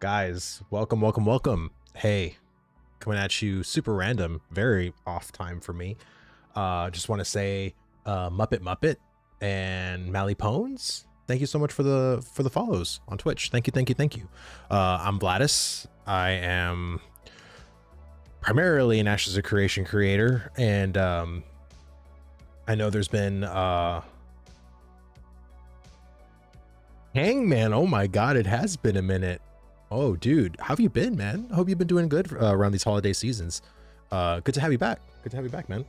Guys, welcome, welcome, welcome. Hey, coming at you super random, very off time for me. Just want to say Muppet Muppet and Mally Pones, thank you so much for the follows on Twitch. Thank you, thank you, thank you. I'm Vladis. I am primarily an Ashes of Creation creator, and I know there's been Hangman. Oh my god, it has been a minute. Oh dude, how have you been, man? I hope you've been doing good around these holiday seasons. Good to have you back. Good to have you back, man.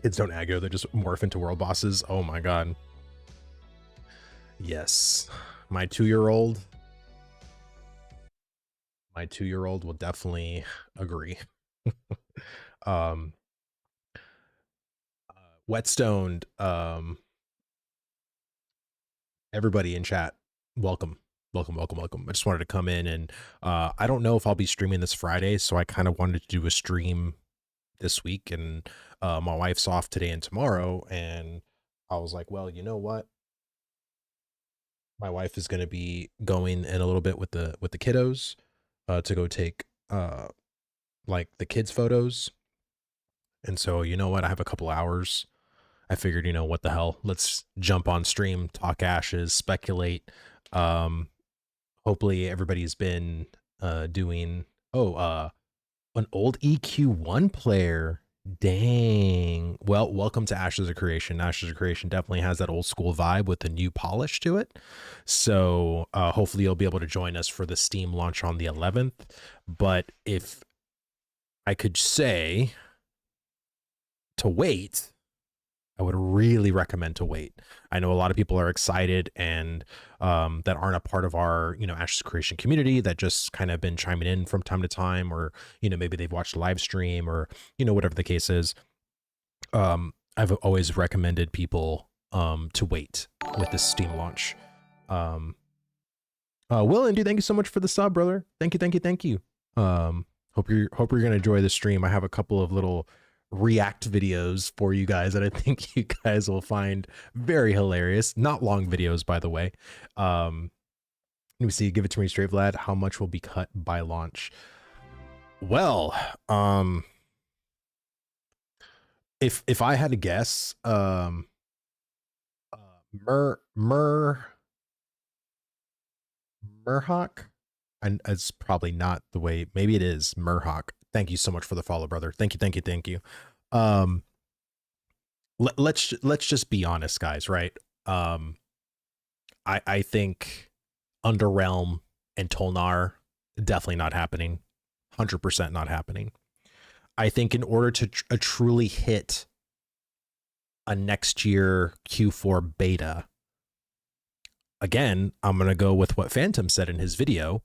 Kids don't aggro, they just morph into world bosses. Oh my god. Yes, my two-year-old will definitely agree. Whetstone, everybody in chat, welcome, welcome, welcome, welcome. I just wanted to come in and I don't know if I'll be streaming this Friday, so I kind of wanted to do a stream this week, and my wife's off today and tomorrow, and I was like, well, you know what, my wife is going to be going in a little bit with the kiddos to go take like the kids photos, and so you know what, I have a couple hours. I figured, you know, what the hell, let's jump on stream, talk Ashes, speculate. Hopefully everybody's been doing an old EQ1 player. Dang. Well, welcome to Ashes of Creation. Ashes of Creation definitely has that old school vibe with a new polish to it. So hopefully you'll be able to join us for the Steam launch on the 11th. But if I could say to wait, I would really recommend to wait. I know a lot of people are excited and that aren't a part of our, you know, Ashes Creation community, that just kind of been chiming in from time to time, or, you know, maybe they've watched a live stream, or, you know, whatever the case is. I've always recommended people to wait with this Steam launch. Will and do, thank you so much for the sub, brother. Thank you, thank you, thank you. Hope you're gonna enjoy the stream. I have a couple of little react videos for you guys that I think you guys will find very hilarious. Not long videos, by the way. Let me see, give it to me straight, Vlad. How much will be cut by launch? Well, if I had to guess, Murhawk, and it's probably not the way, maybe it is Murhawk. Thank you so much for the follow, brother. Thank you, thank you, thank you. Let's just be honest, guys, right? I think Underrealm and Tolnar, definitely not happening. 100% not happening. I think in order to truly hit a next year Q4 beta, again, I'm gonna go with what Phantom said in his video.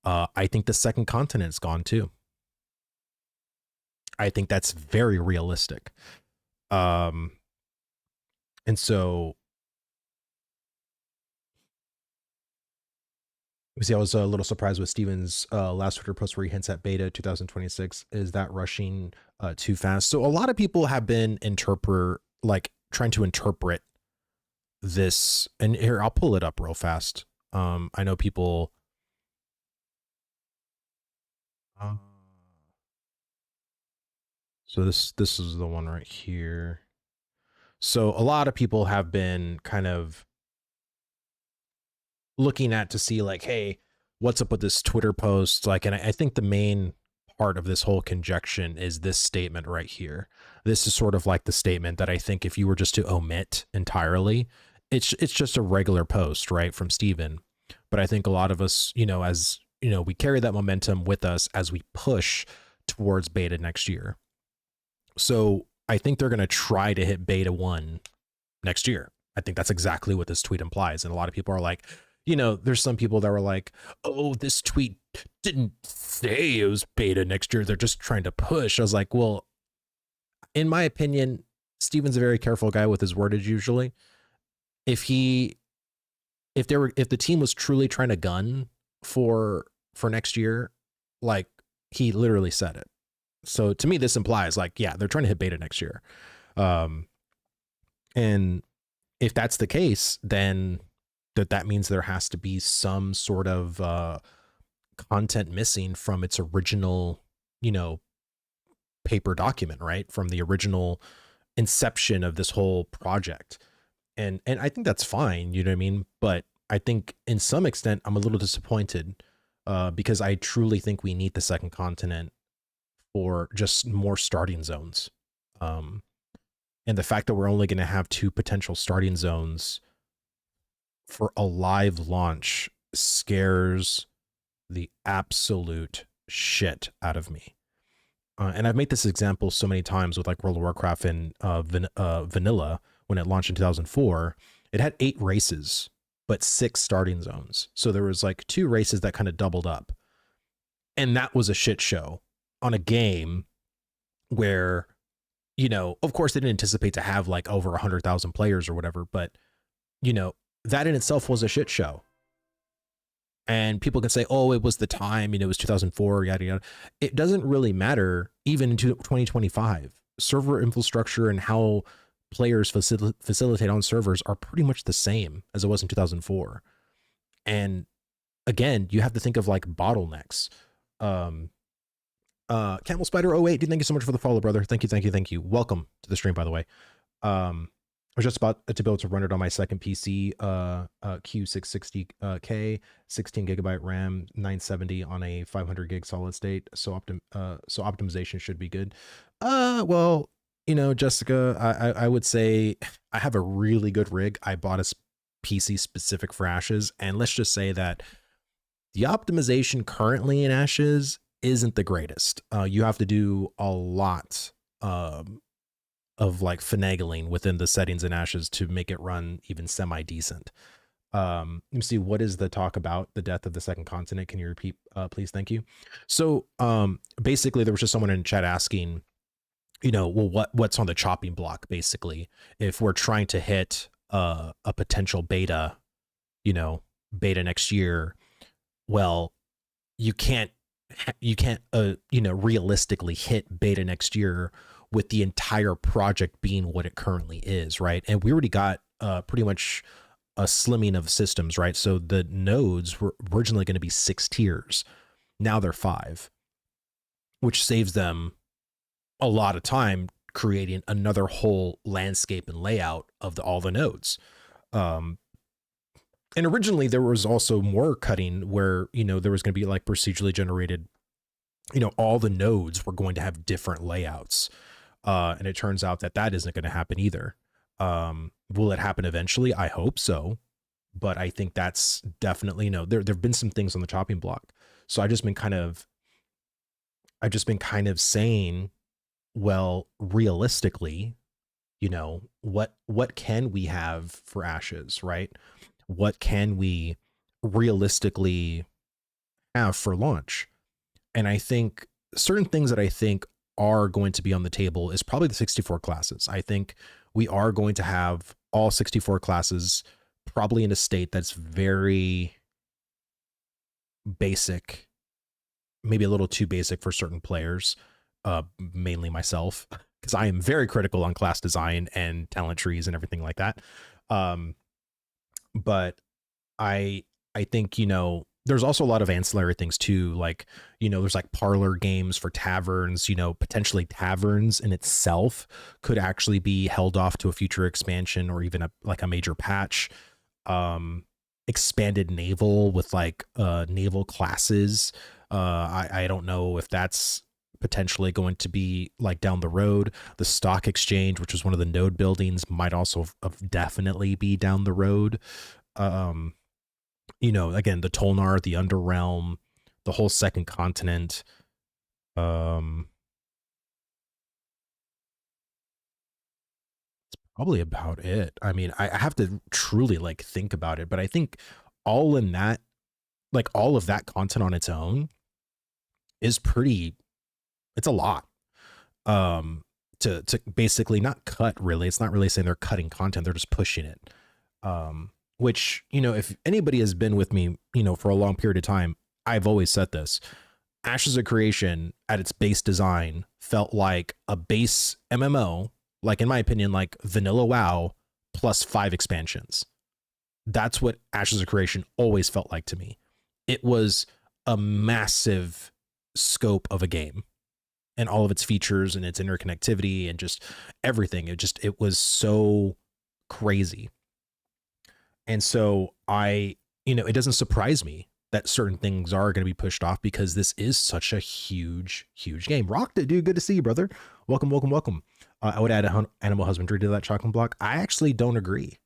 I think the second continent's gone too. I think that's very realistic. And so see, I was a little surprised with Steven's last Twitter post where he hints at beta 2026. Is that rushing too fast? So a lot of people have been trying to interpret this, and here, I'll pull it up real fast. I know people so this is the one right here. So a lot of people have been kind of looking at to see like, hey, what's up with this Twitter post? Like, and I think the main part of this whole conjunction is this statement right here. This is sort of like the statement that I think if you were just to omit entirely, it's just a regular post, right, from Steven. But I think a lot of us, you know, as you know, we carry that momentum with us as we push towards beta next year. So I think they're going to try to hit beta 1 next year. I think that's exactly what this tweet implies. And a lot of people are like, you know, there's some people that were like, oh, this tweet didn't say it was beta next year, they're just trying to push. I was like, well, in my opinion, Steven's a very careful guy with his wordage usually. If the team was truly trying to gun for next year, like, he literally said it. So to me, this implies like, yeah, they're trying to hit beta next year. And if that's the case, then that means there has to be some sort of content missing from its original, paper document, right? From the original inception of this whole project. And I think that's fine, you know what I mean? But I think in some extent I'm a little disappointed because I truly think we need the second continent for just more starting zones. And the fact that we're only going to have 2 potential starting zones for a live launch scares the absolute shit out of me. And I've made this example so many times with like World of Warcraft and Vanilla when it launched in 2004. It had 8 races, but 6 starting zones. So there was like 2 races that kind of doubled up. And that was a shit show on a game where, of course they didn't anticipate to have like over 100,000 players or whatever, but that in itself was a shit show. And people can say, oh, it was the time, it was 2004, yada, yada. It doesn't really matter even in 2025. Server infrastructure and how players facilitate on servers are pretty much the same as it was in 2004. And again, you have to think of like bottlenecks. Camel Spider 08, thank you so much for the follow, brother. Thank you. Welcome to the stream, by the way. I was just about to be able to run it on my second PC, Q660K, 16 gigabyte RAM, 970 on a 500 gig solid state. So optimization should be good. Well, Jessica, I would say I have a really good rig. I bought a PC specific for Ashes, and let's just say that the optimization currently in Ashes isn't the greatest. You have to do a lot of like finagling within the settings in Ashes to make it run even semi-decent. Let me see, what is the talk about the death of the second continent? Can you repeat, please? Thank you. So basically there was just someone in chat asking, well, what's on the chopping block, basically, if we're trying to hit a potential beta, beta next year. Well, you can't realistically hit beta next year with the entire project being what it currently is, right? And we already got pretty much a slimming of systems, right? So the nodes were originally going to be 6 tiers. Now they're 5, which saves them a lot of time creating another whole landscape and layout of all the nodes. And originally there was also more cutting where, there was going to be like procedurally generated, all the nodes were going to have different layouts. And it turns out that isn't going to happen either. Will it happen eventually? I hope so. But I think that's definitely, there've been some things on the chopping block. So I've just been kind of saying, well, realistically, what can we have for Ashes, right? What can we realistically have for launch? And I think certain things that I think are going to be on the table is probably the 64 classes. I think we are going to have all 64 classes probably in a state that's very basic, maybe a little too basic for certain players, mainly myself, because I am very critical on class design and talent trees and everything like that. But I think, there's also a lot of ancillary things too. Like, there's like parlor games for taverns, potentially taverns in itself could actually be held off to a future expansion or even a major patch. Expanded naval with like naval classes. I don't know if that's potentially going to be like down the road. The stock exchange, which was one of the node buildings, might also definitely be down the road. Again, the Tolnar, the Underrealm, the whole second continent. It's probably about it. I mean, I have to truly like think about it, but I think all of that content on its own is it's a lot. To basically not cut, really. It's not really saying they're cutting content, they're just pushing it. Which, if anybody has been with me, for a long period of time, I've always said this. Ashes of Creation at its base design felt like a base MMO, like in my opinion, like vanilla WoW plus 5 expansions. That's what Ashes of Creation always felt like to me. It was a massive scope of a game and all of its features and its interconnectivity and just everything. It was so crazy. And so it doesn't surprise me that certain things are going to be pushed off because this is such a huge, huge game. Rocked it, dude. Good to see you, brother. Welcome, welcome, welcome. I would add animal husbandry to that chopping block. I actually don't agree.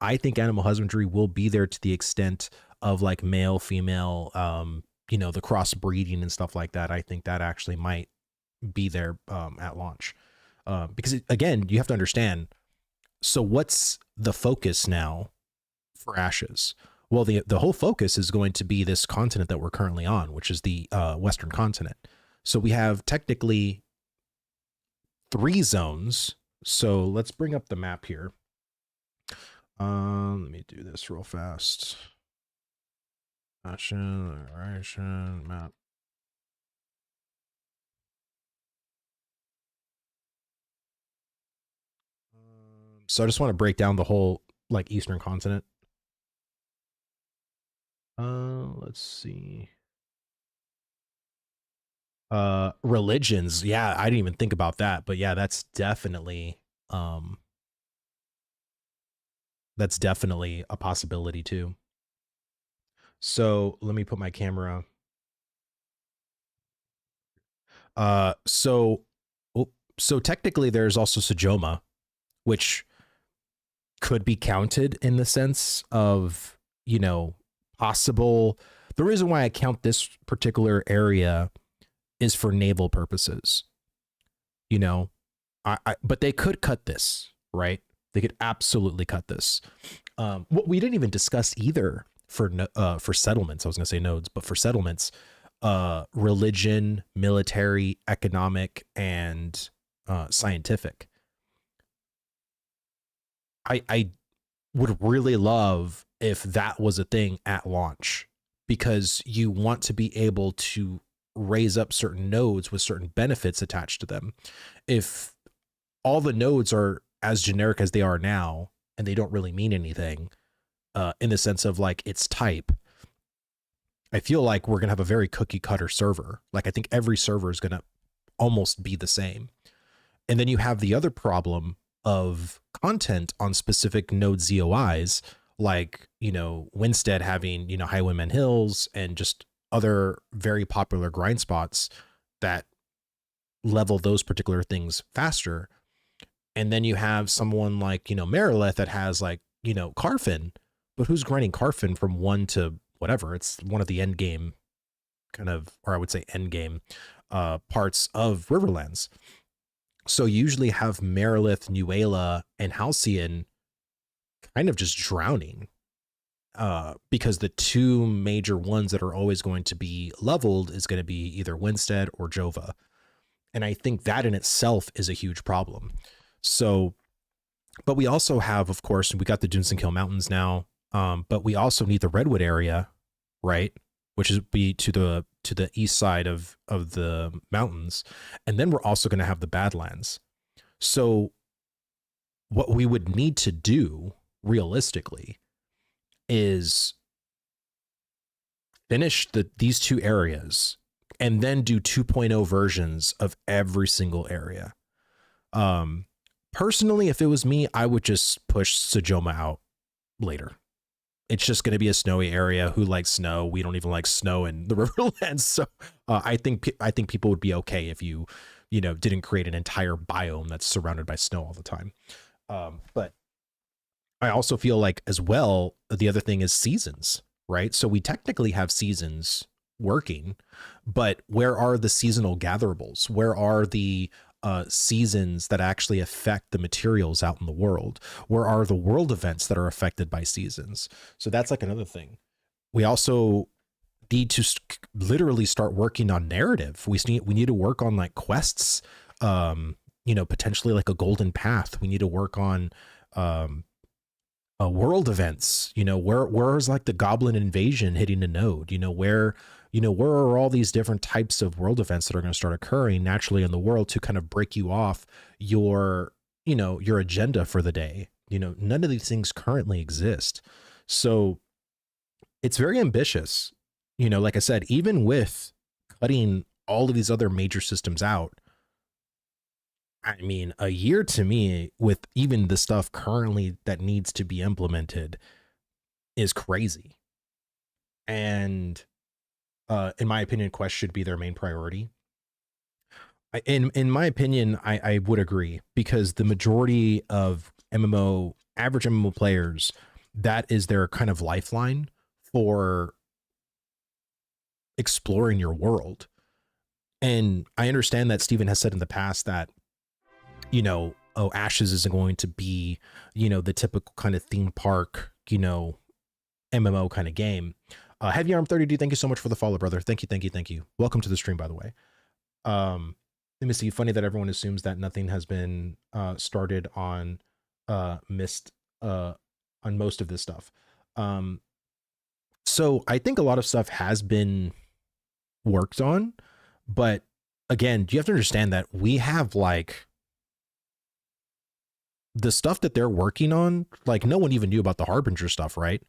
I think animal husbandry will be there to the extent of like male, female, the crossbreeding and stuff like that. I think that actually might be there at launch because again, you have to understand. So what's the focus now for Ashes? Well, the whole focus is going to be this continent that we're currently on, which is the Western continent. So we have technically 3 zones. So let's bring up the map here. Let me do this real fast. Action, map. So I just want to break down the whole like Eastern continent. Let's see. Religions. Yeah, I didn't even think about that, but yeah, that's definitely a possibility too. So let me put my camera. So technically there's also Sejoma, which could be counted in the sense of, possible. The reason why I count this particular area is for naval purposes, but they could cut this, right? They could absolutely cut this. What we didn't even discuss either for settlements. I was going to say nodes, but for settlements, religion, military, economic, and scientific. I would really love if that was a thing at launch, because you want to be able to raise up certain nodes with certain benefits attached to them. If all the nodes are as generic as they are now, and they don't really mean anything in the sense of like its type, I feel like we're going to have a very cookie cutter server. Like I think every server is going to almost be the same. And then you have the other problem of content on specific node ZOIs, like, Winstead having, Highwayman Hills and just other very popular grind spots that level those particular things faster. And then you have someone like, Marilith that has like, Carfin, but who's grinding Carfin from 1 to whatever? It's one of the end game kind of, or I would say end game parts of Riverlands. So you usually have Marilith, Nuela, and Halcyon kind of just drowning because the 2 major ones that are always going to be leveled is going to be either Winstead or Jova. And I think that in itself is a huge problem. So, but we also have, of course, we got the Dunsinkill Mountains now, but we also need the Redwood area, right? Which is be to the east side of the mountains. And then we're also going to have the Badlands. So what we would need to do realistically is finish these 2 areas and then do 2.0 versions of every single area. Personally, if it was me, I would just push Sejoma out later. It's just going to be a snowy area. Who likes snow? We don't even like snow in the Riverlands. So I think people would be okay if you didn't create an entire biome that's surrounded by snow all the time. But I also feel like as well, the other thing is seasons, right? So we technically have seasons working, but where are the seasonal gatherables? Where are the seasons that actually affect the materials out in the world? Where are the world events that are affected by seasons? So that's like another thing. We also need to literally start working on narrative. We need to work on like quests, potentially like a golden path. We need to work on world events. Where's like the goblin invasion hitting a node? Where are all these different types of world events that are going to start occurring naturally in the world to kind of break you off your agenda for the day? None of these things currently exist. So it's very ambitious. You know, like I said, even with cutting all of these other major systems out, I mean, a year to me with even the stuff currently that needs to be implemented is crazy. And in my opinion, Quest should be their main priority. In my opinion, I would agree, because the majority of average MMO players, that is their kind of lifeline for exploring your world. And I understand that Steven has said in the past that, you know, oh, Ashes isn't going to be, you know, the typical kind of theme park, you know, MMO kind of game. Heavy Arm 32, thank you so much for the follow, brother. Thank you, thank you, thank you. Welcome to the stream, by the way. Let me see. Funny that everyone assumes that nothing has been started on most of this stuff. So I think a lot of stuff has been worked on, but again, you have to understand that we have like the stuff that they're working on, like no one even knew about the Harbinger stuff, right?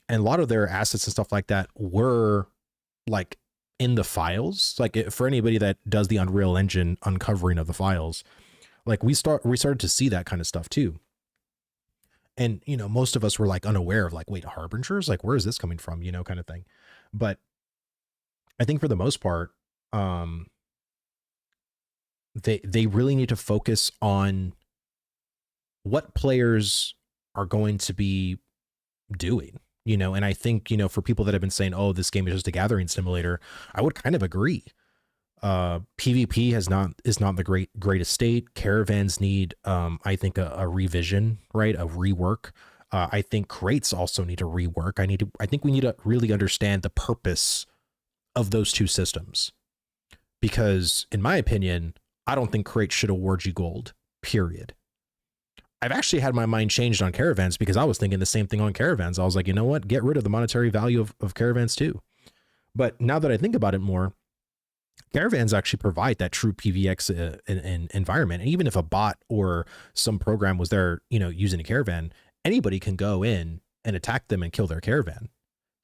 And a lot of their assets and stuff like that were like in the files. Like for anybody that does the Unreal Engine uncovering of the files, like we started to see that kind of stuff too. And, you know, most of us were like unaware of like, wait, Harbingers, like, where is this coming from? You know, kind of thing. But I think for the most part, they really need to focus on what players are going to be doing, you know. And I think, you know, for people that have been saying, oh, this game is just a gathering simulator, I would kind of agree. PvP is not the greatest state. Caravans need, I think, a revision, right? A rework. I think crates also need a rework. I think we need to really understand the purpose of those two systems, because in my opinion, I don't think crates should award you gold, period. I've actually had my mind changed on caravans, because I was thinking the same thing on caravans. I was like, you know what? Get rid of the monetary value of caravans too. But now that I think about it more, caravans actually provide that true PVX environment. And even if a bot or some program was there, you know, using a caravan, anybody can go in and attack them and kill their caravan.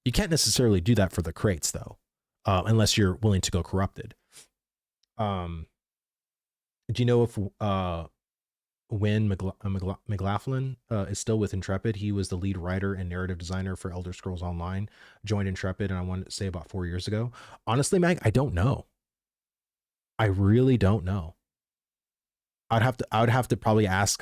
You can't necessarily do that for the crates though, unless you're willing to go corrupted. Do you know if Wynn McLaughlin is still with Intrepid? He was the lead writer and narrative designer for Elder Scrolls Online, joined Intrepid, and I wanted to say about 4 years ago. Honestly, Mag, I don't know. I really don't know. I would have to probably ask.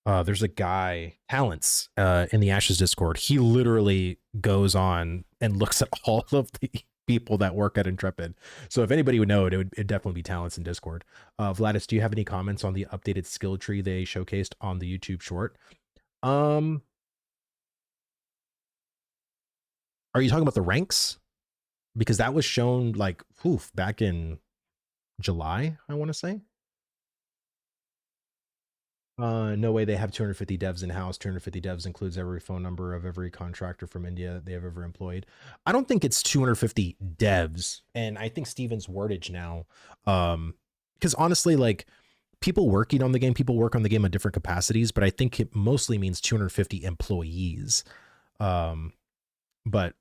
There's a guy, Talents, in the Ashes Discord. He literally goes on and looks at all of the people that work at Intrepid. So if anybody would know it, it'd definitely be Talents in Discord. Vladis, do you have any comments on the updated skill tree they showcased on the YouTube short? Are you talking about the ranks? Because that was shown like back in July, I want to say. No way, they have 250 devs in-house. 250 devs includes every phone number of every contractor from India that they have ever employed. I don't think it's 250 devs. And I think Steven's wordage now, because honestly, like, people working on the game, people work on the game at different capacities, but I think it mostly means 250 employees. But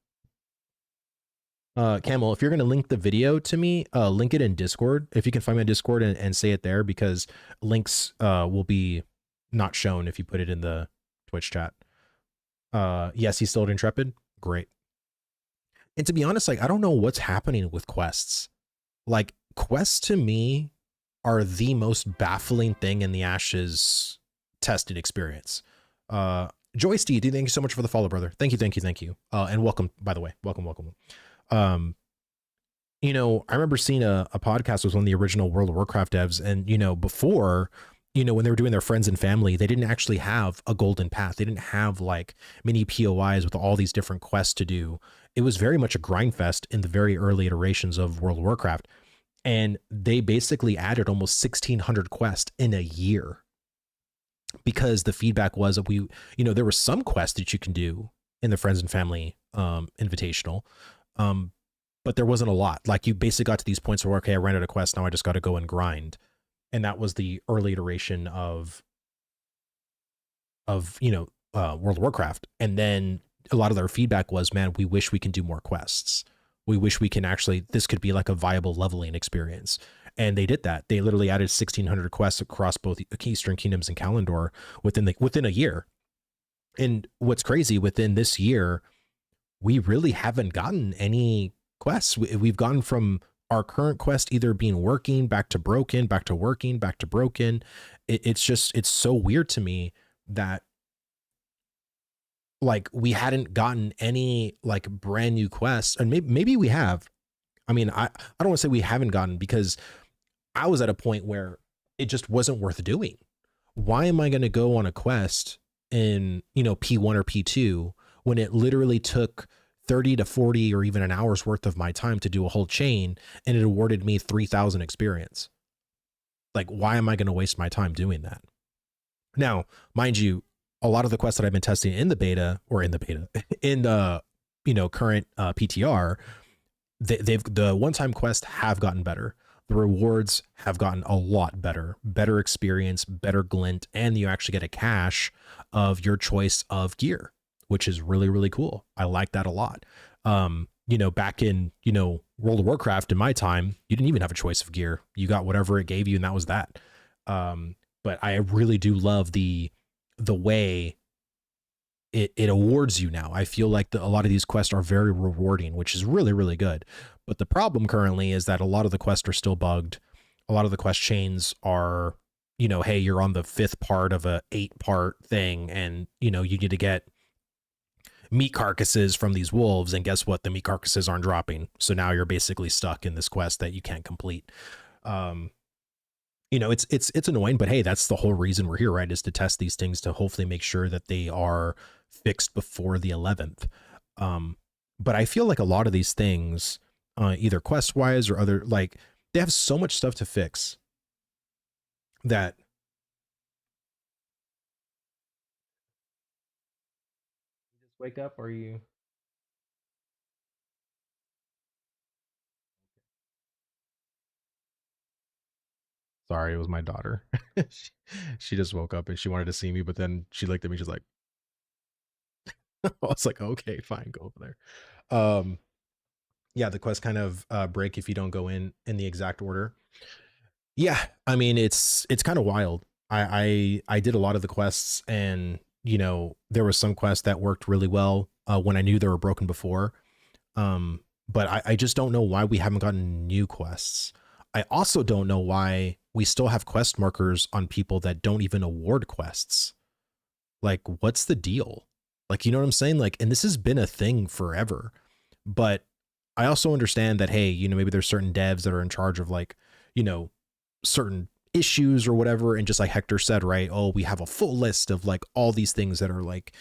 Camel, if you're going to link the video to me, link it in Discord. If you can find my Discord and say it there, because links will be not shown if you put it in the Twitch chat. Yes, he's still at Intrepid. Great. And to be honest, like, I don't know what's happening with quests. Like, quests to me are the most baffling thing in the Ashes tested experience. Joyce, thank you so much for the follow, brother. Thank you, thank you, thank you. And welcome, by the way. Welcome. You know, I remember seeing a podcast with one of the original World of Warcraft devs, and, you know, before, you know, when they were doing their friends and family, they didn't actually have a golden path. They didn't have like mini POIs with all these different quests to do. It was very much a grind fest in the very early iterations of World of Warcraft. And they basically added almost 1,600 quests in a year, because the feedback was that you know, there were some quests that you can do in the friends and family invitational, but there wasn't a lot. Like, you basically got to these points where, okay, I ran out of quests, now I just got to go and grind. And that was the early iteration of, you know, World of Warcraft. And then a lot of their feedback was, man, we wish we can do more quests. We wish we can actually, this could be like a viable leveling experience. And they did that. They literally added 1,600 quests across both Eastern Kingdoms and Kalimdor within a year. And what's crazy, within this year, we really haven't gotten any quests. We've gone from our current quest either being working, back to broken, back to working, back to broken. It's so weird to me that like we hadn't gotten any like brand new quests, and maybe we have. I mean, I don't want to say we haven't gotten, because I was at a point where it just wasn't worth doing. Why am I going to go on a quest in, P1 or P2 when it literally took 30 to 40 or even an hour's worth of my time to do a whole chain, and it awarded me 3,000 experience? Like, why am I going to waste my time doing that? Now, mind you, a lot of the quests that I've been testing in the beta in the, current PTR, the one-time quests have gotten better. The rewards have gotten a lot better experience, better glint, and you actually get a cache of your choice of gear, which is really, really cool. I like that a lot. Back in, World of Warcraft in my time, you didn't even have a choice of gear. You got whatever it gave you, and that was that. But I really do love the way it awards you now. I feel like a lot of these quests are very rewarding, which is really, really good. But the problem currently is that a lot of the quests are still bugged. A lot of the quest chains are, hey, you're on the 5th part of a 8-part thing, and, you need to get meat carcasses from these wolves, and guess what? The meat carcasses aren't dropping. So now you're basically stuck in this quest that you can't complete. It's annoying, but hey, that's the whole reason we're here, right? Is to test these things to hopefully make sure that they are fixed before the 11th. But I feel like a lot of these things, either quest wise or other, like, they have so much stuff to fix that you just wake up, or you. Sorry, it was my daughter. she, she just woke up and she wanted to see me, but then she looked at me, she's like, I was like, okay, fine, go over there. Yeah, the quest kind of break if you don't go in the exact order. Yeah, I mean, it's kind of wild. I did a lot of the quests, and there was some quests that worked really well when I knew they were broken before. But I just don't know why we haven't gotten new quests. I also don't know why we still have quest markers on people that don't even award quests. Like, what's the deal? Like, you know what I'm saying? Like, and this has been a thing forever. But I also understand that, hey, maybe there's certain devs that are in charge of, like, certain issues or whatever. And just like Hector said, right? Oh, we have a full list of like all these things that are like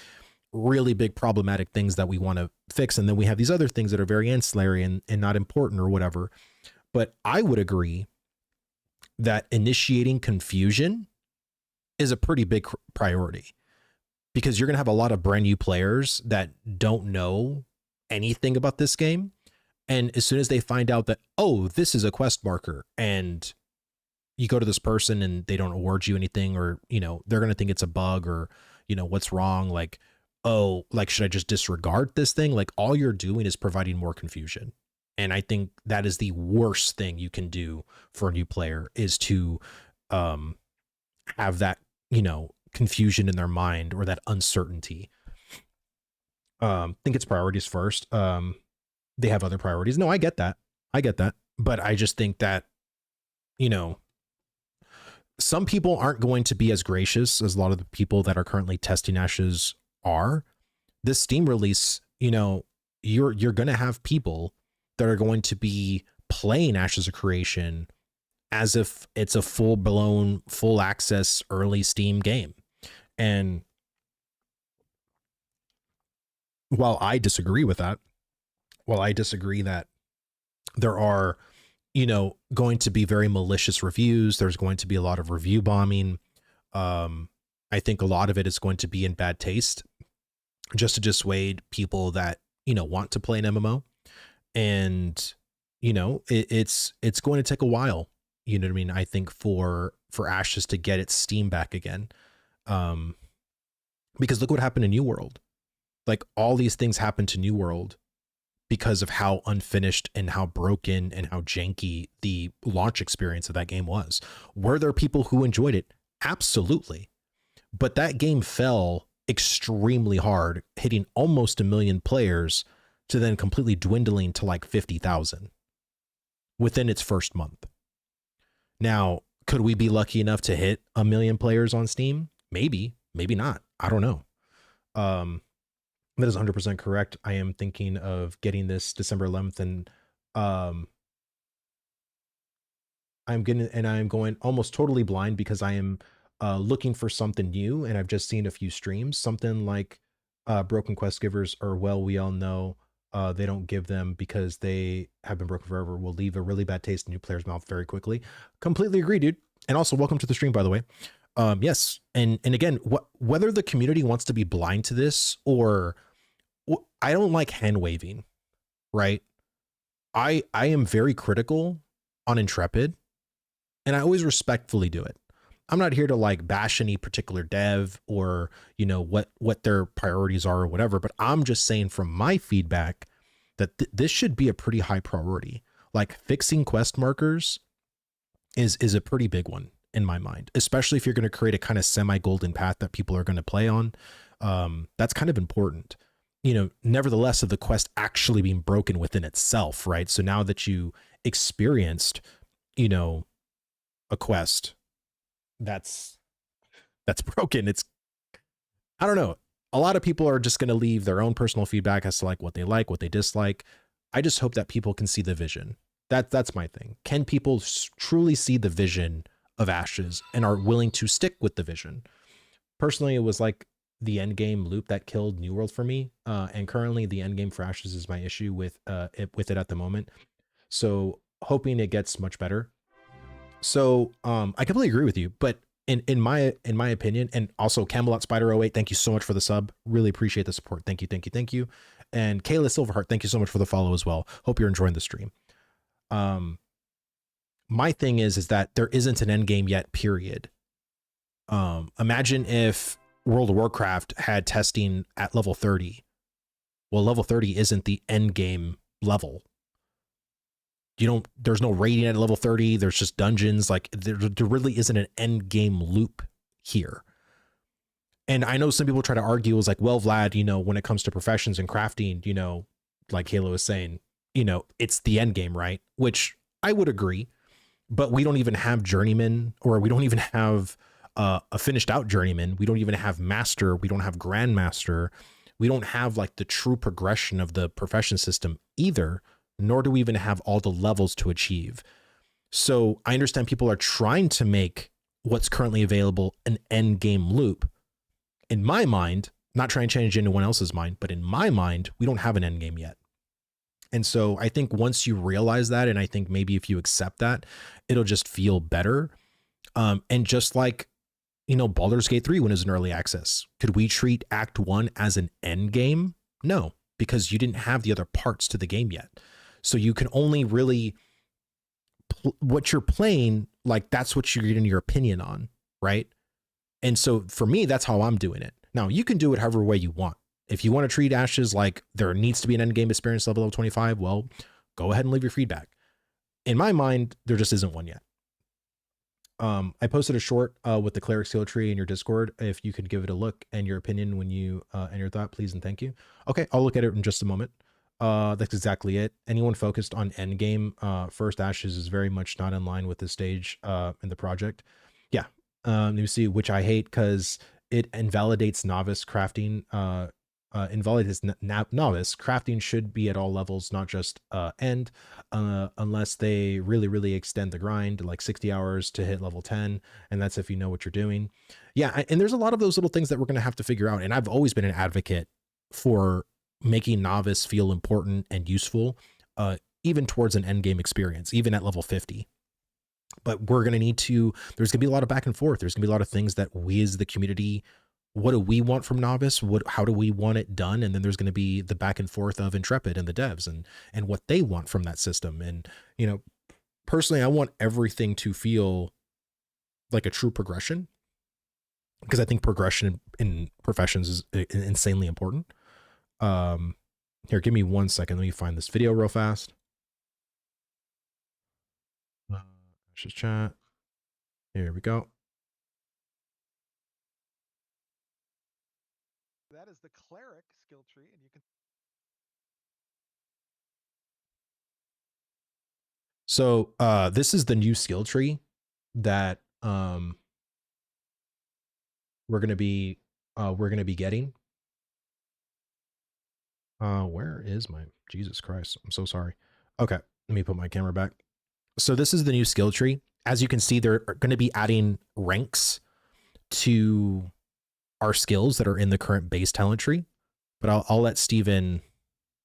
really big problematic things that we want to fix. And then we have these other things that are very ancillary and not important or whatever. But I would agree that initiating confusion is a pretty big priority, because you're going to have a lot of brand new players that don't know anything about this game. And as soon as they find out that, oh, this is a quest marker, and you go to this person and they don't award you anything, or, they're going to think it's a bug, or, what's wrong? Like, oh, like, should I just disregard this thing? Like, all you're doing is providing more confusion. And I think that is the worst thing you can do for a new player, is to have that, confusion in their mind, or that uncertainty. Think it's priorities first. They have other priorities. No, I get that. But I just think that, some people aren't going to be as gracious as a lot of the people that are currently testing Ashes are. This Steam release, you're going to have people that are going to be playing Ashes of Creation as if it's a full-blown, full access early Steam game. And while I disagree with that, that there are, going to be very malicious reviews, there's going to be a lot of review bombing. I think a lot of it is going to be in bad taste, just to dissuade people that, want to play an MMO. And, it's going to take a while, you know what I mean? I think for Ashes to get its steam back again. Because look what happened in New World. Like all these things happened to New World because of how unfinished and how broken and how janky the launch experience of that game was. Were there people who enjoyed it? Absolutely. But that game fell extremely hard, hitting almost 1 million players to then completely dwindling to like 50,000 within its first month. Now, could we be lucky enough to hit 1 million players on Steam? Maybe, maybe not. I don't know. That is 100% correct. I am thinking of getting this December 11th, and I'm going almost totally blind because I am looking for something new, and I've just seen a few streams. Something like Broken Quest Givers, or well, we all know they don't give them because they have been broken forever, will leave a really bad taste in new players' mouth very quickly. Completely agree, dude. And also, welcome to the stream, by the way. Yes, and again, whether the community wants to be blind to this, or I don't like hand waving, right? I am very critical on Intrepid, and I always respectfully do it. I'm not here to like bash any particular dev or, you know, what their priorities are or whatever, but I'm just saying from my feedback that this should be a pretty high priority. Like fixing quest markers is a pretty big one in my mind, especially if you're going to create a kind of semi-golden path that people are going to play on. That's kind of important, you know, nevertheless of the quest actually being broken within itself, right? So now that you experienced, you know, a quest that's broken, it's, I don't know. A lot of people are just going to leave their own personal feedback as to like what they dislike. I just hope that people can see the vision. That's my thing. Can people truly see the vision of Ashes and are willing to stick with the vision? Personally, it was like the end game loop that killed New World for me. And currently the end game for Ashes is my issue with it at the moment. So hoping it gets much better. So I completely agree with you, but in my opinion, and also Camelot Spider 08, thank you so much for the sub. Really appreciate the support. Thank you. And Kayla Silverheart, thank you so much for the follow as well. Hope you're enjoying the stream. My thing is that there isn't an end game yet, period. Imagine if World of Warcraft had testing at level 30. Well, level 30 isn't the end game level. There's no rating at level 30. There's just dungeons. Like there really isn't an end game loop here. And I know some people try to argue is like, well, Vlad, you know, when it comes to professions and crafting, you know, like Halo was saying, you know, it's the end game, right? Which I would agree, but we don't even have journeyman, or we don't even have a finished out journeyman. We don't even have master. We don't have grandmaster. We don't have like the true progression of the profession system either, nor do we even have all the levels to achieve. So I understand people are trying to make what's currently available an end game loop. In my mind, not trying to change anyone else's mind, but in my mind, we don't have an end game yet. And so I think once you realize that, and I think maybe if you accept that, it'll just feel better. And just like, you know, Baldur's Gate 3 when it was in early access, could we treat Act 1 as an end game? No, because you didn't have the other parts to the game yet. So you can only really, what you're playing, like that's what you're getting your opinion on, right? And so for me, that's how I'm doing it. Now you can do it however way you want. If you want to treat Ashes like there needs to be an end game experience level of 25, well, go ahead and leave your feedback. In my mind, there just isn't one yet. I posted a short with the Cleric Seal Tree in your Discord. If you could give it a look and your opinion when you and your thought, please and thank you. Okay, I'll look at it in just a moment. That's exactly it. Anyone focused on endgame first Ashes is very much not in line with this stage in the project. Yeah, you see, which I hate because it invalidates novice crafting. Invalidates novice crafting should be at all levels, not just end, unless they really extend the grind like 60 hours to hit level 10, and that's if you know what you're doing. Yeah, and there's a lot of those little things that we're going to have to figure out, and I've always been an advocate for making novice feel important and useful, even towards an end game experience, even at level 50. But we're going to need to, there's going to be a lot of back and forth. There's going to be a lot of things that we as the community, what do we want from novice? How do we want it done? And then there's going to be the back and forth of Intrepid and the devs and what they want from that system. And, you know, personally, I want everything to feel like a true progression. because I think progression in professions is insanely important. Here, give me 1 second. Let me find this video real fast. Just chat. Here we go. That is the cleric skill tree, and you can. So this is the new skill tree that we're gonna be getting. Where is my Jesus Christ? I'm so sorry. Okay, let me put my camera back. So this is the new skill tree. As you can see, they're going to be adding ranks to our skills that are in the current base talent tree. But I'll let Steven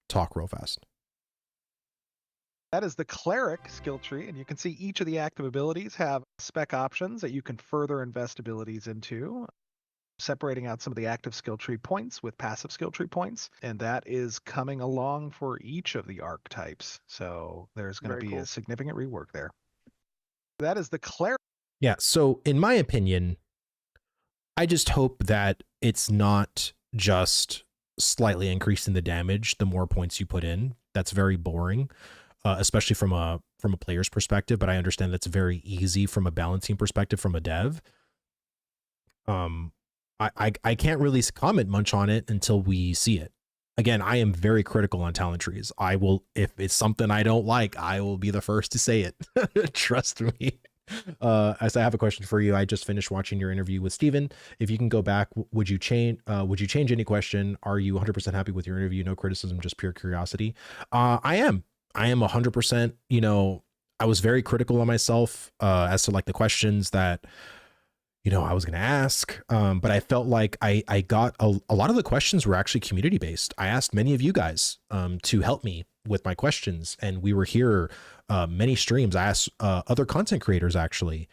talk real fast. That is the cleric skill tree, and you can see each of the active abilities have spec options that you can further invest abilities into, separating out some of the active skill tree points with passive skill tree points, and that is coming along for each of the archetypes. So there's going to be a significant rework there. That is the cleric. Yeah, so in my opinion, I just hope that it's not just slightly increasing the damage the more points you put in. That's very boring, especially from a player's perspective, but I understand that's very easy from a balancing perspective from a dev. I can't really comment much on it until we see it. Again, I am very critical on talent trees. I will, if it's something I don't like, I will be the first to say it. Trust me. As I have a question for you. I just finished watching your interview with Steven. If you can go back, would you change any question? Are you 100% happy with your interview? No criticism, just pure curiosity. I am 100%, you know, I was very critical on myself as to like the questions that, you know, I was going to ask, but I felt like I got a lot of the questions were actually community based. I asked many of you guys to help me with my questions, and we were here many streams. I asked other content creators actually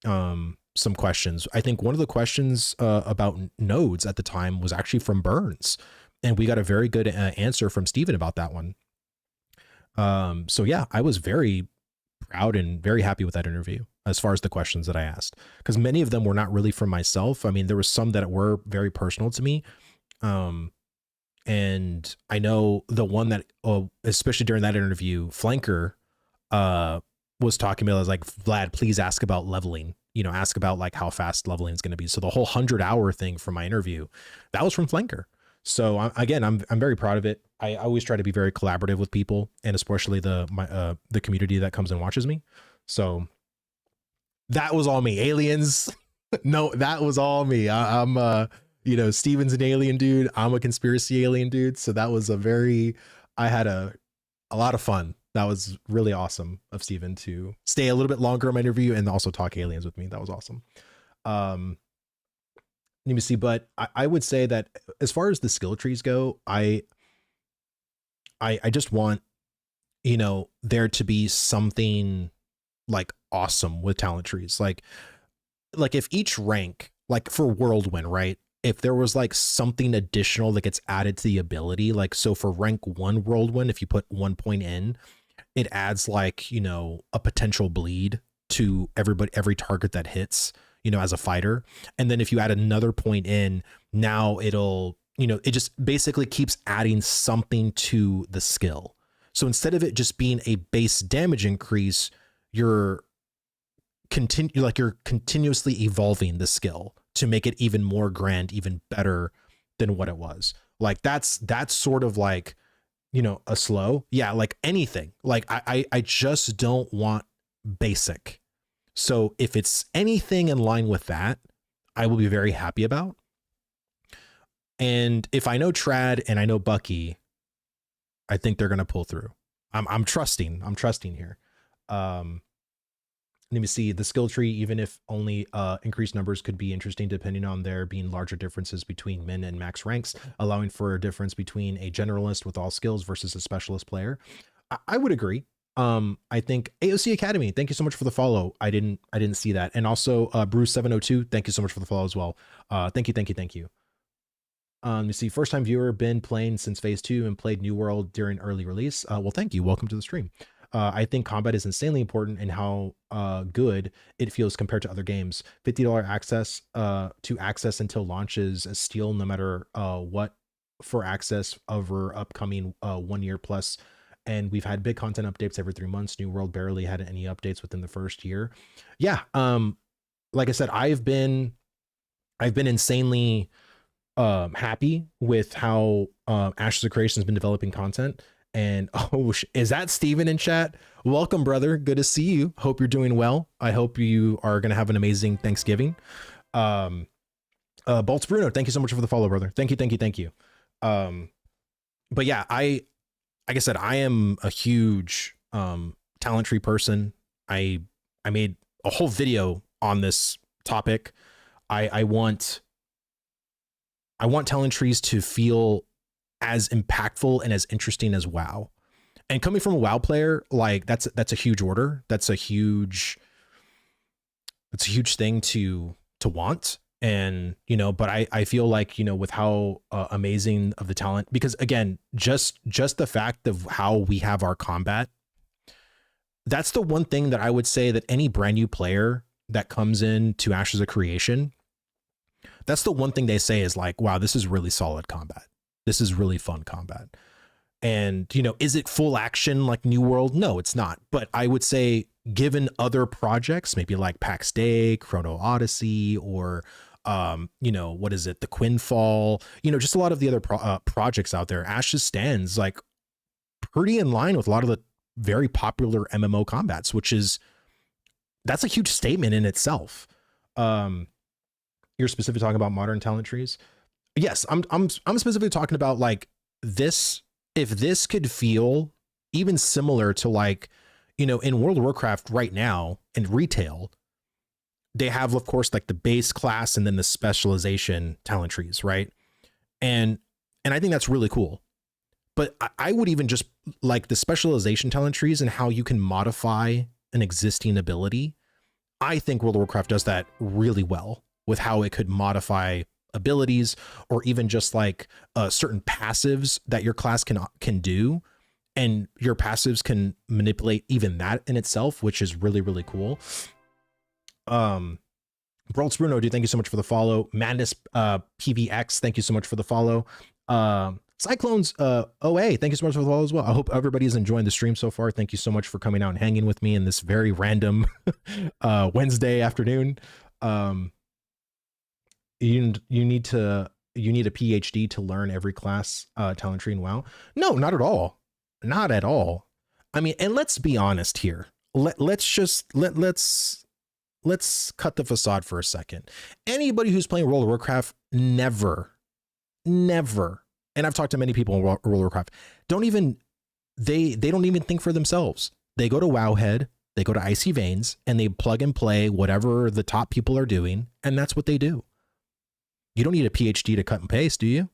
some questions. I think one of the questions about nodes at the time was actually from Burns, and we got a very good answer from Steven about that one. So yeah, I was very proud and very happy with that interview as far as the questions that I asked, because many of them were not really from myself. I mean, there were some that were very personal to me. And I know the one that, especially during that interview, Flanker was talking about, I was like, Vlad, please ask about leveling, you know, ask about like how fast leveling is going to be. So the whole 100-hour thing from my interview, that was from Flanker. So again, I'm very proud of it. I always try to be very collaborative with people, and especially the community that comes and watches me. So that was all me. Aliens. No, that was all me. I'm you know, Steven's an alien dude. I'm a conspiracy alien dude. So that was I had a lot of fun. That was really awesome of Steven to stay a little bit longer in my interview and also talk aliens with me. That was awesome. Let me see, but I would say that as far as the skill trees go, I just want, you know, there to be something like awesome with talent trees. Like if each rank, like for Whirlwind, right? If there was like something additional that gets added to the ability, like, so for rank 1 Whirlwind, if you put 1 point in, it adds like, you know, a potential bleed to every target that hits, you know, as a fighter. And then if you add another point in, now it'll, you know, it just basically keeps adding something to the skill. So instead of it just being a base damage increase, you're continuously evolving the skill to make it even more grand, even better than what it was. Like that's sort of like, you know, a slow. Yeah, like anything. Like I just don't want basic. So if it's anything in line with that, I will be very happy about. And if I know Trad and I know Bucky, I think they're gonna pull through. I'm trusting here. Let me see, the skill tree, even if only increased numbers, could be interesting depending on there being larger differences between min and max ranks, allowing for a difference between a generalist with all skills versus a specialist player. I would agree. I think AOC Academy, thank you so much for the follow. I didn't see that. And also Bruce 702, thank you so much for the follow as well. Thank you. Let me see, first time viewer, been playing since phase 2 and played New World during early release. Well, thank you. Welcome to the stream. I think combat is insanely important in how good it feels compared to other games. $50 access to access until launches a steal no matter what for access over upcoming 1 year plus. And we've had big content updates every 3 months. New World barely had any updates within the first year. Yeah, like I said, I've been insanely happy with how Ashes of Creation has been developing content. And oh, is that Steven in chat? Welcome, brother. Good to see you. Hope you're doing well. I hope you are going to have an amazing Thanksgiving. Bolts Bruno, thank you so much for the follow, brother. Thank you. But yeah, like I said, I am a huge talent tree person. I made a whole video on this topic. I want talent trees to feel as impactful and as interesting as WoW. And coming from a WoW player, like that's a huge order. That's a huge thing to want. And, you know, but I feel like, you know, with how amazing of the talent, because again, just the fact of how we have our combat, that's the one thing that I would say that any brand new player that comes in to Ashes of Creation, that's the one thing they say is like, wow, this is really solid combat. This is really fun combat. And, you know, is it full action like New World? No, it's not. But I would say given other projects, maybe like Pax Day, Chrono Odyssey, or, you know, what is it? The Quinfall, you know, just a lot of the other projects out there, Ashes stands like pretty in line with a lot of the very popular MMO combats, that's a huge statement in itself. You're specifically talking about modern talent trees. Yes, I'm specifically talking about like this. If this could feel even similar to like, you know, in World of Warcraft right now in retail, they have, of course, like the base class and then the specialization talent trees, right? And I think that's really cool. But I would even just like the specialization talent trees and how you can modify an existing ability. I think World of Warcraft does that really well with how it could modify abilities, or even just like certain passives that your class can do, and your passives can manipulate even that in itself, which is really, really cool. Brawls Bruno, dude, thank you so much for the follow. Madness PVX, thank you so much for the follow. Cyclones OA, thank you so much for the follow as well. I hope everybody is enjoying the stream so far. Thank you so much for coming out and hanging with me in this very random Wednesday afternoon. You need a PhD to learn every class talent tree in WoW. No, not at all. Not at all. I mean, and let's be honest here. Let's cut the facade for a second. Anybody who's playing World of Warcraft never, and I've talked to many people in World of Warcraft, they don't even think for themselves. They go to Wowhead, they go to Icy Veins, and they plug and play whatever the top people are doing, and that's what they do. You don't need a PhD to cut and paste, do you?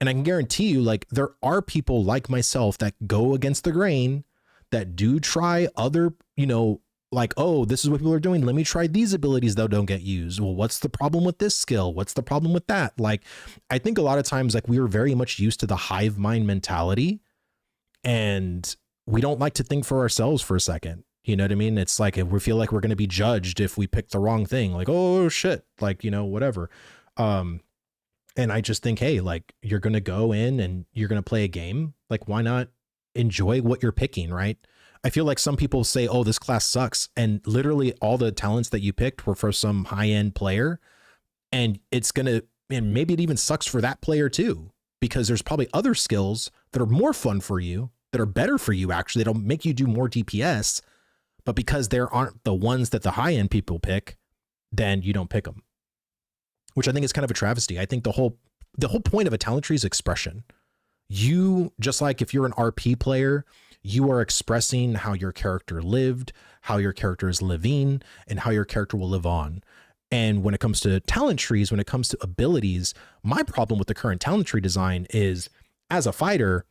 And I can guarantee you, like, there are people like myself that go against the grain, that do try other, you know, like, oh, this is what people are doing. Let me try these abilities that don't get used. Well, what's the problem with this skill? What's the problem with that? Like, I think a lot of times, like, we are very much used to the hive mind mentality, and we don't like to think for ourselves for a second. You know what I mean? It's like, if we feel like we're going to be judged if we pick the wrong thing, like, oh shit, like, you know, whatever. And I just think, hey, like, you're going to go in and you're going to play a game. Like, why not enjoy what you're picking, right? I feel like some people say, oh, this class sucks. And literally all the talents that you picked were for some high-end player. And and maybe it even sucks for that player too, because there's probably other skills that are more fun for you, that are better for you, actually, that'll make you do more DPS. But because there aren't the ones that the high-end people pick, then you don't pick them, which I think is kind of a travesty. I think the whole point of a talent tree is expression. You, just like if you're an RP player, you are expressing how your character lived, how your character is living, and how your character will live on. And when it comes to talent trees, when it comes to abilities, my problem with the current talent tree design is, as a fighter,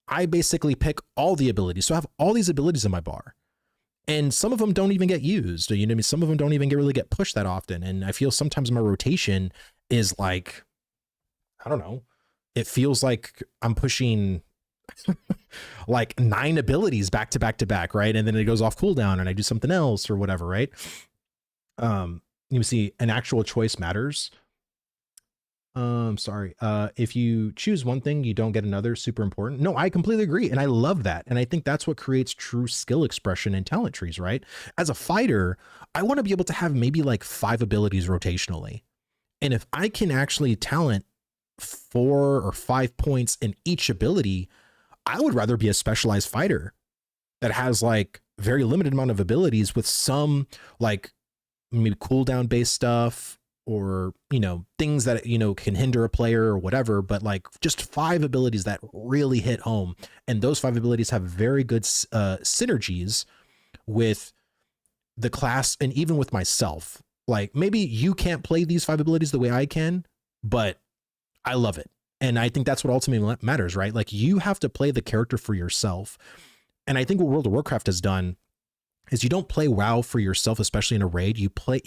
I basically pick all the abilities. So I have all these abilities in my bar. And some of them don't even get used. You know what I mean? Some of them don't even really get pushed that often. And I feel sometimes my rotation is like, I don't know, it feels like I'm pushing like 9 abilities back to back to back, right? And then it goes off cooldown and I do something else or whatever, right? You see, an actual choice matters. Sorry. If you choose one thing, you don't get another. Super important. No, I completely agree. And I love that. And I think that's what creates true skill expression in talent trees, right? As a fighter, I want to be able to have maybe like 5 abilities rotationally. And if I can actually talent 4 or 5 points in each ability, I would rather be a specialized fighter that has like very limited amount of abilities with some like maybe cooldown based stuff, or, you know, things that, you know, can hinder a player or whatever, but like just 5 abilities that really hit home. And those 5 abilities have very good synergies with the class and even with myself. Like maybe you can't play these 5 abilities the way I can, but I love it. And I think that's what ultimately matters, right? Like you have to play the character for yourself. And I think what World of Warcraft has done is you don't play WoW for yourself, especially in a raid. You play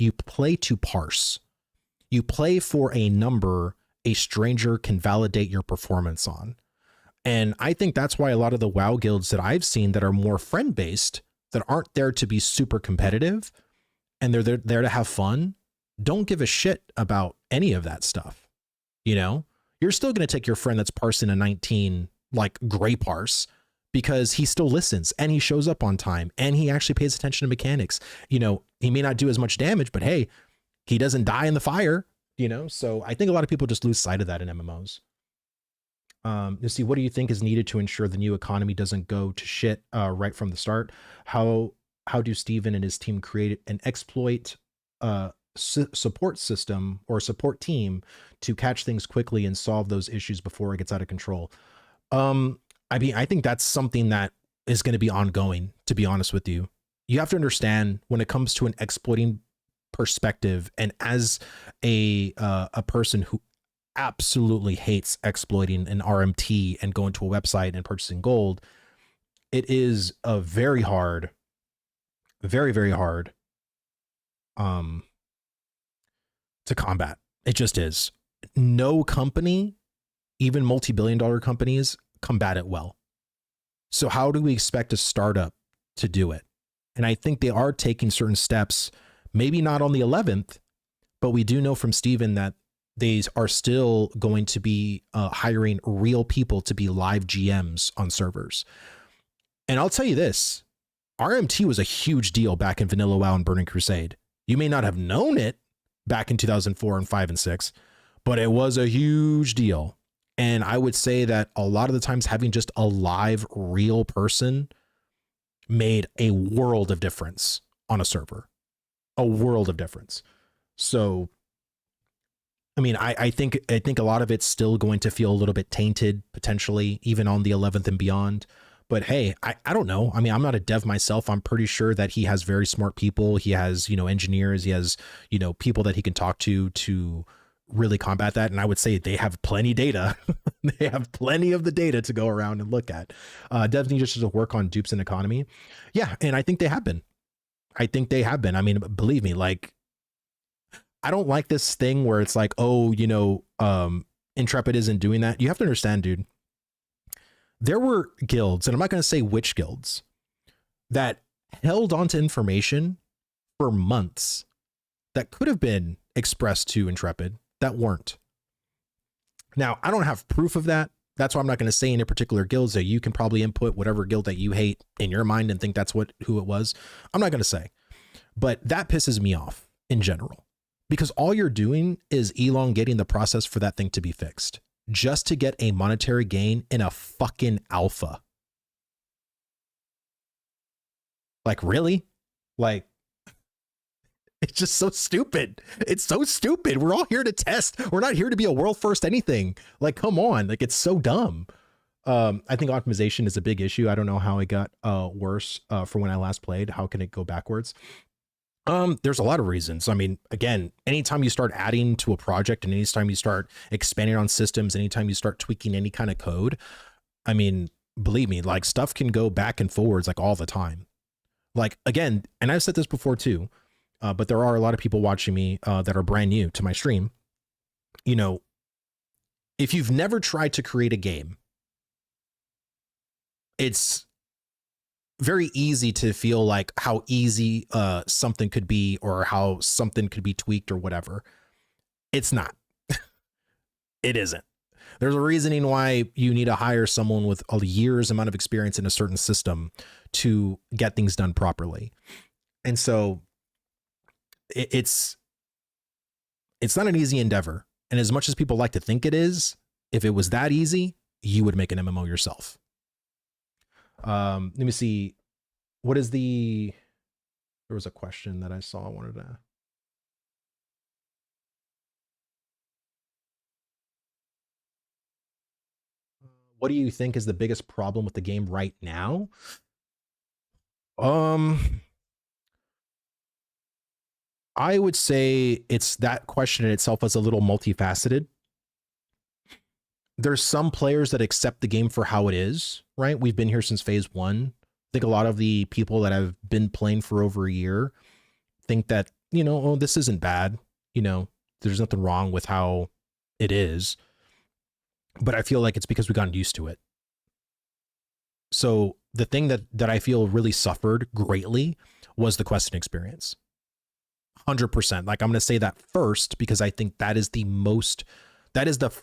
to parse. You play for a number a stranger can validate your performance on. And I think that's why a lot of the WoW guilds that I've seen that are more friend-based, that aren't there to be super competitive, and they're there to have fun, don't give a shit about any of that stuff. You know, you're still going to take your friend that's parsing a 19, like gray parse, because he still listens and he shows up on time and he actually pays attention to mechanics. You know, he may not do as much damage, but hey, he doesn't die in the fire, you know? So I think a lot of people just lose sight of that in MMOs. You see, what do you think is needed to ensure the new economy doesn't go to shit right from the start? How do Steven and his team create an exploit support system or support team to catch things quickly and solve those issues before it gets out of control? I mean, I think that's something that is going to be ongoing, to be honest with you. You have to understand when it comes to an exploiting perspective, and as a person who absolutely hates exploiting an RMT and going to a website and purchasing gold, it is a very hard, very, very hard to combat. It just is. No company, even multi-billion-dollar companies, combat it well. So how do we expect a startup to do it? And I think they are taking certain steps, maybe not on the 11th, but we do know from Steven that they are still going to be hiring real people to be live GMs on servers. And I'll tell you this, RMT was a huge deal back in Vanilla WoW and Burning Crusade. You may not have known it back in 2004 and 5 and 6, but it was a huge deal. And I would say that a lot of the times having just a live real person made a world of difference on a server, a world of difference. So, I mean, I think a lot of it's still going to feel a little bit tainted potentially, even on the 11th and beyond. But hey, I don't know. I mean, I'm not a dev myself. I'm pretty sure that he has very smart people. He has, you know, engineers. He has, you know, people that he can talk to really combat that. And I would say they have plenty data. They have plenty of the data to go around and look at. Devs need just to work on dupes and economy. Yeah. And I think they have been. I think they have been. I mean, believe me, like, I don't like this thing where it's like, oh, you know, Intrepid isn't doing that. You have to understand, dude. There were guilds, and I'm not going to say which guilds, that held onto information for months that could have been expressed to Intrepid that weren't. Now, I don't have proof of that. That's why I'm not going to say any particular guilds. That you can probably input whatever guild that you hate in your mind and think that's who it was. I'm not going to say, but that pisses me off in general, because all you're doing is elongating the process for that thing to be fixed just to get a monetary gain in a fucking alpha. Like, really? Like, it's just so stupid. It's so stupid. We're all here to test. We're not here to be a world first anything. Like, come on. Like, it's so dumb. I think optimization is a big issue. I don't know how it got worse from when I last played. How can it go backwards? There's a lot of reasons. I mean, again, anytime you start adding to a project and anytime you start expanding on systems, anytime you start tweaking any kind of code, I mean, believe me, like, stuff can go back and forwards like all the time. Like, again, and I've said this before too, but there are a lot of people watching me that are brand new to my stream. You know, if you've never tried to create a game, it's very easy to feel like how easy something could be or how something could be tweaked or whatever. It's not. It isn't. There's a reasoning why you need to hire someone with a year's amount of experience in a certain system to get things done properly. And so it's not an easy endeavor. And as much as people like to think it is, if it was that easy, you would make an MMO yourself. Let me see. What is there was a question that I saw I wanted to. What do you think is the biggest problem with the game right now? I would say it's that question in itself is a little multifaceted. There's some players that accept the game for how it is, right? We've been here since phase 1. I think a lot of the people that have been playing for over a year think that, oh, this isn't bad. There's nothing wrong with how it is. But I feel like it's because we've gotten used to it. So the thing that I feel really suffered greatly was the questing experience. 100%. Like, I'm going to say that first because I think that is the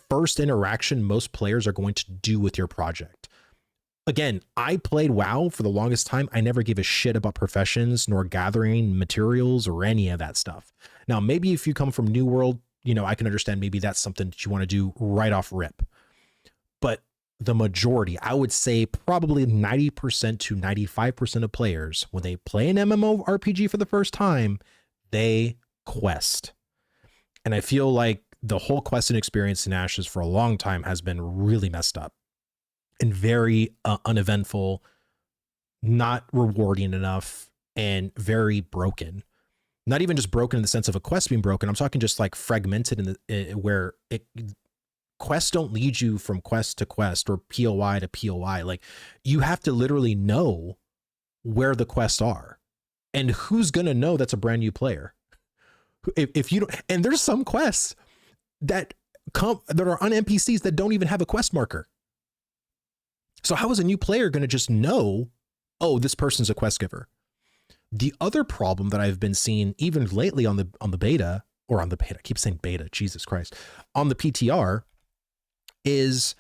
first interaction most players are going to do with your project. Again, I played WoW for the longest time. I never gave a shit about professions nor gathering materials or any of that stuff. Now, maybe if you come from New World, I can understand maybe that's something that you want to do right off rip. But the majority, I would say probably 90% to 95% of players, when they play an MMORPG for the first time, they quest. And I feel like the whole questing experience in Ashes for a long time has been really messed up and very uneventful, not rewarding enough, and very broken. Not even just broken in the sense of a quest being broken. I'm talking just like fragmented where quests don't lead you from quest to quest or POI to POI. Like, you have to literally know where the quests are. And who's going to know that's a brand new player? If you don't, and there's some quests that are on NPCs that don't even have a quest marker. So how is a new player going to just know, oh, this person's a quest giver? The other problem that I've been seeing even lately on the beta, or on the beta, I keep saying beta, Jesus Christ, on the PTR, is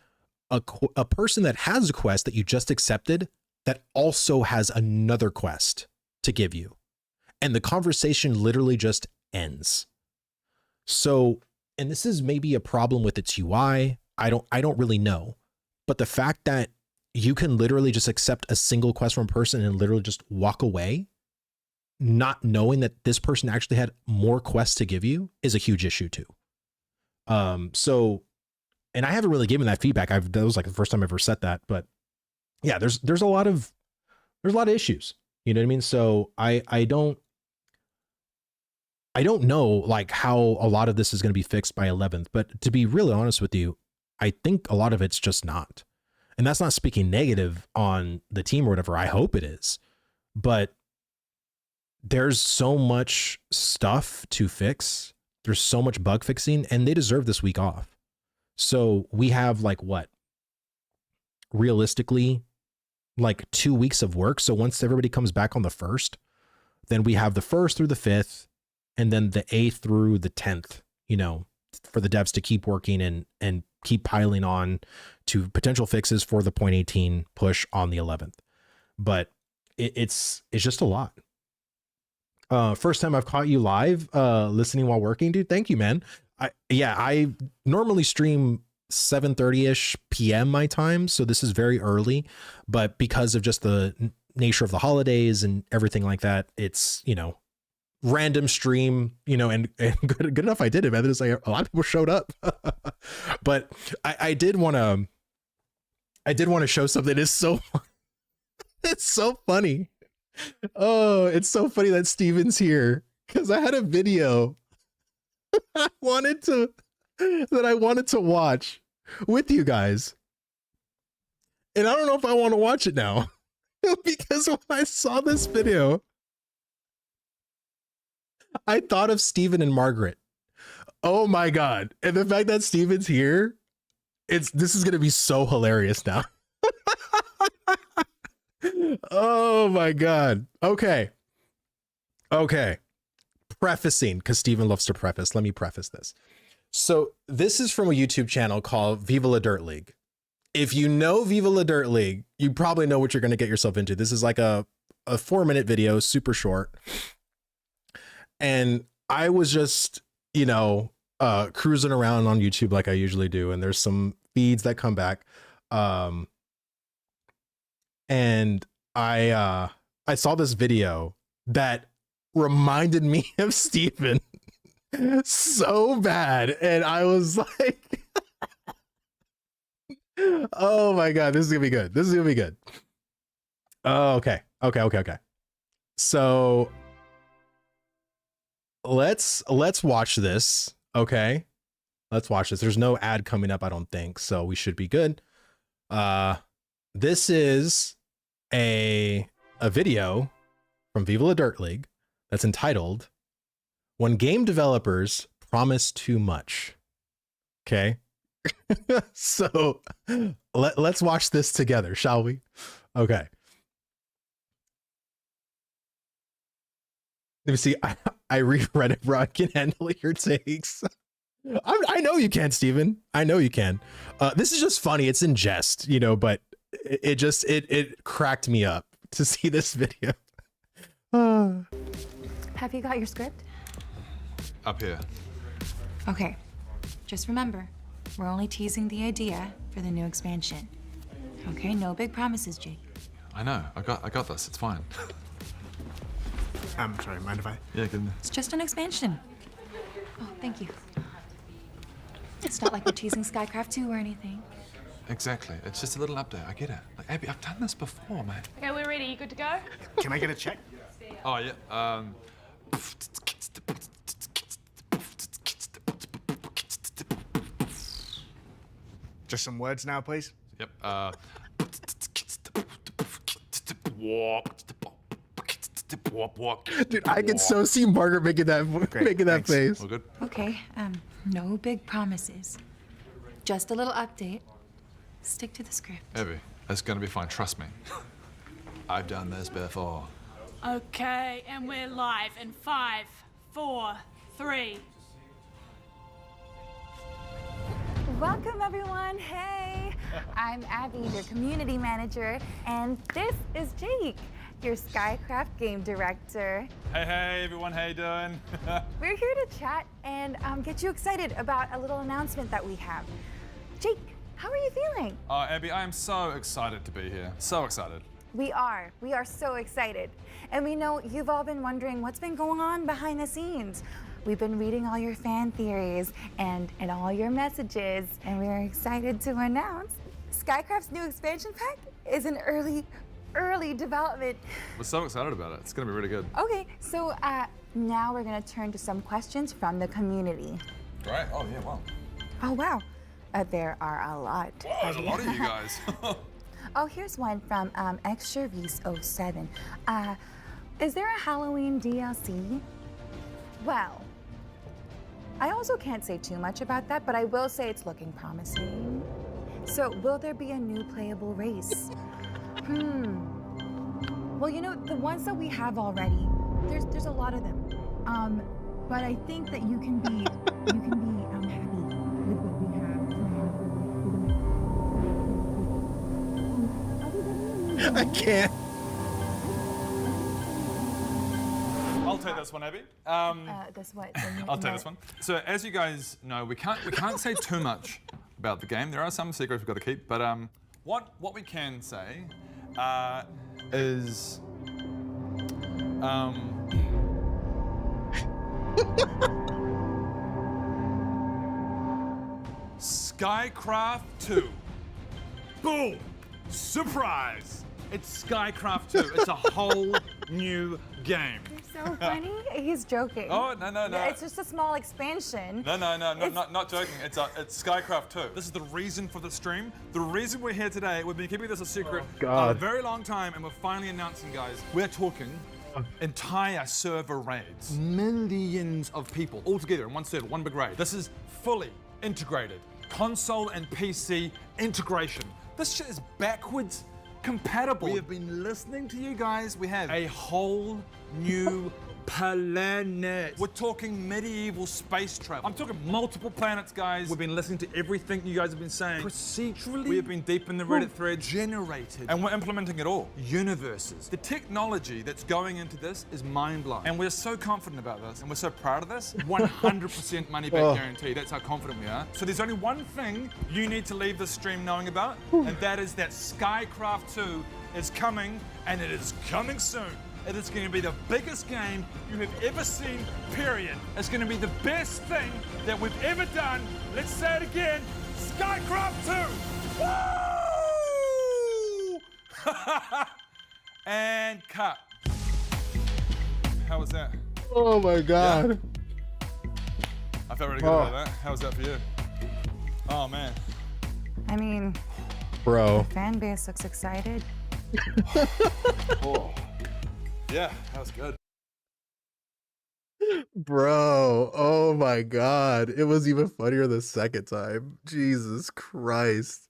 a person that has a quest that you just accepted that also has another quest to give you. And the conversation literally just ends. So, and this is maybe a problem with its UI. I don't really know. But the fact that you can literally just accept a single quest from a person and literally just walk away, not knowing that this person actually had more quests to give you, is a huge issue too. So, and I haven't really given that feedback. That was like the first time I ever said that, but yeah, there's a lot of issues. You know what I mean? So I don't know like how a lot of this is going to be fixed by 11th, but to be really honest with you, I think a lot of it's just not. And that's not speaking negative on the team or whatever. I hope it is, but there's so much stuff to fix. There's so much bug fixing, and they deserve this week off. So we have like what? Realistically, like 2 weeks of work. So once everybody comes back on the 1st, then we have the 1st through the 5th, and then the 8th through the 10th, for the devs to keep working and keep piling on to potential fixes for the 0.18 push on the 11th. But it's just a lot. First time I've caught you live, listening while working, dude. Thank you, man. I normally stream 7:30ish PM my time, so this is very early, but because of just the nature of the holidays and everything like that, it's random stream, and good enough I did it, man. There's like a lot of people showed up. But I did want to show something. It's so funny. Oh, it's so funny that Steven's here, because I had a video I wanted to watch with you guys, and I don't know if I want to watch it now because when I saw this video, I thought of Steven and Margaret. Oh my god. And the fact that Steven's here, this is gonna be so hilarious now. Oh my God. Okay. Prefacing, because Steven loves to preface. Let me preface this. So this is from a YouTube channel called Viva La Dirt League. If you know Viva La Dirt League, you probably know what you're going to get yourself into. This is like a 4-minute video, super short. And I was just, cruising around on YouTube like I usually do. And there's some feeds that come back. And I saw this video that reminded me of Steven so bad. And I was like, oh my God, this is gonna be good. This is gonna be good. Oh, okay. So let's watch this. Okay. Let's watch this. There's no ad coming up, I don't think. So we should be good. This is a video from Viva La Dirt League that's entitled "When Game Developers Promise Too Much." Okay. So let's watch this together, shall we? Okay. Let me see. I reread it, bro. I can handle your takes. I know you can, Steven. I know you can. This is just funny. It's in jest, but it cracked me up to see this video. Have you got your script? Up here. Okay. Just remember, we're only teasing the idea for the new expansion. Okay, no big promises, Jake. I know. I got this. It's fine. Sorry, mind if I? Yeah, good. It's just an expansion. Oh, thank you. It's not like we're teasing SkyCraft 2 or anything. Exactly. It's just a little update. I get it. Like, Abby, I've done this before, mate. Okay, we're ready. You good to go? Can I get a check? Oh, yeah. Just some words now, please. Yep. Dude, I can so see Margaret making that thanks. face. All good? Okay, no big promises. Just a little update. Stick to the script. Abby, it's gonna be fine. Trust me. I've done this before. Okay, and we're live in 5, 4, 3. Welcome, everyone. Hey, I'm Abby, your community manager, and this is Jake, your SkyCraft game director. Hey, everyone. How you doing? We're here to chat and get you excited about a little announcement that we have. Jake, how are you feeling? Oh, Abby, I am so excited to be here. So excited. We are so excited. And we know you've all been wondering what's been going on behind the scenes. We've been reading all your fan theories and all your messages, and we're excited to announce SkyCraft's new expansion pack is in early development. We're so excited about it. It's gonna be really good. Okay, so now we're gonna turn to some questions from the community. Great. Oh, yeah, wow. Oh, wow. There are a lot. Wow, there's a lot of you guys. Oh, here's one from Extravis07. Is there a Halloween DLC? Well, I also can't say too much about that, but I will say it's looking promising. So, will there be a new playable race? Well, the ones that we have already, there's a lot of them. But I think that you can be happy with what we have. I can't. I'll take this one, Abby. This what? I'll take this one. So as you guys know, we can't say too much about the game. There are some secrets we've got to keep, but what we can say is SkyCraft 2. Boom! Surprise! It's SkyCraft 2. It's a whole new game. You're so funny. He's joking. Oh, no. It's just a small expansion. No, not joking. It's SkyCraft 2. This is the reason for the stream. The reason we're here today, we've been keeping this a secret a very long time, and we're finally announcing, guys, we're talking entire server raids. Millions of people all together in one server, one big raid. This is fully integrated. Console and PC integration. This shit is backwards compatible. We have been listening to you guys. We have a whole new planet. We're talking medieval space travel. I'm talking multiple planets, guys. We've been listening to everything you guys have been saying. Procedurally, we have been deep in the Reddit thread, generated, and we're implementing it all. Universes. The technology that's going into this is mind-blowing. And we're so confident about this, and we're so proud of this. 100% money back guarantee. That's how confident we are. So there's only one thing you need to leave this stream knowing about, and that is that SkyCraft 2 is coming, and it is coming soon. It is going to be the biggest game you have ever seen, period. It's going to be the best thing that we've ever done. Let's say it again, SkyCraft 2! Woo! And cut. How was that? Oh my God. Yeah. I felt really good about that. How was that for you? Oh man. I mean, Bro. the fan base looks excited. Oh. Yeah, that was good. Bro, oh my God. It was even funnier the second time. Jesus Christ.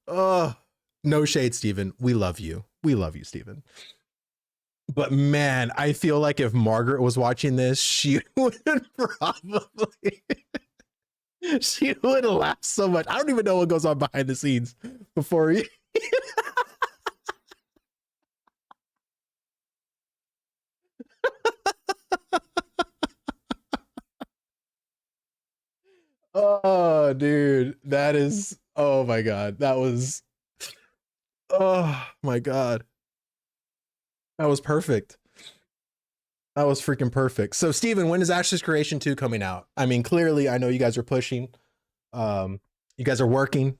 Oh, no shade, Steven. We love you. We love you, Steven. But man, I feel like if Margaret was watching this, she would probably, she would laugh so much. I don't even know what goes on behind the scenes before you. Oh, dude, that is, oh my God, that was, oh my God, that was perfect. That was freaking perfect. So Steven, when is Ashes Creation 2 coming out? I mean, clearly I know you guys are pushing, you guys are working,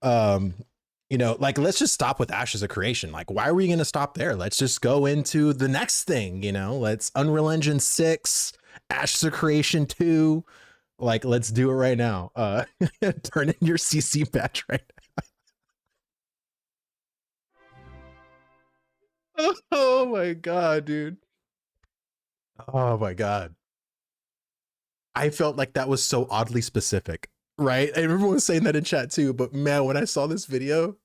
you know, like, let's just stop with Ashes of Creation. Like, why are we going to stop there? Let's just go into the next thing, you know, let's Unreal Engine 6, Ashes of Creation 2. Like, let's do it right now. Turn in your CC batch right now. Oh my God, dude. Oh my God. I felt like that was so oddly specific, right? And everyone was saying that in chat too, but man, when I saw this video,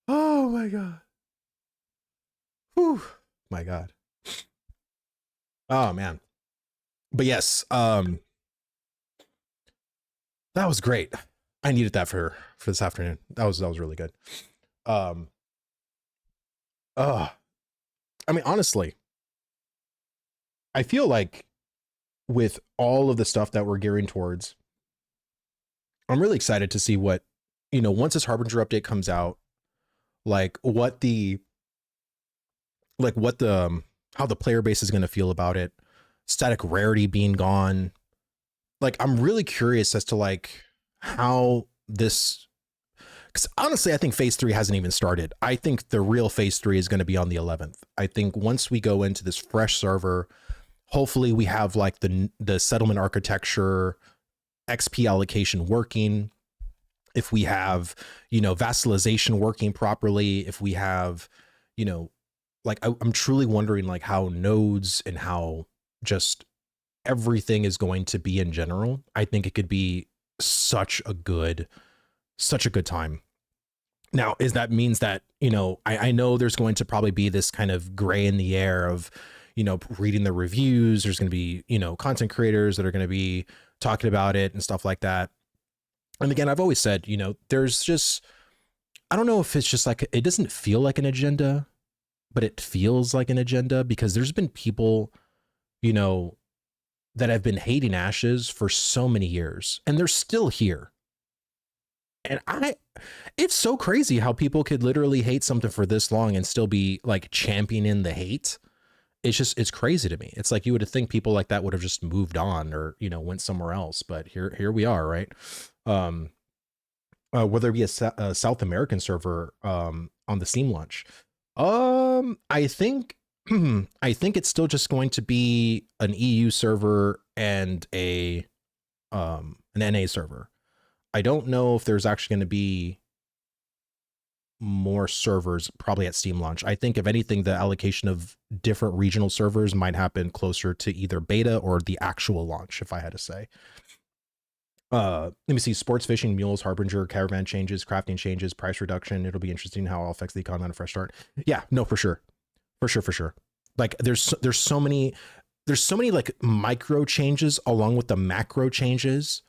oh my God. Whew, my God. Oh man. But yes, that was great. I needed that for this afternoon. That was really good. I mean, honestly, I feel like with all of the stuff that we're gearing towards, I'm really excited to see what, you know, once this Harbinger update comes out, like how the player base is going to feel about it, static rarity being gone. Like, I'm really curious as to like how this, because honestly, I think phase 3 hasn't even started. I think the real phase 3 is going to be on the 11th. I think once we go into this fresh server, hopefully we have like the settlement architecture, XP allocation working. If we have, you know, vassalization working properly, if we have, you know, like I'm truly wondering like how nodes and how just everything is going to be in general. I think it could be such a good time. Now, that means that, you know, I know there's going to probably be this kind of gray in the air of, you know, reading the reviews. There's going to be, you know, content creators that are going to be talking about it and stuff like that. And again, I've always said, you know, there's just, I don't know if it's just like, it doesn't feel like an agenda, but it feels like an agenda because there's been people, you know, that have been hating Ashes for so many years and they're still here. And it's so crazy how people could literally hate something for this long and still be like championing the hate. It's crazy to me. It's like you would think people like that would have just moved on or, you know, went somewhere else. But here we are, right? Whether it be a South American server on the Steam launch, I think it's still just going to be an EU server and an NA server. I don't know if there's actually going to be more servers probably at Steam launch. I think if anything, the allocation of different regional servers might happen closer to either beta or the actual launch, if I had to say. Let me see, sports fishing, mules, harbinger, caravan changes, crafting changes, price reduction. It'll be interesting how it all affects the economy on a fresh start. Yeah, no, for sure. Like there's so many like micro changes along with the macro changes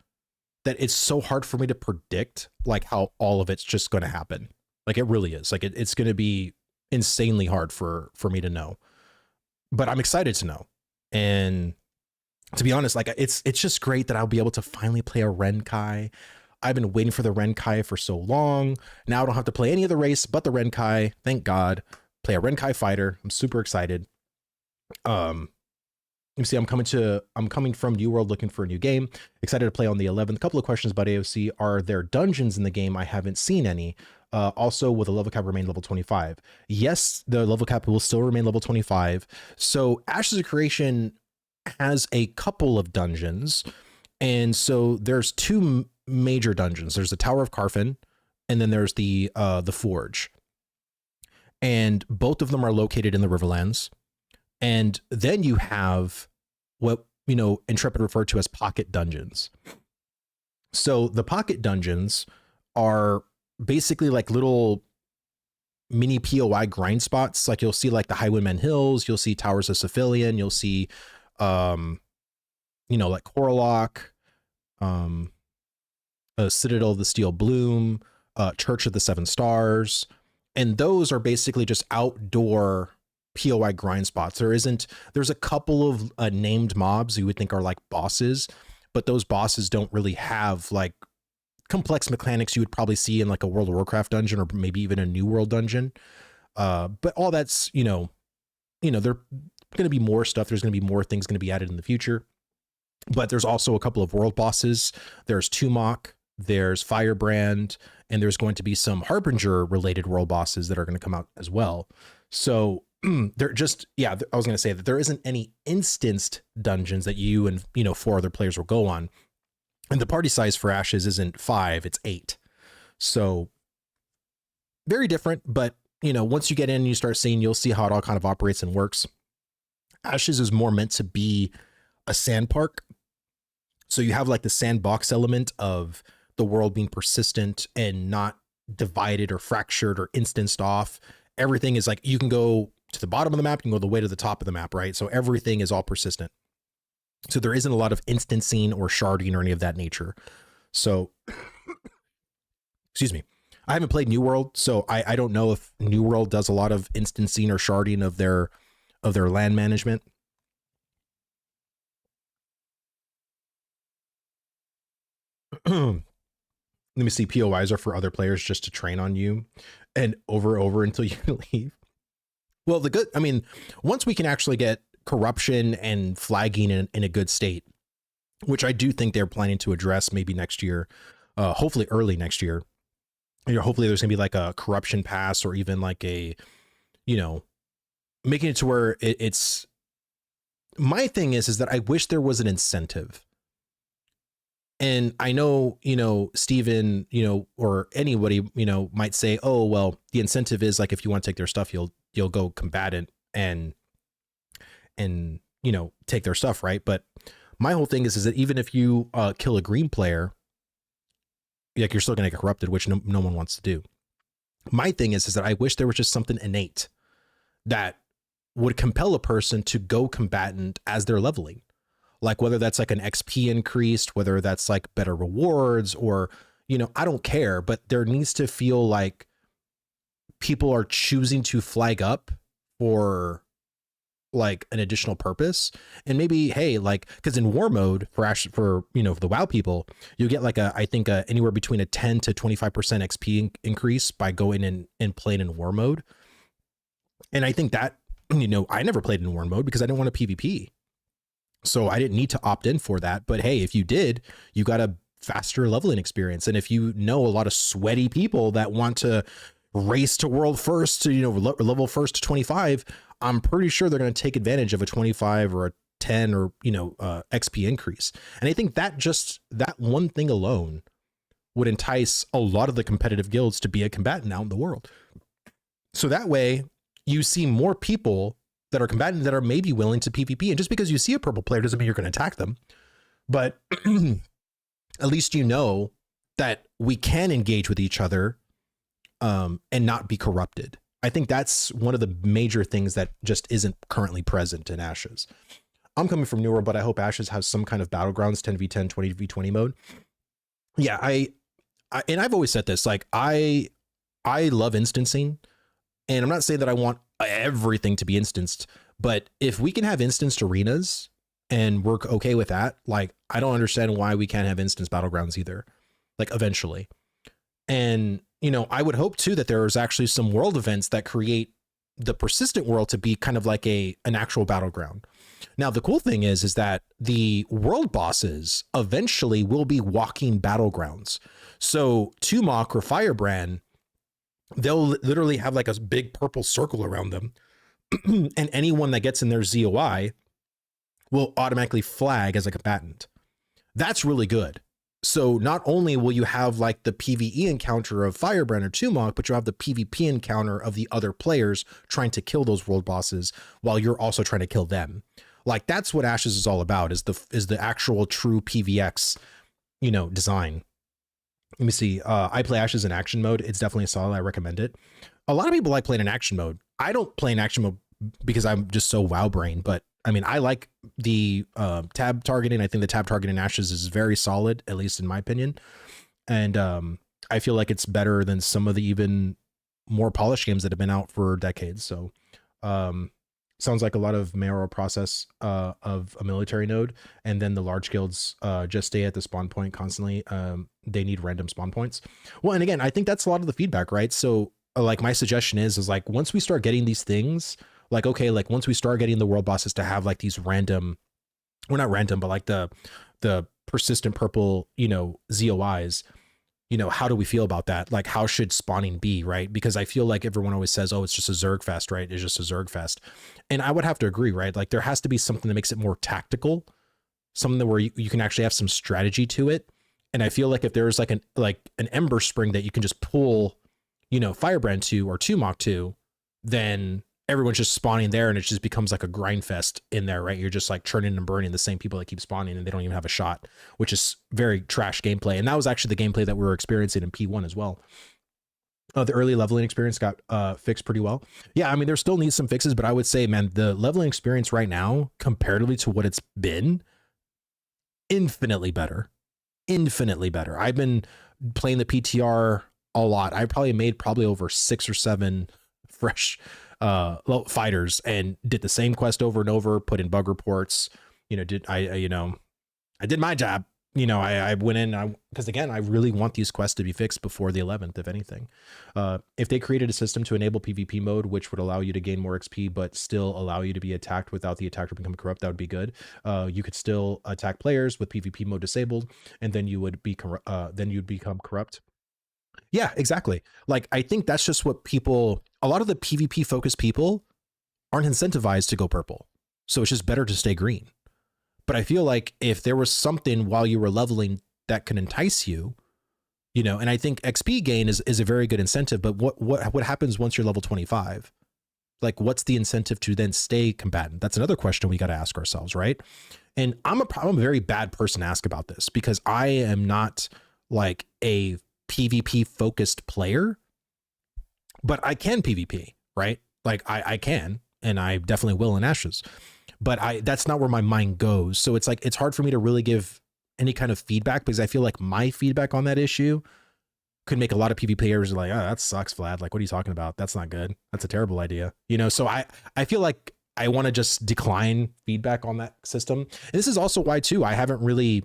that it's so hard for me to predict like how all of it's just going to happen. Like it really is. Like it's going to be insanely hard for me to know, but I'm excited to know. And to be honest, like it's just great that I'll be able to finally play a Renkai. I've been waiting for the Renkai for so long. Now I don't have to play any of the race but the Renkai. Thank God. Play a Renkai fighter. I'm super excited. Let me see. I'm coming from New World looking for a new game. Excited to play on the 11th. A couple of questions about AOC. Are there dungeons in the game? I haven't seen any. Also, will the level cap remain level 25? Yes, the level cap will still remain level 25. So Ashes of Creation has a couple of dungeons. And so there's two major dungeons. There's the Tower of Carfin, and then there's the Forge. And both of them are located in the Riverlands. And then you have what, Intrepid referred to as pocket dungeons. So the pocket dungeons are basically like little mini POI grind spots. Like you'll see like the Highwayman Hills, you'll see Towers of Cephalion, you'll see, like Coralock, Citadel of the Steel Bloom, Church of the Seven Stars. And those are basically just outdoor POI grind spots. There's a couple of named mobs you would think are like bosses, but those bosses don't really have like complex mechanics you would probably see in like a World of Warcraft dungeon or maybe even a New World dungeon. But all that's, there going to be more stuff. There's going to be more things going to be added in the future. But there's also a couple of world bosses. There's Tumok, there's Firebrand, and there's going to be some Harbinger related world bosses that are going to come out as well. So they're just, I was going to say that there isn't any instanced dungeons that you and, 4 other players will go on. And the party size for Ashes isn't 5, it's 8. So very different, but once you get in and you start seeing, you'll see how it all kind of operates and works. Ashes is more meant to be a sand park. So you have like the sandbox element of the world being persistent and not divided or fractured or instanced off. Everything is like, you can go to the bottom of the map, you can go the way to the top of the map, right? So everything is all persistent. So there isn't a lot of instancing or sharding or any of that nature. So, excuse me. I haven't played New World, so I don't know if New World does a lot of instancing or sharding of their land management. Let me see. POIs are for other players just to train on you and over until you leave. Well, once we can actually get corruption and flagging in a good state, which I do think they're planning to address maybe next year, hopefully early next year. Hopefully there's gonna be like a corruption pass or even like a, making it to where it's, my thing is that I wish there was an incentive. And I know, Steven, or anybody, might say, oh, well, the incentive is like, if you want to take their stuff, you'll go combatant and take their stuff. Right. But my whole thing is that even if you kill a green player, like you're still going to get corrupted, which no one wants to do. My thing is that I wish there was just something innate that would compel a person to go combatant as they're leveling. Like whether that's like an XP increased, whether that's like better rewards or, I don't care, but there needs to feel like people are choosing to flag up for like an additional purpose. And maybe, hey, like, cause in war mode for the WoW people, you get like I think anywhere between a 10 to 25% XP increase by going in and playing in war mode. And I think that, I never played in war mode because I didn't want to PvP. So I didn't need to opt in for that. But hey, if you did, you got a faster leveling experience. And if you know a lot of sweaty people that want to race to world first to, level first to 25, I'm pretty sure they're going to take advantage of a 25 or a 10 or, XP increase. And I think that one thing alone would entice a lot of the competitive guilds to be a combatant out in the world. So that way you see more people that are combatant that are maybe willing to PvP. And just because you see a purple player doesn't mean you're going to attack them. But at least you know that we can engage with each other and not be corrupted. I think that's one of the major things that just isn't currently present in Ashes. I'm coming from Newer, but I hope Ashes has some kind of battlegrounds 10v10, 20v20 mode. Yeah, and I've always said this, like I love instancing, and I'm not saying that I want everything to be instanced, but if we can have instanced arenas and we're okay with that, like I don't understand why we can't have instanced battlegrounds either, like eventually. And you know, I would hope too that there's actually some world events that create the persistent world to be kind of like an actual battleground. Now, the cool thing is that the world bosses eventually will be walking battlegrounds. So Tumok or Firebrand, they'll literally have like a big purple circle around them. And anyone that gets in their ZOI will automatically flag as a combatant. That's really good. So not only will you have like the PvE encounter of Firebrand or Tumok, but you'll have the PvP encounter of the other players trying to kill those world bosses while you're also trying to kill them. Like that's what Ashes is all about, is the actual true PvX, you know, design. Let me see. I play Ashes in action mode. It's definitely solid. I recommend it. A lot of people like playing in action mode. I don't play in action mode because I'm just so WoW brain, but I mean, I like the tab targeting. I think the tab targeting Ashes is very solid, at least in my opinion. And I feel like it's better than some of the even more polished games that have been out for decades. So sounds like a lot of mayoral process of a military node. And then the large guilds just stay at the spawn point constantly. They need random spawn points. Well, and again, I think that's a lot of the feedback, right? So like my suggestion is like, once we start getting these things, like, okay, like once we start getting the world bosses to have like these random, well, not random, but like the persistent purple, you know, ZOIs, you know, how do we feel about that? Like, how should spawning be, right? Because I feel like everyone always says, oh, it's just a Zerg fest, right? It's just a Zerg fest. And I would have to agree, right? Like there has to be something that makes it more tactical, something where you can actually have some strategy to it. And I feel like if there's like an Ember Spring that you can just pull, you know, Firebrand to or Tumok to, then everyone's just spawning there and it just becomes like a grind fest in there, right? You're just like churning and burning the same people that keep spawning and they don't even have a shot, which is very trash gameplay. And that was actually the gameplay that we were experiencing in P1 as well. The early leveling experience got fixed pretty well. Yeah, I mean, there still needs some fixes, but I would say, man, the leveling experience right now, comparatively to what it's been, infinitely better. Infinitely better. I've been playing the PTR a lot. I probably made over 6 or 7 fresh fighters and did the same quest over and over, put in bug reports, you know, I did my job. You know, I went in because again, I really want these quests to be fixed before the 11th, if anything. If they created a system to enable PvP mode, which would allow you to gain more XP, but still allow you to be attacked without the attacker becoming corrupt, that would be good. You could still attack players with PvP mode disabled, and then you would be you'd become corrupt. Yeah, exactly. Like, I think that's just what a lot of the PvP focused people aren't incentivized to go purple. So it's just better to stay green. But I feel like if there was something while you were leveling that can entice you, you know, and I think XP gain is a very good incentive, but what happens once you're level 25? Like, what's the incentive to then stay combatant? That's another question we got to ask ourselves, right? And I'm a very bad person to ask about this because I am not like a PvP focused player, but I can PvP, right? Like I can, and I definitely will in Ashes, but that's not where my mind goes. So it's like, it's hard for me to really give any kind of feedback because I feel like my feedback on that issue could make a lot of PvP players like, oh, that sucks, Vlad. Like, what are you talking about? That's not good. That's a terrible idea. You know, so I feel like I want to just decline feedback on that system. And this is also why too, I haven't really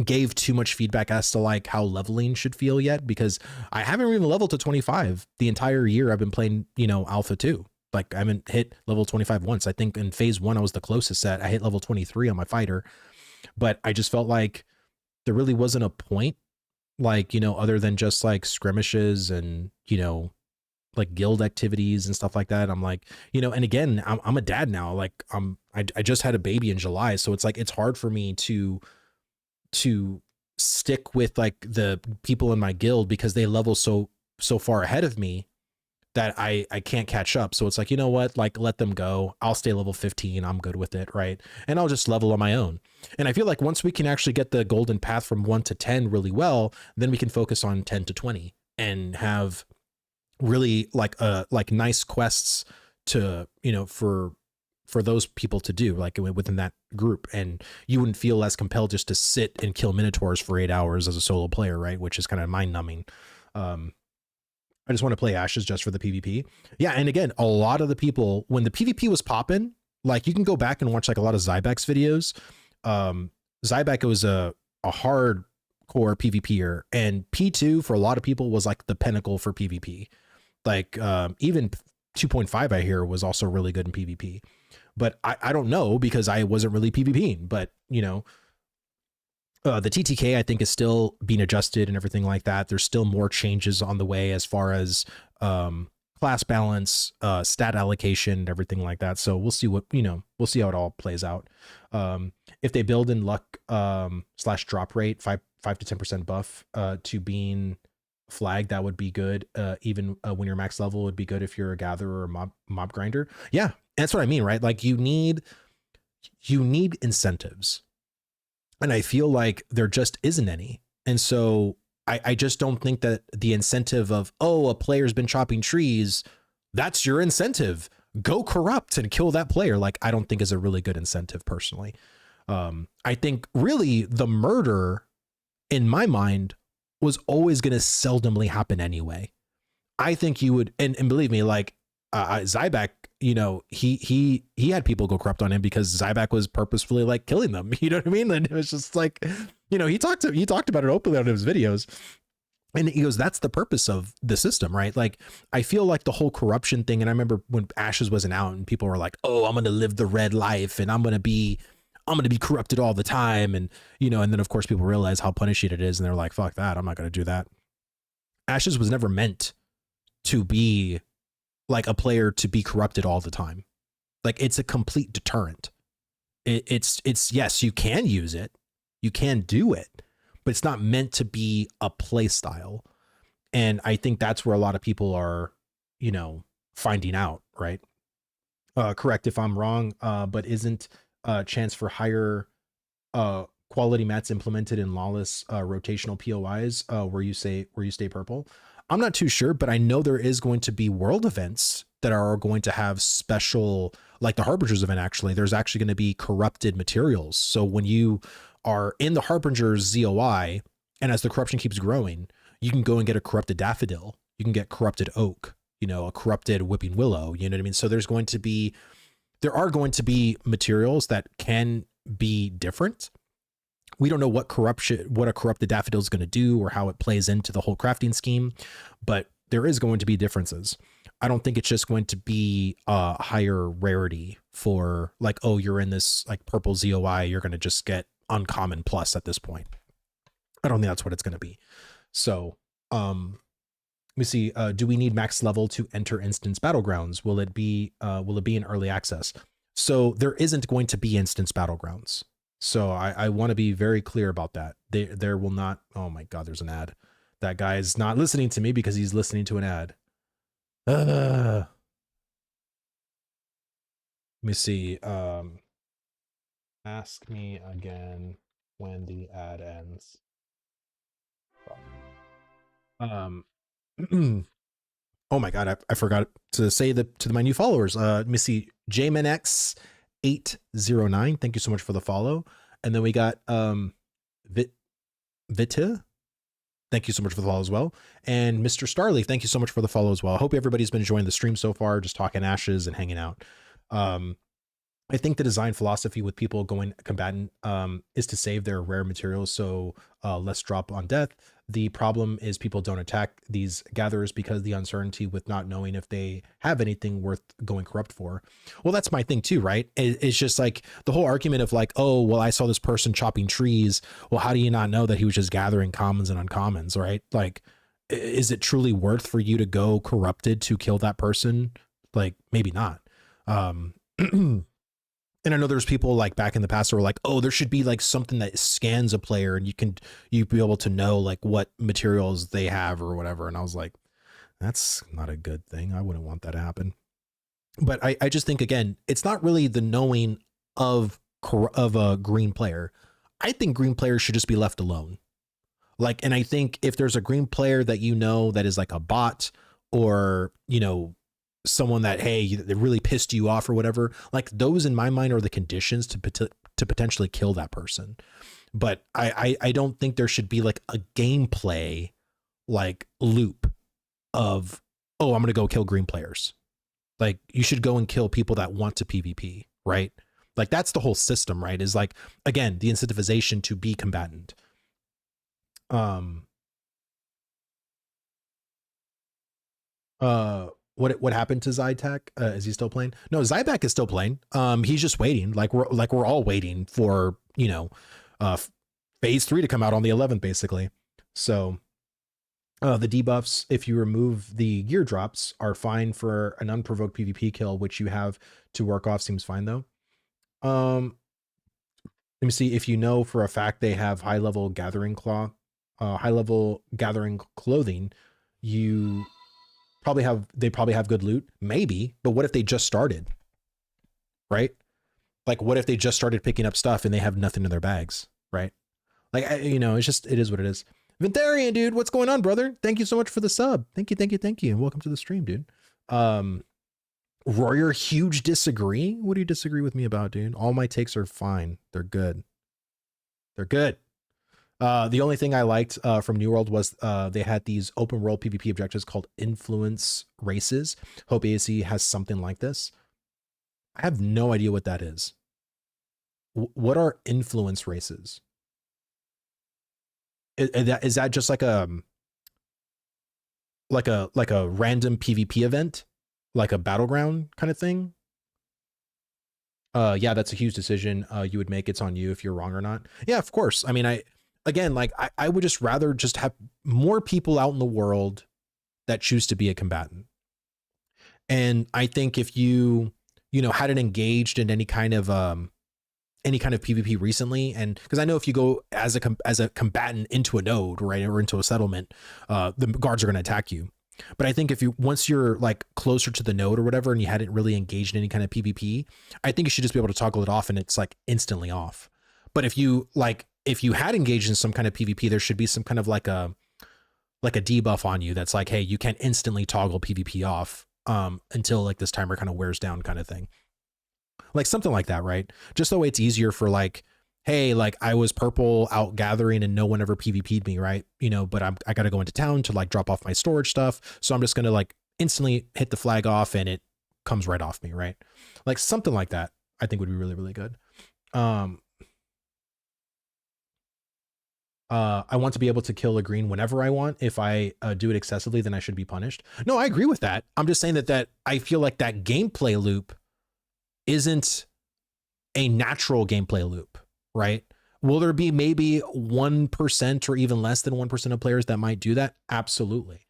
gave too much feedback as to like how leveling should feel yet, because I haven't even leveled to 25 the entire year I've been playing, you know, Alpha 2. Like I haven't hit level 25 once. I think in phase 1, I was the closest set. I hit level 23 on my fighter, but I just felt like there really wasn't a point, like, you know, other than just like skirmishes and, you know, like guild activities and stuff like that. I'm like, you know, and again, I'm a dad now. Like I just had a baby in July. So it's like, it's hard for me to stick with like the people in my guild because they level so far ahead of me that I can't catch up. So it's like, you know what, like let them go. I'll stay level 15. I'm good with it. Right. And I'll just level on my own. And I feel like once we can actually get the golden path from 1 to 10 really well, then we can focus on 10 to 20 and have really like nice quests to, you know, for those people to do like within that group. And you wouldn't feel as compelled just to sit and kill minotaurs for 8 hours as a solo player. Right. Which is kind of mind numbing. I just want to play Ashes just for the PvP. Yeah. And again, a lot of the people, when the PvP was popping, like you can go back and watch like a lot of Zybeck's videos. Zybeck was a hardcore PvPer, and P2 for a lot of people was like the pinnacle for PvP. Like even 2.5 I hear was also really good in PvP, but I don't know because I wasn't really PvPing, but you know, the TTK I think is still being adjusted and everything like that. There's still more changes on the way as far as class balance, stat allocation, and everything like that. So we'll see what, you know, we'll see how it all plays out. If they build in luck / drop rate, 5 to 10% buff to being flagged, that would be good. Even when you're max level, would be good if you're a gatherer or mob grinder. Yeah, that's what I mean, right? Like you need incentives. And I feel like there just isn't any. And so I just don't think that the incentive of, oh, a player's been chopping trees, that's your incentive. Go corrupt and kill that player. Like, I don't think is a really good incentive personally. I think really the murder in my mind was always going to seldomly happen anyway. I think you would, and believe me, like Zybeck, you know, he had people go corrupt on him because Zybeck was purposefully like killing them. You know what I mean? And it was just like, you know, he talked about it openly on his videos. And he goes, that's the purpose of the system, right? Like, I feel like the whole corruption thing. And I remember when Ashes wasn't out and people were like, oh, I'm going to live the red life and I'm going to be corrupted all the time. And, you know, and then of course people realize how punishing it is. And they're like, fuck that. I'm not going to do that. Ashes was never meant to be like a player to be corrupted all the time. Like, it's a complete deterrent. It's yes, you can use it. You can do it, but it's not meant to be a play style. And I think that's where a lot of people are, you know, finding out, right? Correct if I'm wrong, but isn't a chance for higher quality mats implemented in lawless rotational POIs where you stay purple? I'm not too sure, but I know there is going to be world events that are going to have special, like the Harbingers event, actually, there's actually going to be corrupted materials. So when you are in the Harbingers ZOI, and as the corruption keeps growing, you can go and get a corrupted daffodil. You can get corrupted oak, you know, a corrupted whipping willow, you know what I mean? So there are going to be materials that can be different. We don't know what a corrupted daffodil is going to do or how it plays into the whole crafting scheme, but there is going to be differences. I don't think it's just going to be a higher rarity for like, oh, you're in this like purple ZOI, you're going to just get uncommon plus at this point. I don't think that's what it's going to be. So, let me see. Do we need max level to enter instance battlegrounds? Will it be in early access? So there isn't going to be instance battlegrounds. So I want to be very clear about that. There will not. Oh my God, there's an ad. That guy is not listening to me because he's listening to an ad. Let me see. Ask me again when the ad ends. Oh my God, I forgot to say to my new followers. Let me see. JMNX809. Thank you so much for the follow. And then we got Vita. Thank you so much for the follow as well. And Mr. Starleaf, thank you so much for the follow as well. I hope everybody's been enjoying the stream so far, just talking Ashes and hanging out. I think the design philosophy with people going combatant is to save their rare materials, so less drop on death. The problem is people don't attack these gatherers because the uncertainty with not knowing if they have anything worth going corrupt for. Well, that's my thing too, right? It's just like the whole argument of like, oh, well, I saw this person chopping trees. Well, how do you not know that he was just gathering commons and uncommons, right? Like, is it truly worth for you to go corrupted to kill that person? Like, maybe not. And I know there's people like back in the past who were like, oh, there should be like something that scans a player and you be able to know like what materials they have or whatever. And I was like, That's not a good thing. I wouldn't want that to happen. But I just think, again, it's not really the knowing of a green player. I think green players should just be left alone. Like, and I think if there's a green player that you know that is like a bot, or, you know, someone that, hey, they really pissed you off or whatever, like those in my mind are the conditions to potentially kill that person. But I don't think there should be like a gameplay like loop of, oh, I'm going to go kill green players. Like, you should go and kill people that want to PvP, right? Like, that's the whole system, right? Is like, again, the incentivization to be combatant. What happened to Zytek? Is he still playing? No, Zyback is still playing. He's just waiting. Like we're all waiting for, you know, phase 3 to come out on the 11th, basically. So the debuffs, if you remove the gear drops, are fine for an unprovoked PvP kill, which you have to work off. Seems fine though. Let me see if you know for a fact they have high level gathering clothing. You they probably have good loot, maybe. But what if they just started, right? Like, what if they just started picking up stuff and they have nothing in their bags, right? Like, you know, it is what it is. Ventarian, dude, what's going on, brother? Thank you so much for the sub. Thank you. And welcome to the stream, dude. Royer, huge disagree. What do you disagree with me about, dude? All my takes are fine. They're good. The only thing I liked from New World was they had these open world PvP objectives called influence races. Hope ASE has something like this. I have no idea what that is. What are influence races? Is that just like a random PvP event, like a battleground kind of thing? Yeah, that's a huge decision you would make. It's on you if you're wrong or not. Yeah, of course. I mean, I would just rather just have more people out in the world that choose to be a combatant. And I think if you hadn't engaged in any kind of PvP recently, and because I know if you go as a combatant into a node, right, or into a settlement, the guards are going to attack you. But I think once you're like closer to the node or whatever, and you hadn't really engaged in any kind of PvP, I think you should just be able to toggle it off and it's like instantly off. But if you had engaged in some kind of PvP, there should be some kind of like a debuff on you that's like, hey, you can't instantly toggle PvP off until like this timer kind of wears down, kind of thing. Like something like that, right? Just so it's easier for like, hey, like I was purple out gathering and no one ever PvP'd me, right? You know, but I got to go into town to like drop off my storage stuff. So I'm just going to like instantly hit the flag off and it comes right off me, right? Like something like that, I think would be really, really good. I want to be able to kill a green whenever I want. If I do it excessively, then I should be punished. No, I agree with that. I'm just saying that I feel like that gameplay loop isn't a natural gameplay loop, right? Will there be maybe 1% or even less than 1% of players that might do that? Absolutely.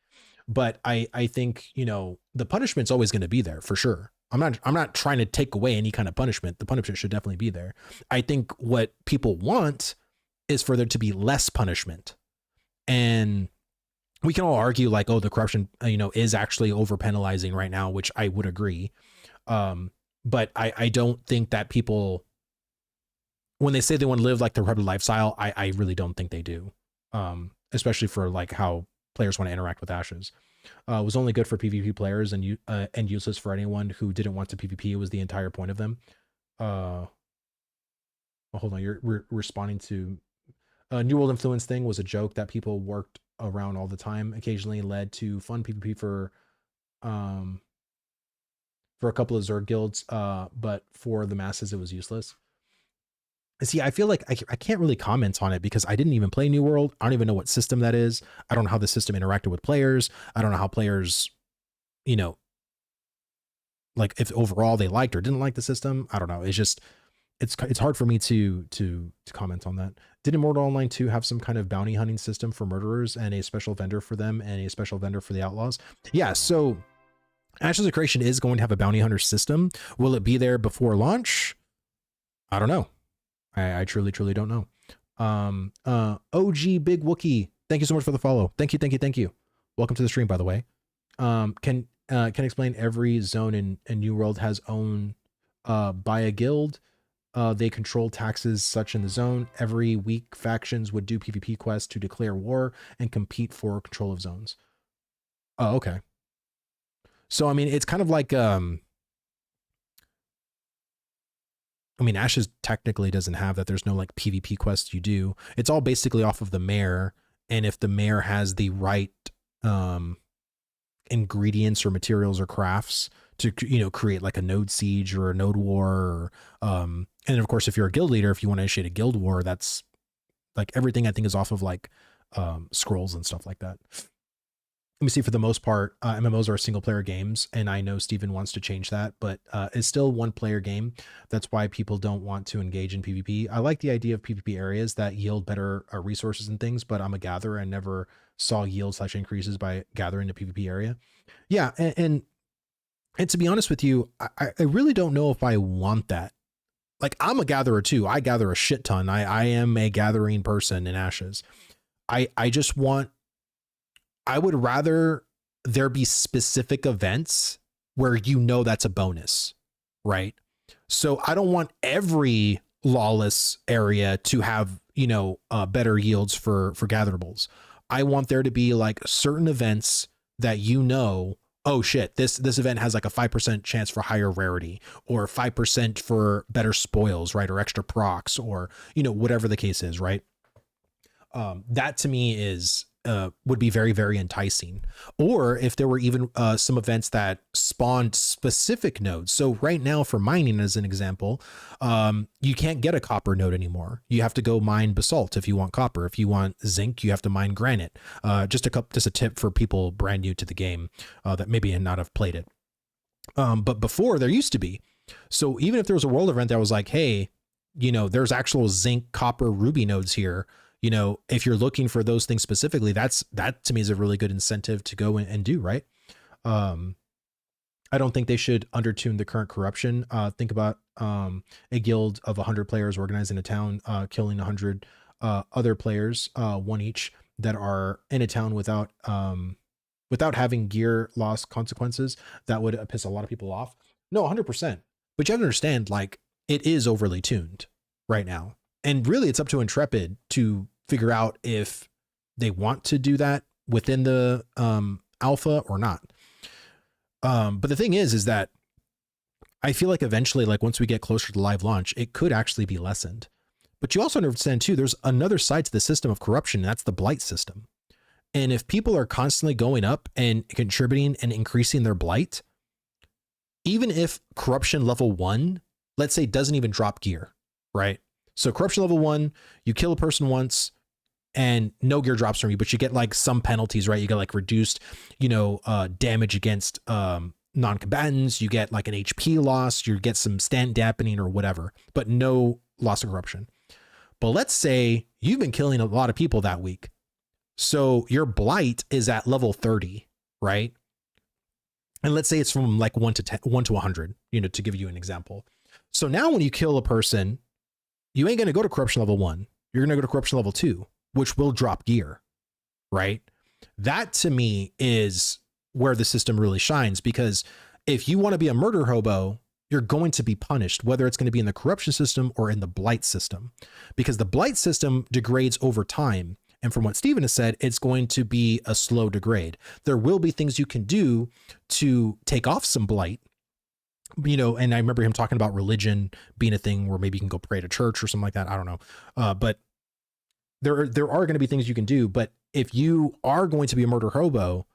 But I think, you know, the punishment's always going to be there for sure. I'm not trying to take away any kind of punishment. The punishment should definitely be there. I think what people want is for there to be less punishment. And we can all argue like, oh, the corruption, you know, is actually over penalizing right now, which I would agree. But I don't think that people, when they say they want to live like the corrupted lifestyle, I really don't think they do. Especially for like how players want to interact with Ashes. It was only good for PvP players and useless for anyone who didn't want to PvP. It was the entire point of them. Well, hold on, you're responding to New World influence thing was a joke that people worked around all the time. Occasionally led to fun PvP for a couple of Zerg guilds, but for the masses, it was useless. See, I feel like I can't really comment on it because I didn't even play New World. I don't even know what system that is. I don't know how the system interacted with players. I don't know how players, you know, like if overall they liked or didn't like the system. I don't know. It's just, it's hard for me to comment on that. Did Immortal Online 2 have some kind of bounty hunting system for murderers and a special vendor for them and a special vendor for the outlaws? Yeah, so Ashes of Creation is going to have a bounty hunter system. Will it be there before launch? I don't know. I truly don't know. OG Big Wookie, thank you so much for the follow. Thank you. Welcome to the stream, by the way. can explain every zone in New World has own by a guild. They control taxes such in the zone. Every week factions would do PvP quests to declare war and compete for control of zones. Oh, okay. So I mean, it's kind of like I mean, Ashes technically doesn't have that. There's no like PvP quests you do. It's all basically off of the mayor, and if the mayor has the right ingredients or materials or crafts to, you know, create like a node siege or a node war, or and of course, if you're a guild leader, if you want to initiate a guild war, that's like everything I think is off of like scrolls and stuff like that. Let me see. For the most part, MMOs are single player games, and I know Steven wants to change that, but it's still one player game. That's why people don't want to engage in PvP. I like the idea of PvP areas that yield better resources and things, but I'm a gatherer and never saw yield / increases by gathering a PvP area. Yeah, and to be honest with you, I really don't know if I want that. Like, I'm a gatherer too. I gather a shit ton. I am a gathering person in Ashes. I just want, I would rather there be specific events where you know that's a bonus, right? So I don't want every lawless area to have, you know, better yields for gatherables. I want there to be like certain events that, you know, oh shit, this event has like a 5% chance for higher rarity, or 5% for better spoils, right? Or extra procs, or, you know, whatever the case is, right? That to me is would be very, very enticing. Or if there were even some events that spawned specific nodes. So right now for mining, as an example, you can't get a copper node anymore. You have to go mine basalt if you want copper. If you want zinc, you have to mine granite. Just a tip for people brand new to the game that maybe not have played it. But before, there used to be. So even if there was a world event that was like, hey, you know, there's actual zinc, copper, ruby nodes here. You know, if you're looking for those things specifically, that to me is a really good incentive to go and do, right? I don't think they should undertune the current corruption. Think about a guild of 100 players organized in a town, killing 100 other players, one each, that are in a town without having gear loss consequences. That would piss a lot of people off. No, 100%. But you have to understand, like, it is overly tuned right now. And really, it's up to Intrepid to figure out if they want to do that within the alpha or not. But the thing is that I feel like eventually, like once we get closer to the live launch, it could actually be lessened. But you also understand too, there's another side to the system of corruption, and that's the blight system. And if people are constantly going up and contributing and increasing their blight, even if corruption level 1, let's say, doesn't even drop gear, right? So corruption level 1, you kill a person once and no gear drops from you, but you get like some penalties, right? You get like reduced, you know, damage against non-combatants. You get like an HP loss. You get some stand dampening or whatever, but no loss of corruption. But let's say you've been killing a lot of people that week. So your blight is at level 30, right? And let's say it's from like 1 to 100, you know, to give you an example. So now when you kill a person, you ain't going to go to corruption level 1. You're going to go to corruption level 2, which will drop gear, right? That to me is where the system really shines, because if you want to be a murder hobo, you're going to be punished, whether it's going to be in the corruption system or in the blight system, because the blight system degrades over time. And from what Steven has said, it's going to be a slow degrade. There will be things you can do to take off some blight, you know, and I remember him talking about religion being a thing where maybe you can go pray to church or something like that. I don't know. But there are going to be things you can do. But if you are going to be a murder hobo,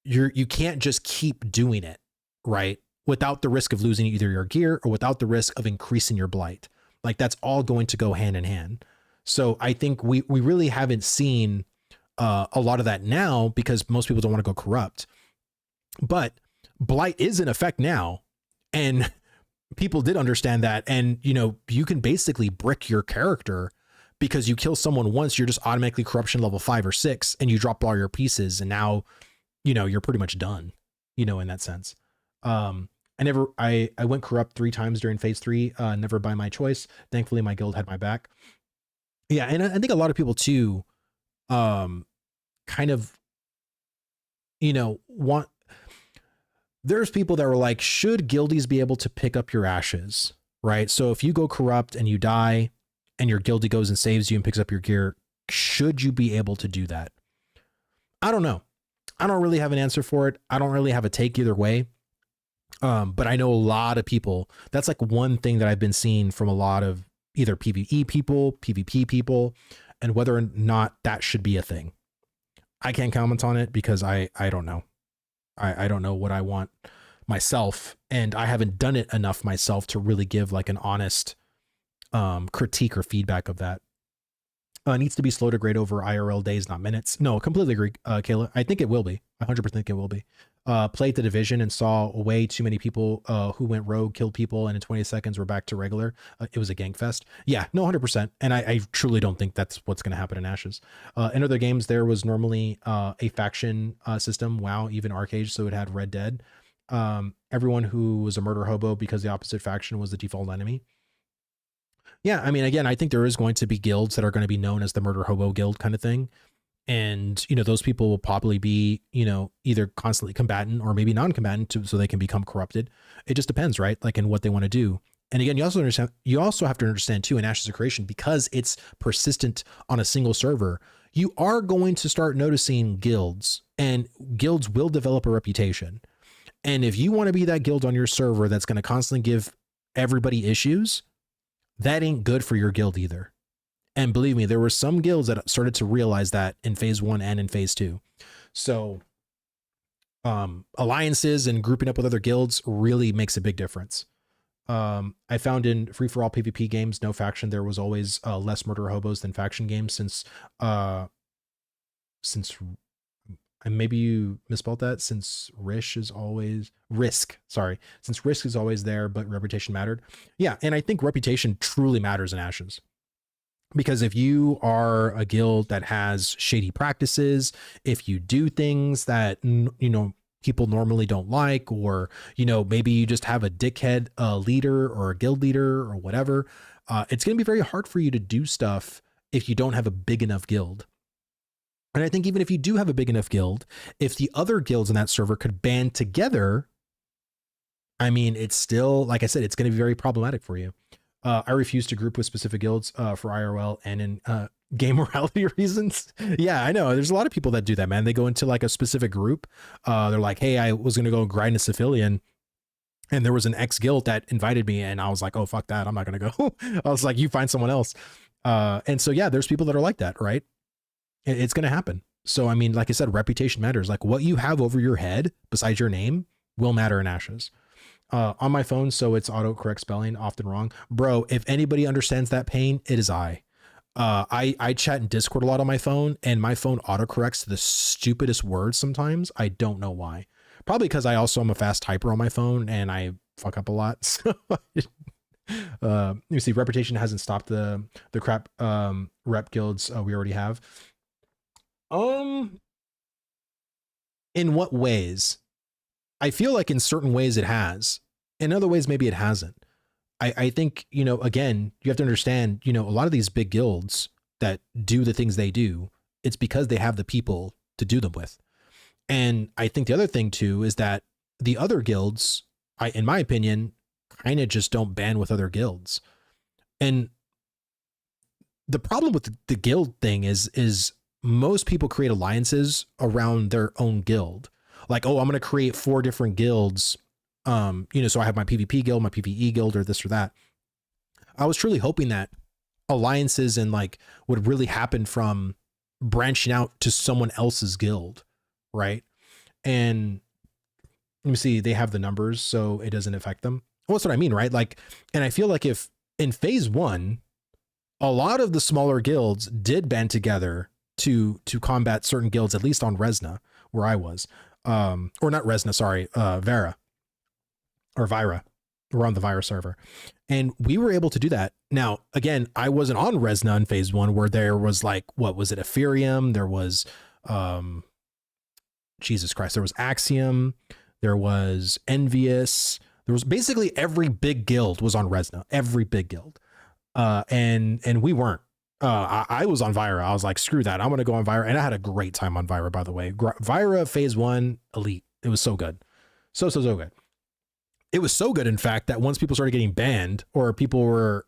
you can't just keep doing it, right? Without the risk of losing either your gear or without the risk of increasing your blight. Like, that's all going to go hand in hand. So I think we really haven't seen a lot of that now, because most people don't want to go corrupt. But blight is in effect now, and people did understand that. And, you know, you can basically brick your character, because you kill someone once, you're just automatically corruption level 5 or 6, and you drop all your pieces, and now, you know, you're pretty much done, you know, in that sense. I went corrupt 3 times during phase 3, never by my choice. Thankfully, my guild had my back. Yeah, and I think a lot of people too, kind of want, there's people that were like, should guildies be able to pick up your ashes, right? So if you go corrupt and you die and your guildie goes and saves you and picks up your gear, should you be able to do that? I don't know. I don't really have an answer for it. I don't really have a take either way. But I know a lot of people, that's like one thing that I've been seeing from a lot of either PvE people, PvP people, and whether or not that should be a thing. I can't comment on it because I don't know. I don't know what I want myself, and I haven't done it enough myself to really give like an honest critique or feedback of that. Needs to be slow to grade over IRL days, not minutes. No, completely agree, Kayla. I think it will be. 100% think it will be. Played the Division and saw way too many people who went rogue, killed people, and in 20 seconds were back to regular. It was a gang fest. Yeah, no, 100%. And I truly don't think that's what's going to happen in Ashes. In other games, there was normally a faction system. WoW, even Arcade, so it had Red Dead. Everyone who was a murder hobo because the opposite faction was the default enemy. Yeah, I mean, again, I think there is going to be guilds that are going to be known as the murder hobo guild kind of thing. And, those people will probably be, either constantly combatant or maybe non-combatant so they can become corrupted. It just depends, right? Like in what they want to do. And again, you also have to understand too, in Ashes of Creation, because it's persistent on a single server, you are going to start noticing guilds, and guilds will develop a reputation. And if you want to be that guild on your server that's going to constantly give everybody issues, that ain't good for your guild either. And believe me, there were some guilds that started to realize that in phase 1 and in phase 2. So alliances and grouping up with other guilds really makes a big difference. I found in free-for-all PvP games, no faction, there was always less murder hobos than faction games since and maybe you misspelled that, since Risk is always there, but reputation mattered. Yeah, and I think reputation truly matters in Ashes. Because if you are a guild that has shady practices, if you do things that, people normally don't like, or, maybe you just have a dickhead leader or a guild leader or whatever, it's going to be very hard for you to do stuff if you don't have a big enough guild. And I think even if you do have a big enough guild, if the other guilds in that server could band together, I mean, it's still, like I said, it's going to be very problematic for you. I refuse to group with specific guilds for IRL and in game morality reasons. Yeah, I know. There's a lot of people that do that, man. They go into like a specific group. They're like, hey, I was going to go grind a civilian, and there was an ex guild that invited me, and I was like, oh, fuck that. I'm not going to go. I was like, you find someone else. And so, yeah, there's people that are like that, right? It's going to happen. So, I mean, like I said, reputation matters. Like what you have over your head besides your name will matter in Ashes. On my phone, so it's autocorrect spelling, often wrong. Bro, if anybody understands that pain, it is I. I chat in Discord a lot on my phone, and my phone autocorrects to the stupidest words sometimes. I don't know why. Probably because I also am a fast typer on my phone, and I fuck up a lot. So, you see, reputation hasn't stopped the crap rep guilds we already have. In what ways? I feel like in certain ways it has. In other ways, maybe it hasn't. I think, again, you have to understand, a lot of these big guilds that do the things they do, it's because they have the people to do them with. And I think the other thing too is that the other guilds, in my opinion, kind of just don't band with other guilds. And the problem with the guild thing is most people create alliances around their own guild. Like, oh, I'm going to create 4 different guilds. So I have my PvP guild, my PvE guild, or this or that. I was truly hoping that alliances and like would really happen from branching out to someone else's guild, right? And let me see, they have the numbers, so it doesn't affect them. Well, that's what I mean, right? Like, and I feel like if in phase 1, a lot of the smaller guilds did band together to combat certain guilds, at least on Resna, where I was. Or not Resna, sorry, Vira. We're on the Vira server. And we were able to do that. Now, again, I wasn't on Resna in phase 1 where there was like, what was it? Ethereum. There was, Jesus Christ. There was Axiom. There was Envious. There was basically every big guild was on Resna, every big guild. And we weren't. I was on Vira. I was like, screw that. I'm going to go on Vira. And I had a great time on Vira, by the way. Vira phase 1 elite. It was so good. So good. It was so good, in fact, that once people started getting banned or people were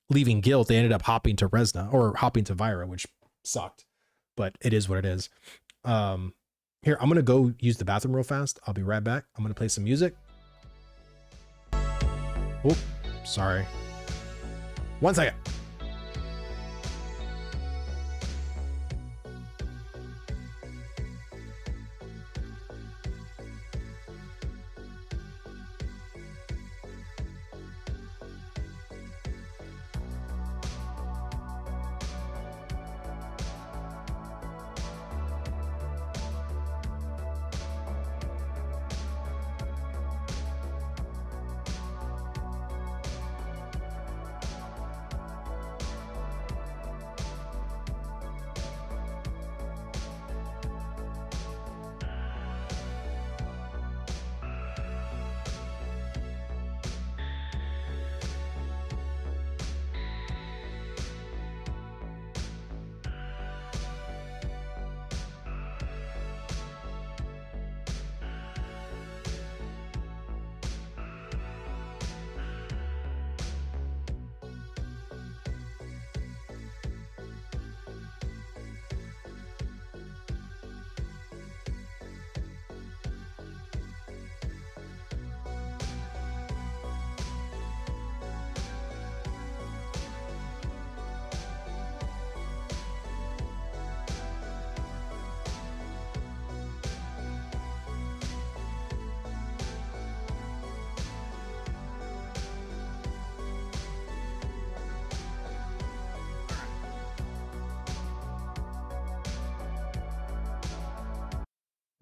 leaving guild, they ended up hopping to Resna or hopping to Vira, which sucked, but it is what it is. Here, I'm going to go use the bathroom real fast. I'll be right back. I'm going to play some music. Oh, sorry. 1 second.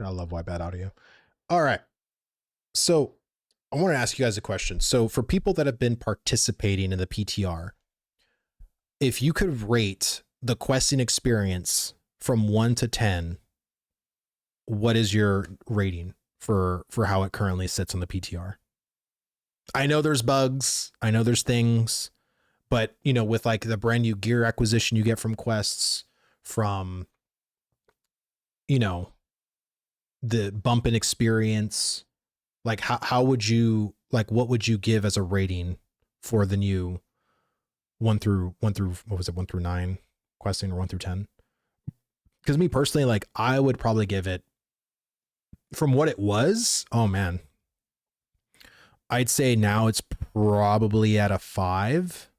I love why bad audio. All right. So I want to ask you guys a question. So for people that have been participating in the PTR, if you could rate the questing experience from 1 to 10, what is your rating for how it currently sits on the PTR? I know there's bugs. I know there's things, but you know, with like the brand new gear acquisition you get from quests, from, you know, the bump in experience, like how would you, like, what would you give as a rating for the new 1 through what was it, 1 through 9 questing, or 1 through 10? Because me personally, like, I would probably give it, from what it was, oh man, I'd say now it's probably at a 5.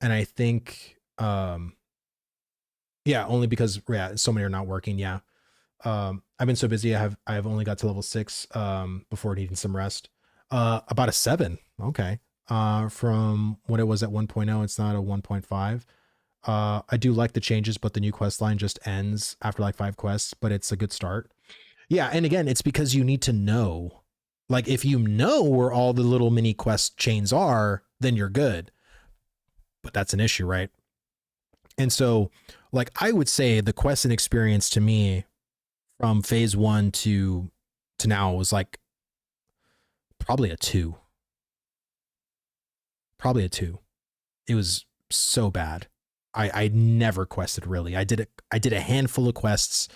And I think yeah, only because so many are not working. Yeah. I've been so busy. I've only got to level 6 before needing some rest. About a 7. Okay. From when it was at 1.0, it's not a 1.5. I do like the changes, but the new quest line just ends after like 5 quests, but it's a good start. Yeah, and again, it's because you need to know. Like, if you know where all the little mini quest chains are, then you're good. But that's an issue, right? And so, like, I would say the quest and experience to me from phase 1 to now was like probably a 2. Probably a 2. It was so bad. I never quested really. I did a handful of quests.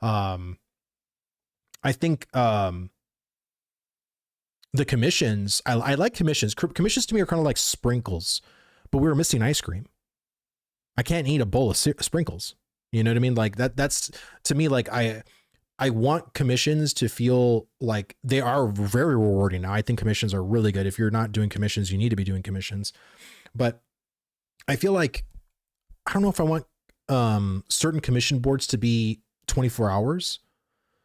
I think the commissions, I like commissions. Commissions to me are kind of like sprinkles, but we were missing ice cream. I can't eat a bowl of sprinkles. You know what I mean? Like that's to me, like I want commissions to feel like they are very rewarding. Now, I think commissions are really good. If you're not doing commissions, you need to be doing commissions. But I feel like, I don't know if I want certain commission boards to be 24 hours.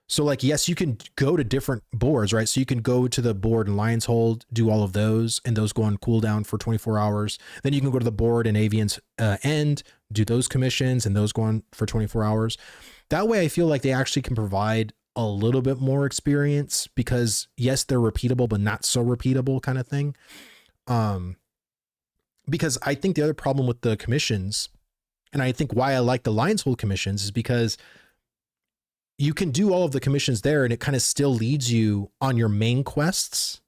So like, yes, you can go to different boards, right? So you can go to the board in Lion's Hold, do all of those, and those go on cooldown for 24 hours. Then you can go to the board in Avian's End, do those commissions, and those go on for 24 hours. That way, I feel like they actually can provide a little bit more experience, because yes, they're repeatable, but not so repeatable kind of thing. Because I think the other problem with the commissions, and I think why I like the Lion's Hold commissions, is because you can do all of the commissions there and it kind of still leads you on your main quests.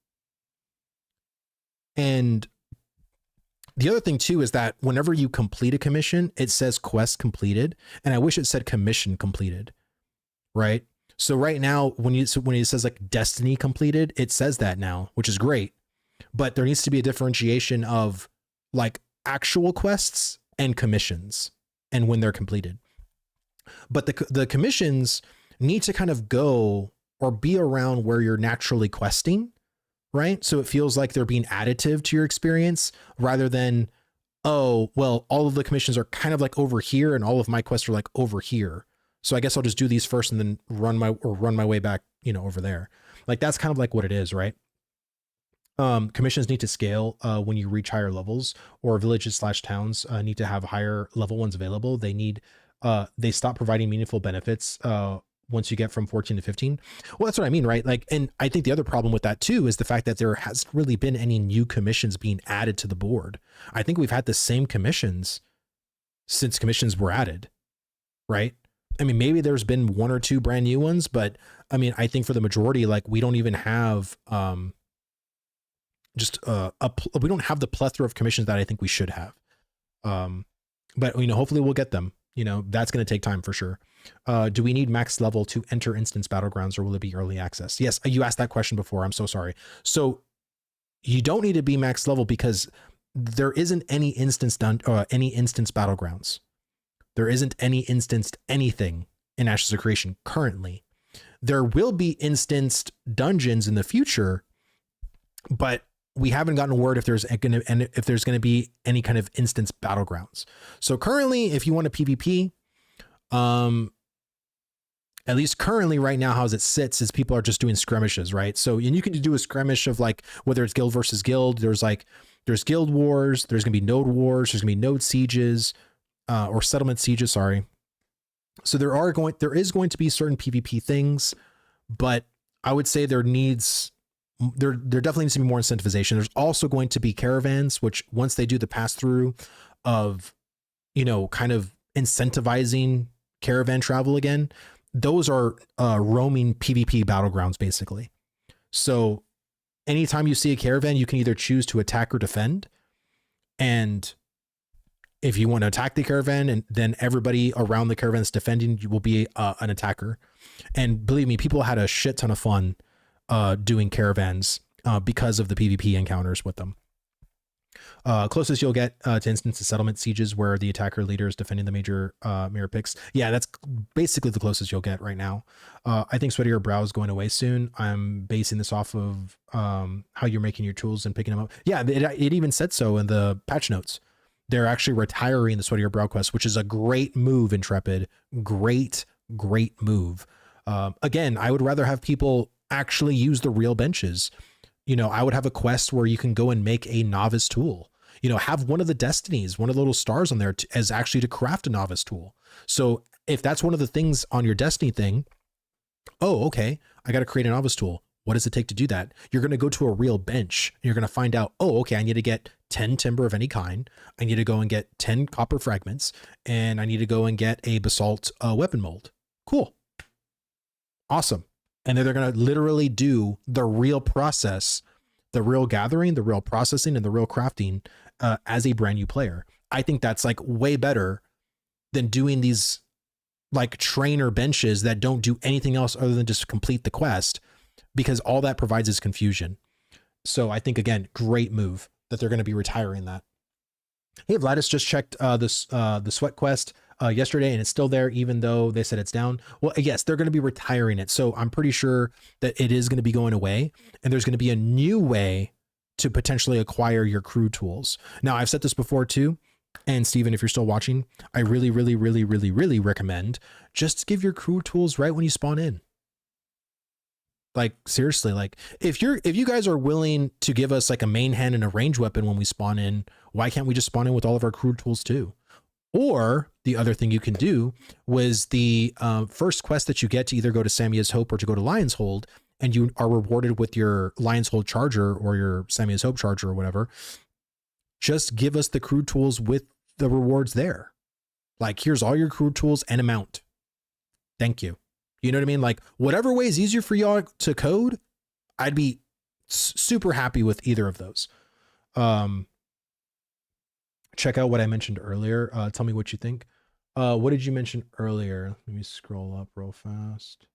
And the other thing too is that whenever you complete a commission, it says quest completed, and I wish it said commission completed, right? So right now, when it says like destiny completed, it says that now, which is great, but there needs to be a differentiation of like actual quests and commissions and when they're completed. But the commissions need to kind of go or be around where you're naturally questing, right? So it feels like they're being additive to your experience rather than, oh, well, all of the commissions are kind of like over here and all of my quests are like over here. So I guess I'll just do these first and then run my way back, over there. Like that's kind of like what it is, right? Commissions need to scale when you reach higher levels, or villages/towns need to have higher level ones available. They stop providing meaningful benefits once you get from 14 to 15. Well, that's what I mean, right? Like, and I think the other problem with that too is the fact that there hasn't really been any new commissions being added to the board. I think we've had the same commissions since commissions were added, right? I mean, maybe there's been one or two brand new ones, but I mean, I think for the majority, like we don't even have we don't have the plethora of commissions that I think we should have. But hopefully we'll get them. That's going to take time for sure. Do we need max level to enter instance battlegrounds, or will it be early access? Yes, you asked that question before. I'm so sorry. So you don't need to be max level because there isn't any instance battlegrounds. There isn't any instanced anything in Ashes of Creation currently. There will be instanced dungeons in the future, but we haven't gotten word if there's going to be any kind of instance battlegrounds. So currently, if you want a PvP, at least currently right now, how it sits is people are just doing skirmishes, right? So, and you can do a skirmish of like, whether it's guild versus guild, there's guild wars, there's going to be node wars, there's going to be node sieges, or settlement sieges, sorry. So there is going to be certain PvP things, but I would say there definitely needs to be more incentivization. There's also going to be caravans, which once they do the pass through of, kind of incentivizing caravan travel again, those are roaming PvP battlegrounds basically. So anytime you see a caravan, you can either choose to attack or defend. And if you want to attack the caravan, and then everybody around the caravan is defending, you will be an attacker. And believe me, people had a shit ton of fun doing caravans because of the PvP encounters with them. Closest you'll get to instance of settlement sieges where the attacker leader is defending the major mirror picks. Yeah, that's basically the closest you'll get right now. I think Sweaty Your Brow is going away soon. I'm basing this off of how you're making your tools and picking them up. Yeah, it even said so in the patch notes. They're actually retiring the Sweaty Your Brow quest, which is a great move, Intrepid. Great move. Again, I would rather have people actually use the real benches. I would have a quest where you can go and make a novice tool. Have one of the destinies, one of the little stars on there as actually to craft a novice tool. So if that's one of the things on your destiny thing, oh, okay, I got to create a novice tool. What does it take to do that? You're going to go to a real bench. And you're going to find out, oh, okay, I need to get 10 timber of any kind. I need to go and get 10 copper fragments, and I need to go and get a basalt weapon mold. Cool. Awesome. And then they're going to literally do the real process, the real gathering, the real processing, and the real crafting as a brand new player. I think that's like way better than doing these like trainer benches that don't do anything else other than just complete the quest, because all that provides is confusion. So I think, again, great move that they're going to be retiring that. Hey, Vladis just checked the sweat quest yesterday, and it's still there, even though they said it's down. Well, yes, they're going to be retiring it. So I'm pretty sure that it is going to be going away, and there's going to be a new way to potentially acquire your crew tools. Now, I've said this before too. And Steven, if you're still watching, I really recommend just give your crew tools right when you spawn in. Like, seriously, like if you guys are willing to give us like a main hand and a range weapon when we spawn in, why can't we just spawn in with all of our crew tools too? Or the other thing you can do was the first quest that you get to either go to Samia's Hope or to go to Lion's Hold, and you are rewarded with your Lion's Hold charger or your Samia's Hope charger or whatever. Just give us the crew tools with the rewards there. Like, here's all your crew tools and amount. Thank you. You know what I mean? Like, whatever way is easier for y'all to code, I'd be super happy with either of those. check out what I mentioned earlier. Tell me what you think. What did you mention earlier? Let me scroll up real fast.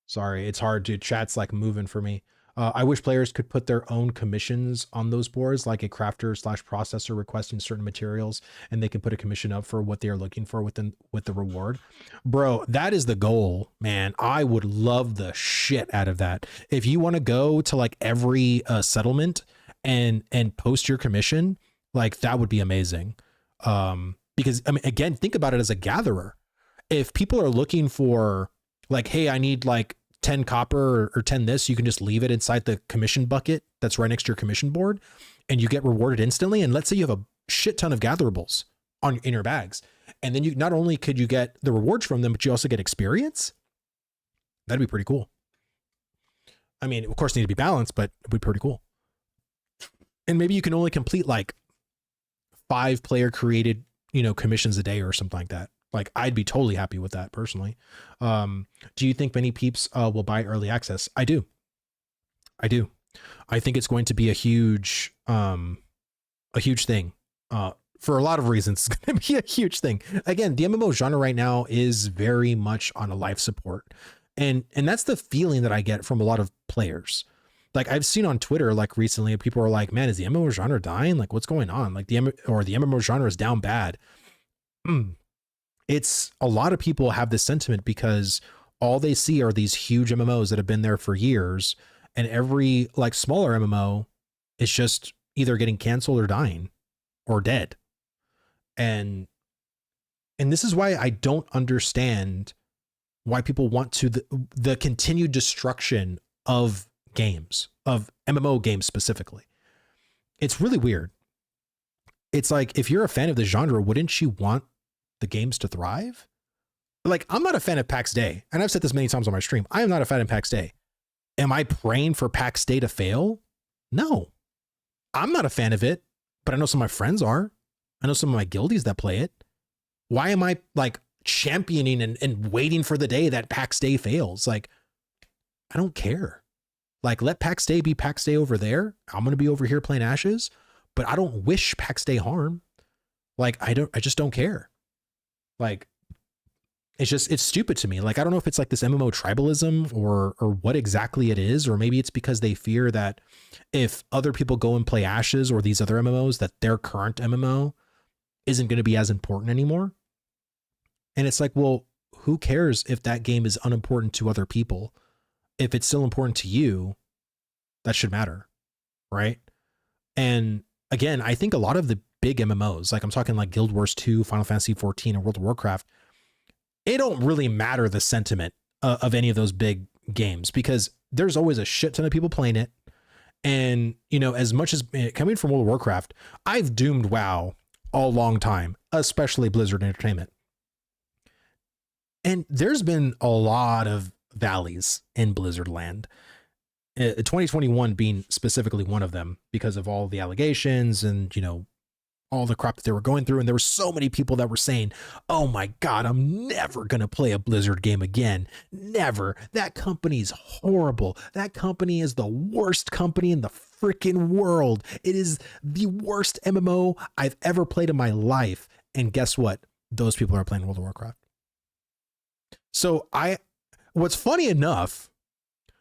Sorry, it's hard, dude. Chat's like moving for me. I wish players could put their own commissions on those boards, like a crafter / processor requesting certain materials, and they can put a commission up for what they are looking for with the reward. Bro, that is the goal, man. I would love the shit out of that. If you want to go to like every settlement and post your commission, like that would be amazing. Because I mean, again, think about it as a gatherer. If people are looking for like, hey, I need like 10 copper or 10 this, you can just leave it inside the commission bucket that's right next to your commission board and you get rewarded instantly. And let's say you have a shit ton of gatherables in your bags. And then you not only could you get the rewards from them, but you also get experience. That'd be pretty cool. I mean, of course, it need to be balanced, but it'd be pretty cool. And maybe you can only complete like 5 player created, commissions a day or something like that. Like I'd be totally happy with that personally. Do you think many peeps will buy early access? I do. I think it's going to be a huge thing. For a lot of reasons, it's going to be a huge thing. Again, the MMO genre right now is very much on a life support. And that's the feeling that I get from a lot of players. Like I've seen on Twitter, like recently, people are like, man, is the MMO genre dying? Like what's going on? Like the MMO genre is down bad. It's a lot of people have this sentiment because all they see are these huge MMOs that have been there for years, and every like smaller MMO is just either getting canceled or dying or dead. And this is why I don't understand why people want to the continued destruction of games, of MMO games specifically. It's really weird. It's like, if you're a fan of the genre, wouldn't you want the games to thrive? Like, I'm not a fan of PAX Day, and I've said this many times on my stream. I am not a fan of PAX Day. Am I praying for PAX Day to fail? No, I'm not a fan of it, but I know some of my friends are. I know some of my guildies that play it. Why am I like championing and waiting for the day that PAX Day fails? Like, I don't care. Like, let PAX Day be PAX Day over there. I'm going to be over here playing Ashes, but I don't wish PAX Day harm. Like, I just don't care. Like, it's stupid to me. Like, I don't know if it's like this MMO tribalism or what exactly it is, or maybe it's because they fear that if other people go and play Ashes or these other MMOs, that their current MMO isn't going to be as important anymore. And it's like, well, who cares if that game is unimportant to other people? If it's still important to you, that should matter, right? And again, I think a lot of the big MMOs, like I'm talking like Guild Wars 2, Final Fantasy 14, and World of Warcraft, it don't really matter the sentiment of any of those big games, because there's always a shit ton of people playing it. And, as much as coming from World of Warcraft, I've doomed WoW a long time, especially Blizzard Entertainment. And there's been a lot of valleys in Blizzard land. 2021 being specifically one of them, because of all the allegations and, all the crap that they were going through. And there were so many people that were saying, oh my God, I'm never going to play a Blizzard game again. Never. That company's horrible. That company is the worst company in the freaking world. It is the worst MMO I've ever played in my life. And guess what? Those people are playing World of Warcraft. So what's funny enough,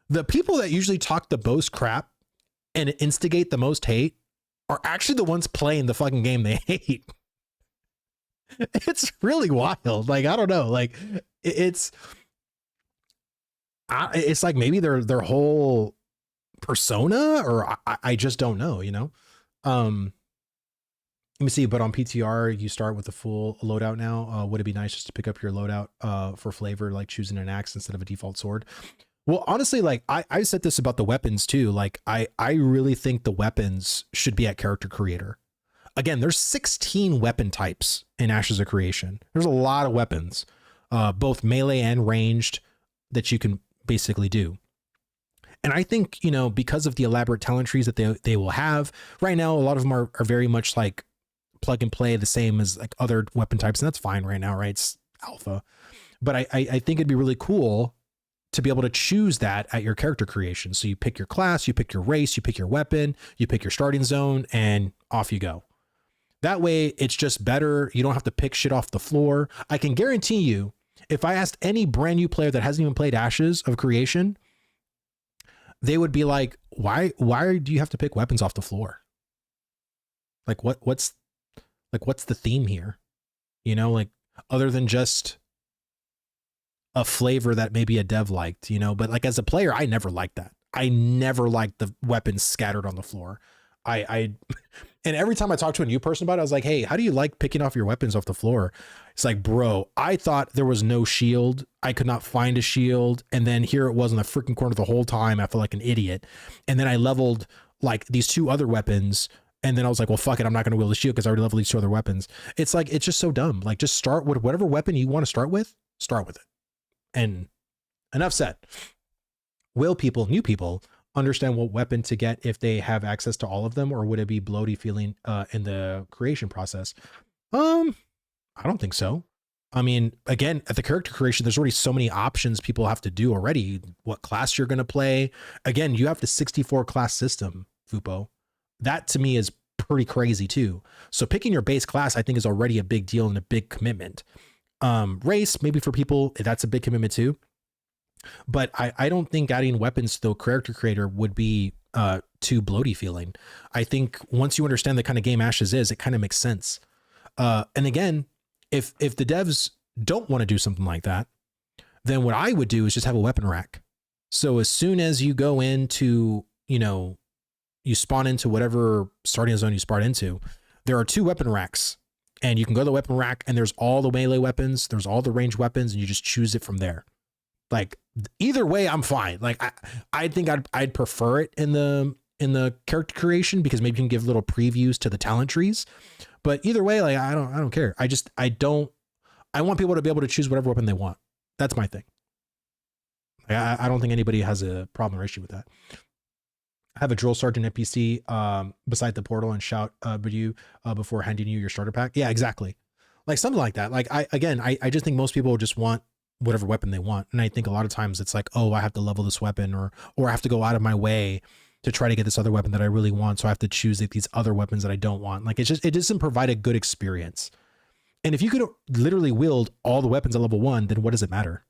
the people that usually talk the most crap and instigate the most hate are actually the ones playing the fucking game they hate. It's really wild. Like, I don't know. Like, it's like maybe their whole persona, or I just don't know, let me see. But on PTR, you start with a full loadout now. Would it be nice just to pick up your loadout for flavor, like choosing an axe instead of a default sword? Well, honestly, like I said this about the weapons too. Like I really think the weapons should be at character creator. Again, there's 16 weapon types in Ashes of Creation. There's a lot of weapons, both melee and ranged, that you can basically do. And I think, because of the elaborate talent trees that they will have right now, a lot of them are very much like plug and play, the same as like other weapon types. And that's fine right now, right? It's alpha. But I think it'd be really cool to be able to choose that at your character creation. So you pick your class, you pick your race, you pick your weapon, you pick your starting zone, and off you go. That way, it's just better. You don't have to pick shit off the floor. I can guarantee you, if I asked any brand new player that hasn't even played Ashes of Creation, they would be like, why do you have to pick weapons off the floor? Like what's the theme here? You know, like other than just a flavor that maybe a dev liked, you know, but like as a player, I never liked that. I never liked the weapons scattered on the floor. And every time I talk to a new person about it, I was like, hey, how do you like picking off your weapons off the floor? It's like, bro, I thought there was no shield. I could not find a shield. And then here it was in the freaking corner the whole time. I felt like an idiot. And then I leveled like these 2 other weapons. And then I was like, well, fuck it. I'm not going to wield a shield because I already leveled these 2 other weapons. It's like, it's just so dumb. Like just start with whatever weapon you want to start with it. And enough said. Will people, new people, understand what weapon to get if they have access to all of them, or would it be bloaty feeling in the creation process? I don't think so. I mean, again, at the character creation, there's already so many options people have to do already. What class you're going to play. Again, you have the 64 class system, Fupo. That to me is pretty crazy too. So picking your base class, I think, is already a big deal and a big commitment. Race, maybe for people, that's a big commitment too. But I don't think adding weapons to the character creator would be too bloaty feeling. I think once you understand the kind of game Ashes is, it kind of makes sense. And again, if the devs don't want to do something like that, then what I would do is just have a weapon rack. So as soon as you go into, you spawn into whatever starting zone you spawn into, there are 2 weapon racks, and you can go to the weapon rack and there's all the melee weapons, there's all the ranged weapons, and you just choose it from there. Like either way, I'm fine. Like I think I'd prefer it in the character creation because maybe you can give little previews to the talent trees. But either way, like I don't care. I want people to be able to choose whatever weapon they want. That's my thing. Like, I don't think anybody has a problem or issue with that. Have a drill sergeant NPC beside the portal and shout before handing you your starter pack. Yeah, exactly. Like something like that. Like I just think most people just want whatever weapon they want. And I think a lot of times it's like, oh, I have to level this weapon or I have to go out of my way to try to get this other weapon that I really want. So I have to choose like these other weapons that I don't want. Like it doesn't provide a good experience. And if you could literally wield all the weapons at level 1, then what does it matter?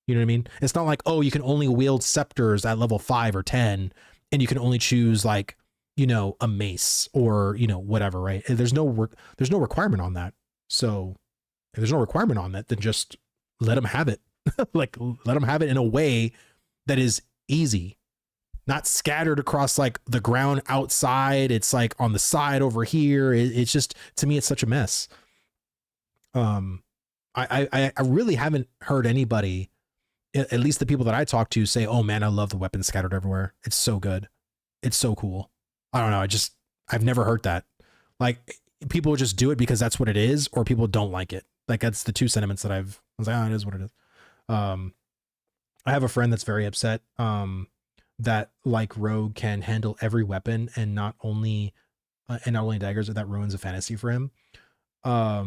You know what I mean? It's not like, oh, you can only wield scepters at level 5 or 10, and you can only choose like, a mace or, whatever, right? There's no requirement on that. So if there's no requirement on that, then just let them have it. Like let them have it in a way that is easy, not scattered across like the ground outside. It's like on the side over here. It's just, to me, it's such a mess. I really haven't heard anybody, at least the people that I talk to, say, oh man, I love the weapons scattered everywhere. It's so good. It's so cool. I don't know. I've never heard that. Like people just do it because that's what it is, or people don't like it. Like that's the 2 sentiments that I was like, oh, it is what it is. I have a friend that's very upset that like Rogue can handle every weapon and not only daggers. That ruins a fantasy for him. I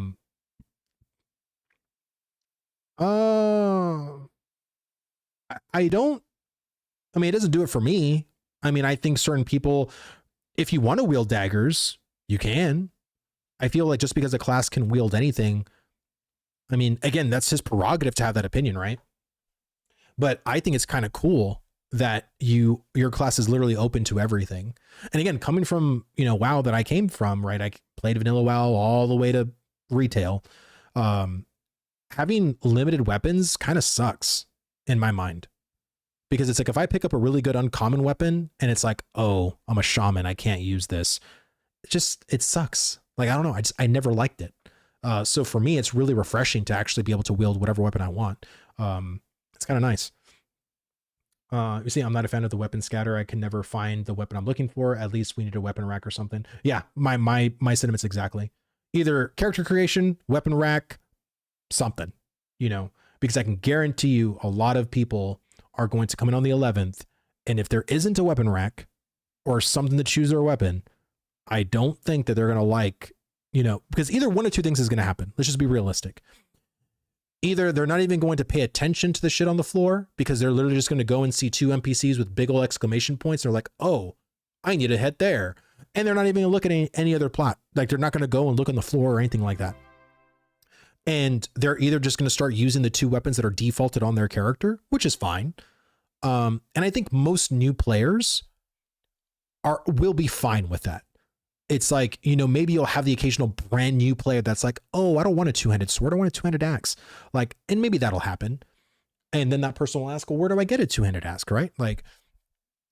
mean, it doesn't do it for me. I mean, I think certain people, if you want to wield daggers, you can. I feel like just because a class can wield anything, I mean, again, that's his prerogative to have that opinion, right? But I think it's kind of cool that your class is literally open to everything. And again, coming from, WoW that I came from, right? I played vanilla WoW all the way to retail. Having limited weapons kind of sucks in my mind, because it's like, if I pick up a really good uncommon weapon and it's like, oh, I'm a shaman, I can't use this. It sucks. Like, I don't know. I never liked it. So for me, it's really refreshing to actually be able to wield whatever weapon I want. It's kind of nice. You see, I'm not a fan of the weapon scatter. I can never find the weapon I'm looking for. At least we need a weapon rack or something. Yeah, my sentiments exactly. Either character creation, weapon rack, something, because I can guarantee you a lot of people are going to come in on the 11th. And if there isn't a weapon rack or something to choose their weapon, I don't think that they're going to like, because either one or 2 things is going to happen. Let's just be realistic. either they're not even going to pay attention to the shit on the floor because they're literally just going to go and see 2 NPCs with big old exclamation points. They're like, oh, I need to head there. And they're not even going to look at any other plot. Like they're not going to go and look on the floor or anything like that. And they're either just going to start using the 2 weapons that are defaulted on their character, which is fine. And I think most new players will be fine with that. It's like, you know, maybe you'll have the occasional brand new player that's like, oh, I don't want a 2-handed sword. I want a 2-handed axe. Like, and maybe that'll happen. And then that person will ask, well, where do I get a 2-handed axe? Right? Like,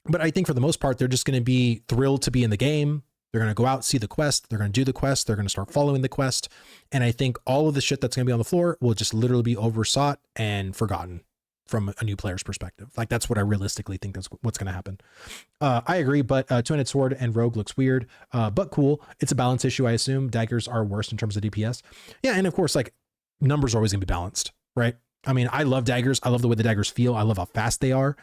but I think for the most part, they're just going to be thrilled to be in the game. They're going to go out, see the quest. They're going to do the quest. They're going to start following the quest. And I think all of the shit that's going to be on the floor will just literally be oversought and forgotten from a new player's perspective. Like that's what I realistically think that's what's going to happen. I agree, but 2-handed sword and rogue looks weird, but cool. It's a balance issue, I assume. Daggers are worse in terms of DPS. Yeah, and of course, like numbers are always going to be balanced, right? I mean, I love daggers. I love the way the daggers feel. I love how fast they are.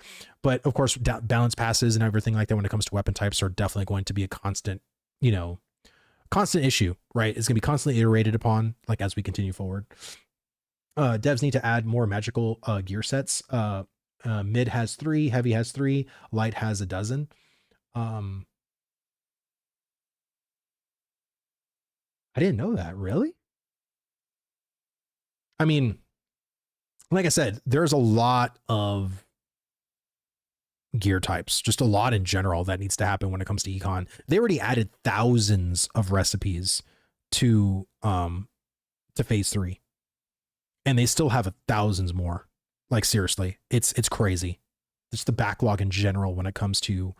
But of course, balance passes and everything like that when it comes to weapon types are definitely going to be a constant, you know, constant issue, right? It's going to be constantly iterated upon like as we continue forward. Devs need to add more magical gear sets. Mid has 3, heavy has 3, light has a dozen. I didn't know that, really? I mean, like I said, there's a lot of gear types, just a lot in general that needs to happen when it comes to econ. They already added thousands of recipes to phase 3. And they still have thousands more. Like seriously, it's crazy. It's the backlog in general when it comes to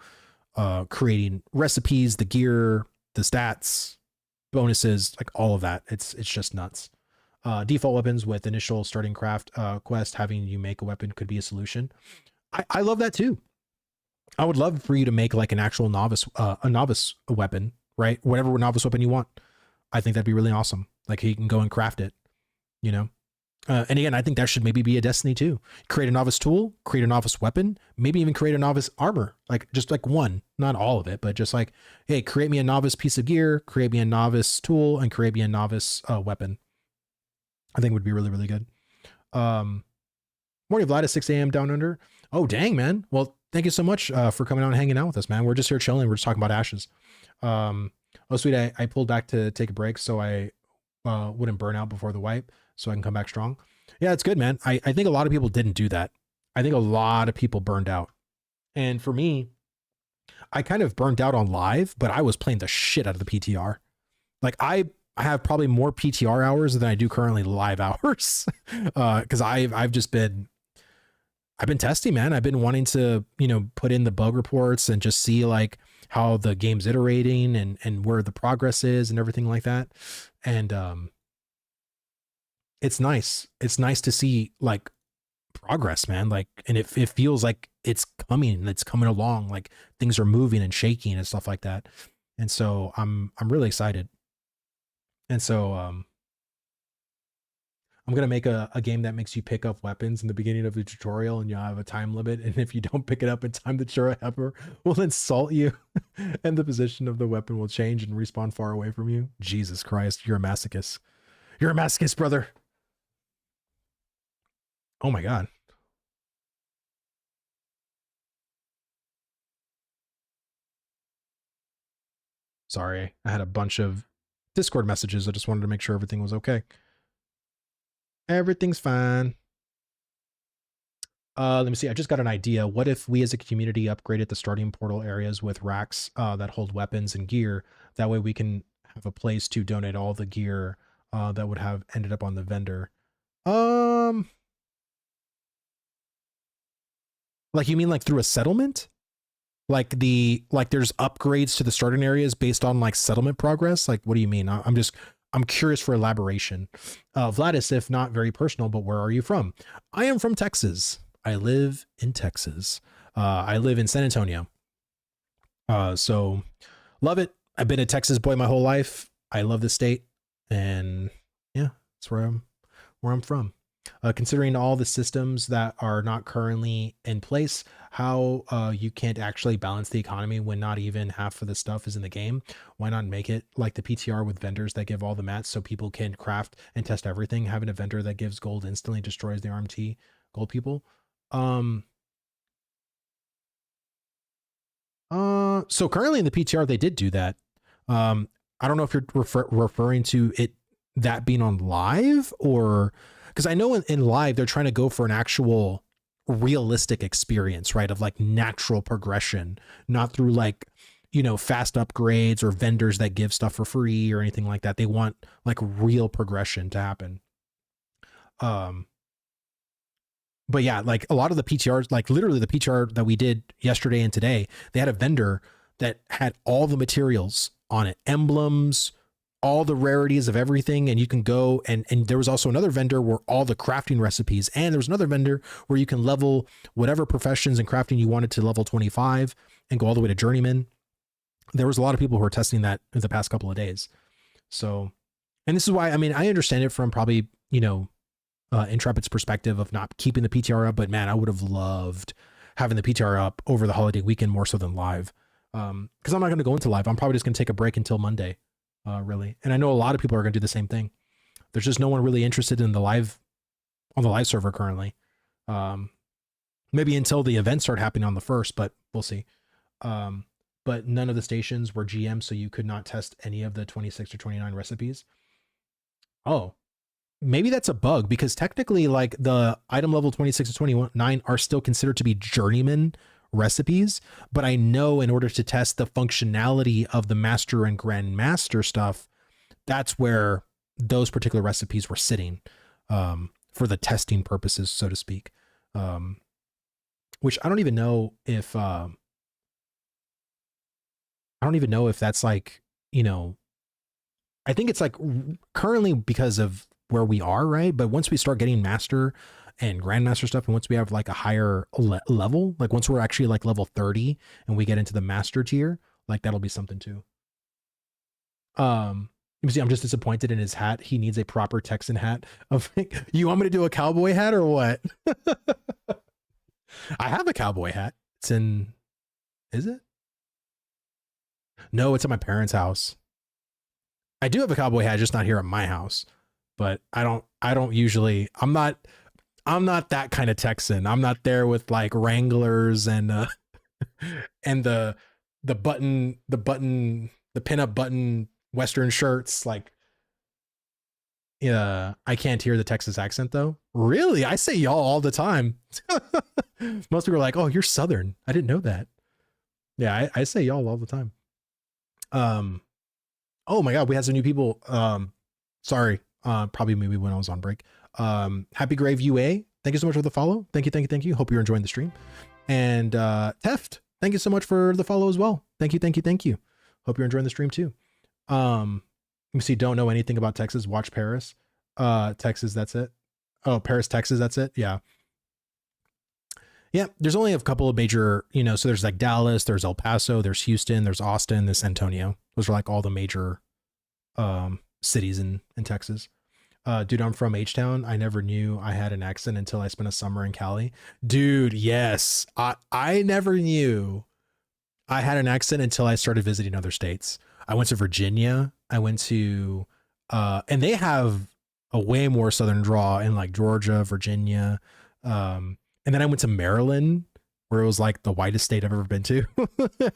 creating recipes, the gear, the stats, bonuses, like all of that. It's just nuts. Default weapons with initial starting craft quest, having you make a weapon could be a solution. I love that too. I would love for you to make like an actual novice weapon, right? Whatever novice weapon you want. I think that'd be really awesome. Like you can go and craft it, you know? And again, I think that should maybe be a Destiny too. Create a novice tool, create a novice weapon, maybe even create a novice armor, like just like one, not all of it, but just like, hey, create me a novice piece of gear, create me a novice tool, and create me a novice weapon. I think would be really, really good. Morning Vlad at 6 a.m. down under. Oh, dang, man. Well, thank you so much for coming out and hanging out with us, man. We're just here chilling. We're just talking about ashes. Oh, sweet. I pulled back to take a break so I wouldn't burn out before the wipe, so I can come back strong. Yeah, it's good, man. I think a lot of people didn't do that. I think a lot of people burned out. And for me, I kind of burned out on live, but I was playing the shit out of the PTR. Like I have probably more PTR hours than I do currently live hours. Cause I've been testing, man. I've been wanting to, you know, put in the bug reports and just see like how the game's iterating and where the progress is and everything like that. And, it's nice. It's nice to see like progress, man. Like, and it feels like it's coming along. Like things are moving and shaking and stuff like that. And so I'm really excited. And so, I'm going to make a game that makes you pick up weapons in the beginning of the tutorial and you'll have a time limit. And if you don't pick it up in time, the Churra will insult you and the position of the weapon will change and respawn far away from you. Jesus Christ, you're a masochist. You're a masochist, brother. Oh my God. Sorry, I had a bunch of Discord messages. I just wanted to make sure everything was okay. Everything's fine. Let me see. I just got an idea. What if we as a community upgraded the starting portal areas with racks that hold weapons and gear? That way we can have a place to donate all the gear that would have ended up on the vendor. Like you mean like through a settlement? Like there's upgrades to the starting areas based on like settlement progress? Like what do you mean? I'm curious for elaboration. Vladis, if not very personal, but where are you from? I am from Texas. I live in Texas. I live in San Antonio. So love it. I've been a Texas boy my whole life. I love the state, and yeah, that's where I'm from. Considering all the systems that are not currently in place, how you can't actually balance the economy when not even half of the stuff is in the game. Why not make it like the PTR with vendors that give all the mats so people can craft and test everything? Having a vendor that gives gold instantly destroys the RMT gold people. So currently in the PTR, they did do that. I don't know if you're referring to it, that being on live, or because I know in live, they're trying to go for an actual realistic experience, right? Of like natural progression, not through like, you know, fast upgrades or vendors that give stuff for free or anything like that. They want like real progression to happen. But yeah, like a lot of the PTRs, like literally the PTR that we did yesterday and today, they had a vendor that had all the materials on it, emblems, all the rarities of everything. And you can go and there was also another vendor where all the crafting recipes, and there was another vendor where you can level whatever professions and crafting you wanted to level 25 and go all the way to journeyman. There was a lot of people who were testing that in the past couple of days. So, and this is why, I mean, I understand it from probably, you know, Intrepid's perspective of not keeping the PTR up, but man, I would have loved having the PTR up over the holiday weekend more so than live. Because I'm not going to go into live. I'm probably just going to take a break until Monday, really. And I know a lot of people are going to do the same thing. There's just no one really interested in the live on the live server currently. Maybe until the events start happening on the 1st, but we'll see. But none of the stations were GM, so you could not test any of the 26 or 29 recipes. Oh, maybe that's a bug, because technically like the item level 26 to 29 are still considered to be journeyman recipes. But I know in order to test the functionality of the master and grandmaster stuff, that's where those particular recipes were sitting for the testing purposes, so to speak. Which I don't even know if that's like, you know, I think it's like currently because of where we are, right? But once we start getting master and grandmaster stuff, and once we have like a higher level, like once we're actually like level 30 and we get into the master tier, like that'll be something too. You see, I'm just disappointed in his hat. He needs a proper Texan hat. Of you want me to do a cowboy hat or what? I have a cowboy hat. It's in, is it? No, it's at my parents' house. I do have a cowboy hat, just not here at my house. But I don't usually, I'm not that kind of Texan. I'm not there with like Wranglers and and the pinup button Western shirts. Like, yeah, I can't hear the Texas accent though. Really? I say y'all all the time. Most people are like, oh, you're Southern. I didn't know that. Yeah, I say y'all all the time. Oh my God, we had some new people. Sorry. Probably maybe when I was on break. Happy Grave UA, thank you so much for the follow. Thank you. Hope you're enjoying the stream. And Theft, thank you so much for the follow as well. Thank you. Hope you're enjoying the stream too. Let me see. Don't know anything about Texas. Watch Paris. Texas, that's it. Oh, Paris, Texas, that's it. Yeah. There's only a couple of major, you know, so there's like Dallas, there's El Paso, there's Houston, there's Austin, there's San Antonio. Those are like all the major cities in Texas. Dude, I'm from H-Town. I never knew I had an accent until I spent a summer in Cali. Dude, yes. I never knew I had an accent until I started visiting other states. I went to Virginia. I went to and they have a way more southern draw in like Georgia, Virginia. And then I went to Maryland, where it was like the whitest state I've ever been to.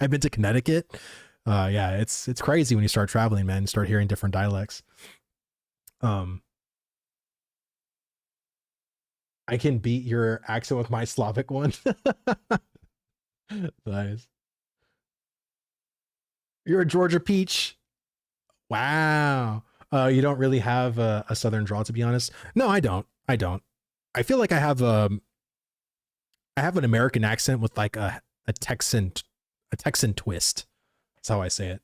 I've been to Connecticut. Yeah, it's crazy when you start traveling, man, and start hearing different dialects. I can beat your accent with my Slavic one. Nice. You're a Georgia peach. Wow. You don't really have a southern drawl, to be honest. No, I don't. I feel like I have an American accent with like a Texan twist. That's how I say it.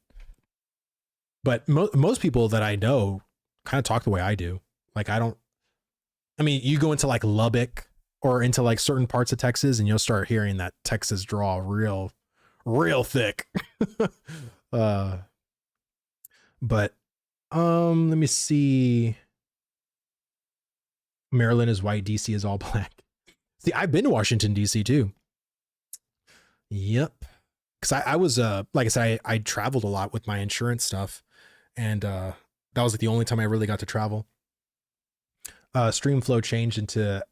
But most people that I know kind of talk the way I do. Like I mean, you go into like Lubbock or into like certain parts of Texas and you'll start hearing that Texas drawl real thick. But let me see. Maryland is white, DC is all black. See, I've been to Washington, DC too. Yep. Cause I was, like I said, I traveled a lot with my insurance stuff, and that was like the only time I really got to travel. Streamflow changed into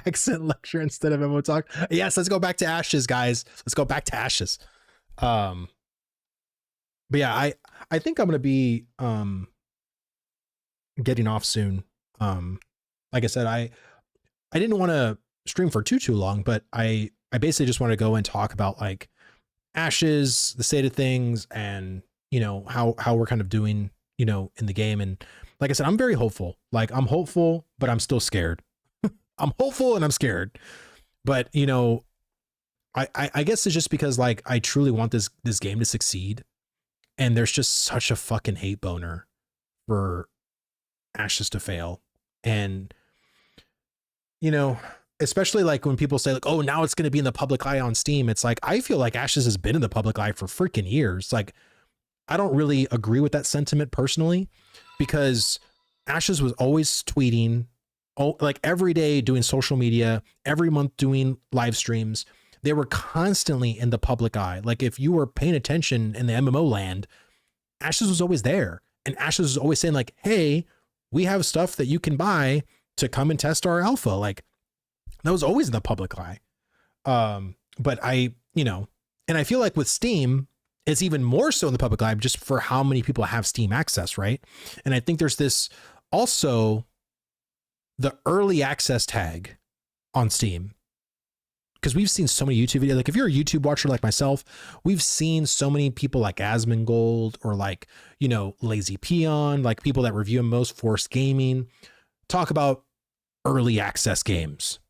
accent lecture instead of MMO talk. Yes, let's go back to Ashes, guys. Let's go back to Ashes. But yeah, I think I'm gonna be getting off soon. Like I said, I didn't want to stream for too long, but I basically just want to go and talk about like Ashes, the state of things, and you know how we're kind of doing, you know, in the game. And like I said, I'm very hopeful. Like I'm hopeful, but I'm still scared. I'm hopeful and I'm scared. But you know, I guess it's just because like I truly want this game to succeed, and there's just such a fucking hate boner for Ashes to fail. And you know, especially like when people say like, oh, now it's going to be in the public eye on Steam. It's like, I feel like Ashes has been in the public eye for freaking years. Like, I don't really agree with that sentiment personally, because Ashes was always tweeting, like every day doing social media, every month doing live streams. They were constantly in the public eye. Like if you were paying attention in the MMO land, Ashes was always there. And Ashes was always saying like, hey, we have stuff that you can buy to come and test our alpha. Like that was always in the public eye. But you know, and I feel like with Steam, it's even more so in the public eye just for how many people have Steam access, right? And I think there's this also the early access tag on Steam, because we've seen so many YouTube videos. Like if you're a YouTube watcher like myself, we've seen so many people like Asmongold or like, you know, Lazy Peon, like people that review most Force Gaming, talk about early access games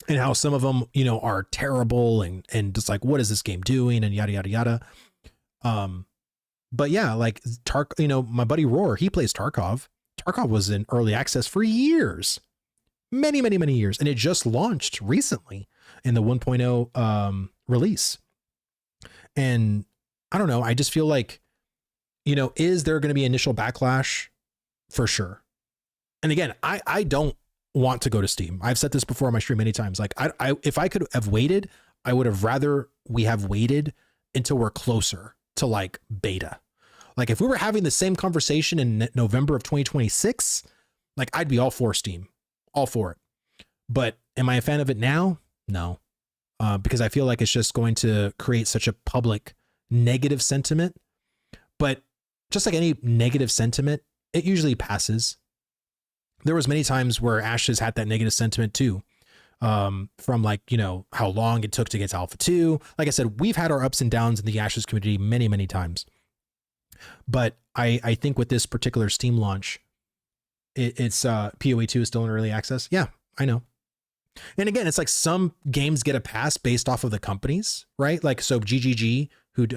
and how some of them, you know, are terrible and just like, what is this game doing? And yada, yada, yada. But yeah, like you know, my buddy Roar, he plays Tarkov. Tarkov was in early access for years, many years. And it just launched recently in the 1.0 release. And I don't know, I just feel like, you know, is there going to be initial backlash? For sure. And again, I don't want to go to Steam. I've said this before on my stream many times. Like I if I could have waited, I would have rather we have waited until we're closer to like beta. Like if we were having the same conversation in November of 2026, like I'd be all for Steam, all for it. But am I a fan of it now? No, because I feel like it's just going to create such a public negative sentiment. But just like any negative sentiment, it usually passes. There was many times where Ashes had that negative sentiment too, from like, you know, how long it took to get to Alpha 2. Like I said, we've had our ups and downs in the Ashes community many times. But I think with this particular Steam launch, it's PoE 2 is still in early access. Yeah, I know. And again, it's like some games get a pass based off of the companies, right? Like, so GGG,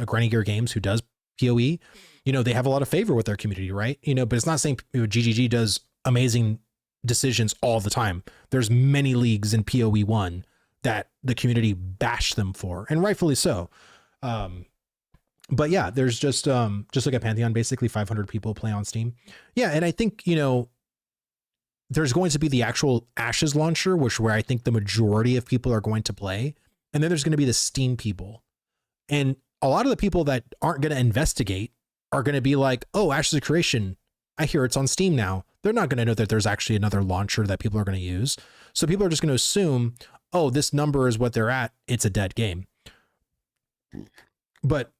Grinding Gear Games, who does PoE, you know, they have a lot of favor with their community, right? You know, but it's not saying GGG does amazing decisions all the time. There's many leagues in PoE 1 that the community bash them for, and rightfully so. But yeah, there's just like a Pantheon, basically 500 people play on Steam. Yeah. And I think, you know, there's going to be the actual Ashes launcher, where I think the majority of people are going to play. And then there's going to be the Steam people. And a lot of the people that aren't going to investigate are going to be like, oh, Ashes of Creation, I hear it's on Steam now. They're not going to know that there's actually another launcher that people are going to use. So people are just going to assume, oh, this number is what they're at. It's a dead game. But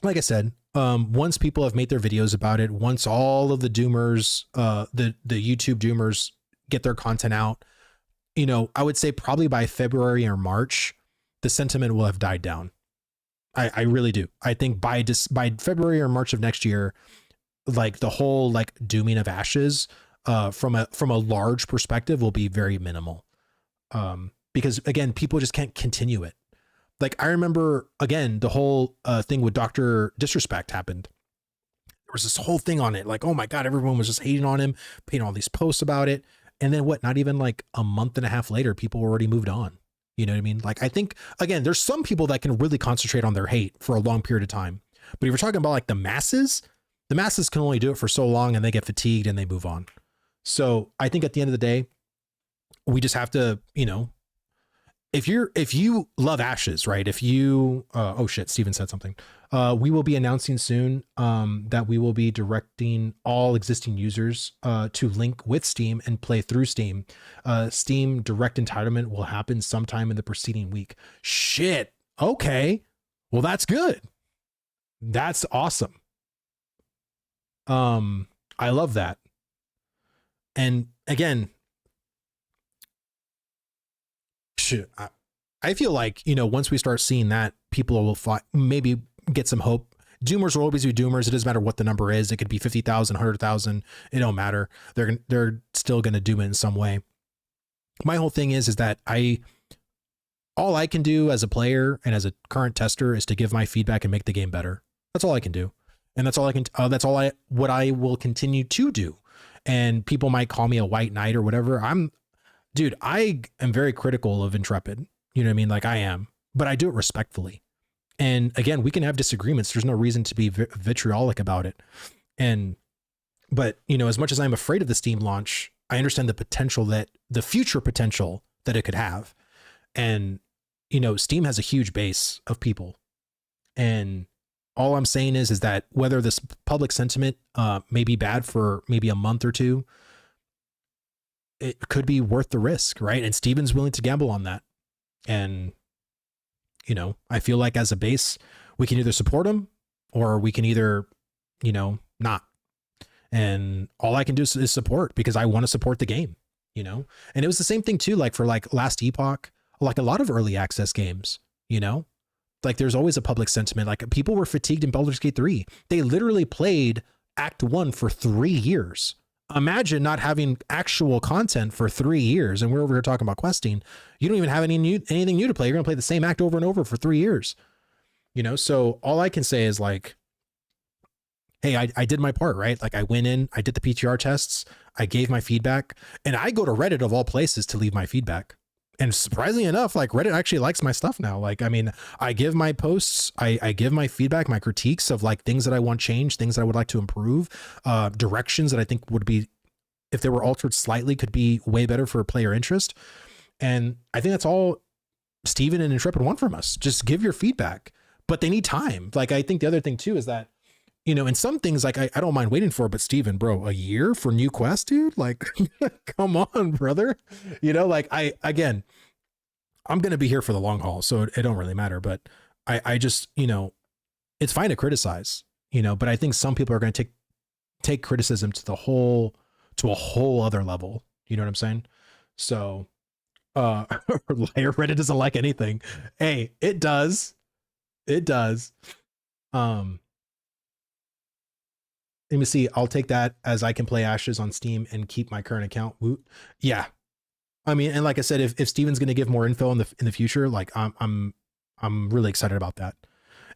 like I said, once people have made their videos about it, once all of the doomers, the YouTube doomers get their content out, you know, I would say probably by February or March, the sentiment will have died down. I really do. I think by February or March of next year, like the whole like dooming of Ashes from a large perspective will be very minimal. Because again, people just can't continue it. Like I remember, again, the whole thing with Dr. Disrespect happened. There was this whole thing on it. Like, oh my God, everyone was just hating on him, putting all these posts about it. And then what, not even like a month and a half later, people already moved on. You know what I mean? Like, I think, again, there's some people that can really concentrate on their hate for a long period of time. But if you're talking about like the masses can only do it for so long and they get fatigued and they move on. So I think at the end of the day, we just have to, you know, if you love Ashes, right? If you oh shit, Steven said something. We will be announcing soon that we will be directing all existing users to link with Steam and play through Steam. Steam direct entitlement will happen sometime in the preceding week. Shit. Okay. Well, that's good. That's awesome. I love that. And again, I feel like, you know, once we start seeing that, people will maybe get some hope. Doomers will always be doomers. It doesn't matter what the number is. It could be 50,000, 100,000. It don't matter. They're still going to doom it in some way. My whole thing is that all I can do as a player and as a current tester is to give my feedback and make the game better. That's all I can do. And that's what I will continue to do. And people might call me a white knight or whatever. Dude, I am very critical of Intrepid. You know what I mean? Like I am, but I do it respectfully. And again, we can have disagreements. There's no reason to be vitriolic about it. But you know, as much as I'm afraid of the Steam launch, I understand the future potential that it could have. And, you know, Steam has a huge base of people. And all I'm saying is that whether this public sentiment may be bad for maybe a month or two, it could be worth the risk, right? And Steven's willing to gamble on that. And, you know, I feel like as a base, we can either support him or we can either, you know, not. And all I can do is support because I want to support the game, you know? And it was the same thing too, like for like Last Epoch, like a lot of early access games, you know? Like there's always a public sentiment. Like people were fatigued in Baldur's Gate 3. They literally played Act 1 for 3 years. Imagine not having actual content for 3 years. And we're over here talking about questing. You don't even have anything new to play. You're going to play the same act over and over for 3 years. You know, so all I can say is like, hey, I did my part, right? Like I went in, I did the PTR tests, I gave my feedback, and I go to Reddit of all places to leave my feedback. And surprisingly enough, like Reddit actually likes my stuff now. Like, I mean, I give my posts, I give my feedback, my critiques of like things that I want changed, things that I would like to improve, directions that I think would be, if they were altered slightly, could be way better for player interest. And I think that's all Steven and Intrepid want from us. Just give your feedback, but they need time. Like, I think the other thing too is that, you know, and some things like I don't mind waiting for, but Steven, bro, a year for new quest, dude? Like, come on, brother. You know, like I'm going to be here for the long haul, so it don't really matter. But I just, you know, it's fine to criticize, you know, but I think some people are going to take criticism to a whole other level. You know what I'm saying? So, Reddit doesn't like anything. Hey, it does. It does. Let me see. I'll take that as I can play Ashes on Steam and keep my current account. Woot. Yeah. I mean, and like I said, if Steven's going to give more info in the future, like I'm really excited about that.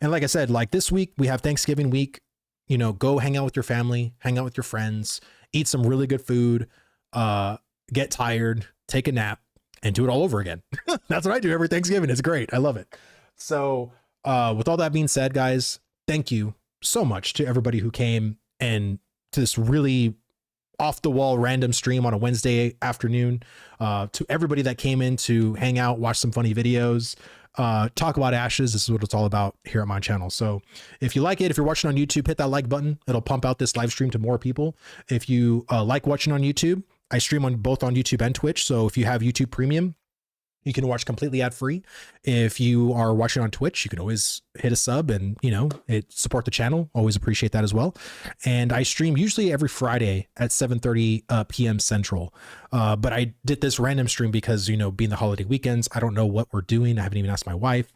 And like I said, like this week we have Thanksgiving week, you know, go hang out with your family, hang out with your friends, eat some really good food, get tired, take a nap, and do it all over again. That's what I do every Thanksgiving. It's great. I love it. So with all that being said, guys, thank you so much to everybody who came and to this really off the wall random stream on a Wednesday afternoon, to everybody that came in to hang out, watch some funny videos, talk about Ashes. This is what it's all about here on my channel. So if you like it, if you're watching on YouTube, hit that like button. It'll pump out this live stream to more people. If you like watching on YouTube, I stream on both on YouTube and Twitch. So if you have YouTube Premium, you can watch completely ad free. If you are watching on Twitch, you can always hit a sub and, you know, support the channel. Always appreciate that as well. And I stream usually every Friday at 7:30 p.m. Central. But I did this random stream because, you know, being the holiday weekends, I don't know what we're doing. I haven't even asked my wife.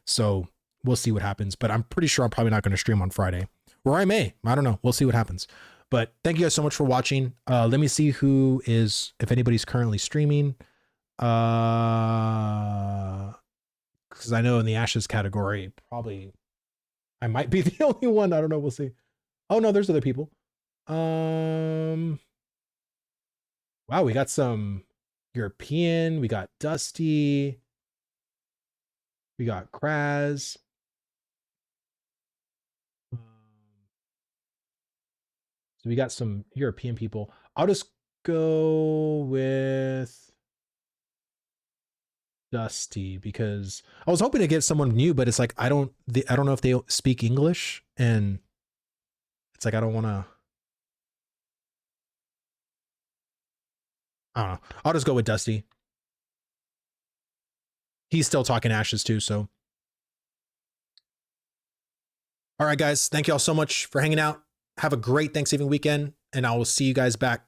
So we'll see what happens. But I'm pretty sure I'm probably not going to stream on Friday. Or I may. I don't know. We'll see what happens. But thank you guys so much for watching. Let me see if anybody's currently streaming. Because I know in the Ashes category, probably I might be the only one. I don't know. We'll see. Oh no, there's other people. Wow, we got some European. We got Dusty. We got Kraz. So we got some European people. I'll just go with Dusty because I was hoping to get someone new, but it's like I don't know if they speak English, and it's like I don't want to. I don't know. I'll just go with Dusty. He's still talking Ashes too, so. All right, guys. Thank you all so much for hanging out. Have a great Thanksgiving weekend, and I will see you guys back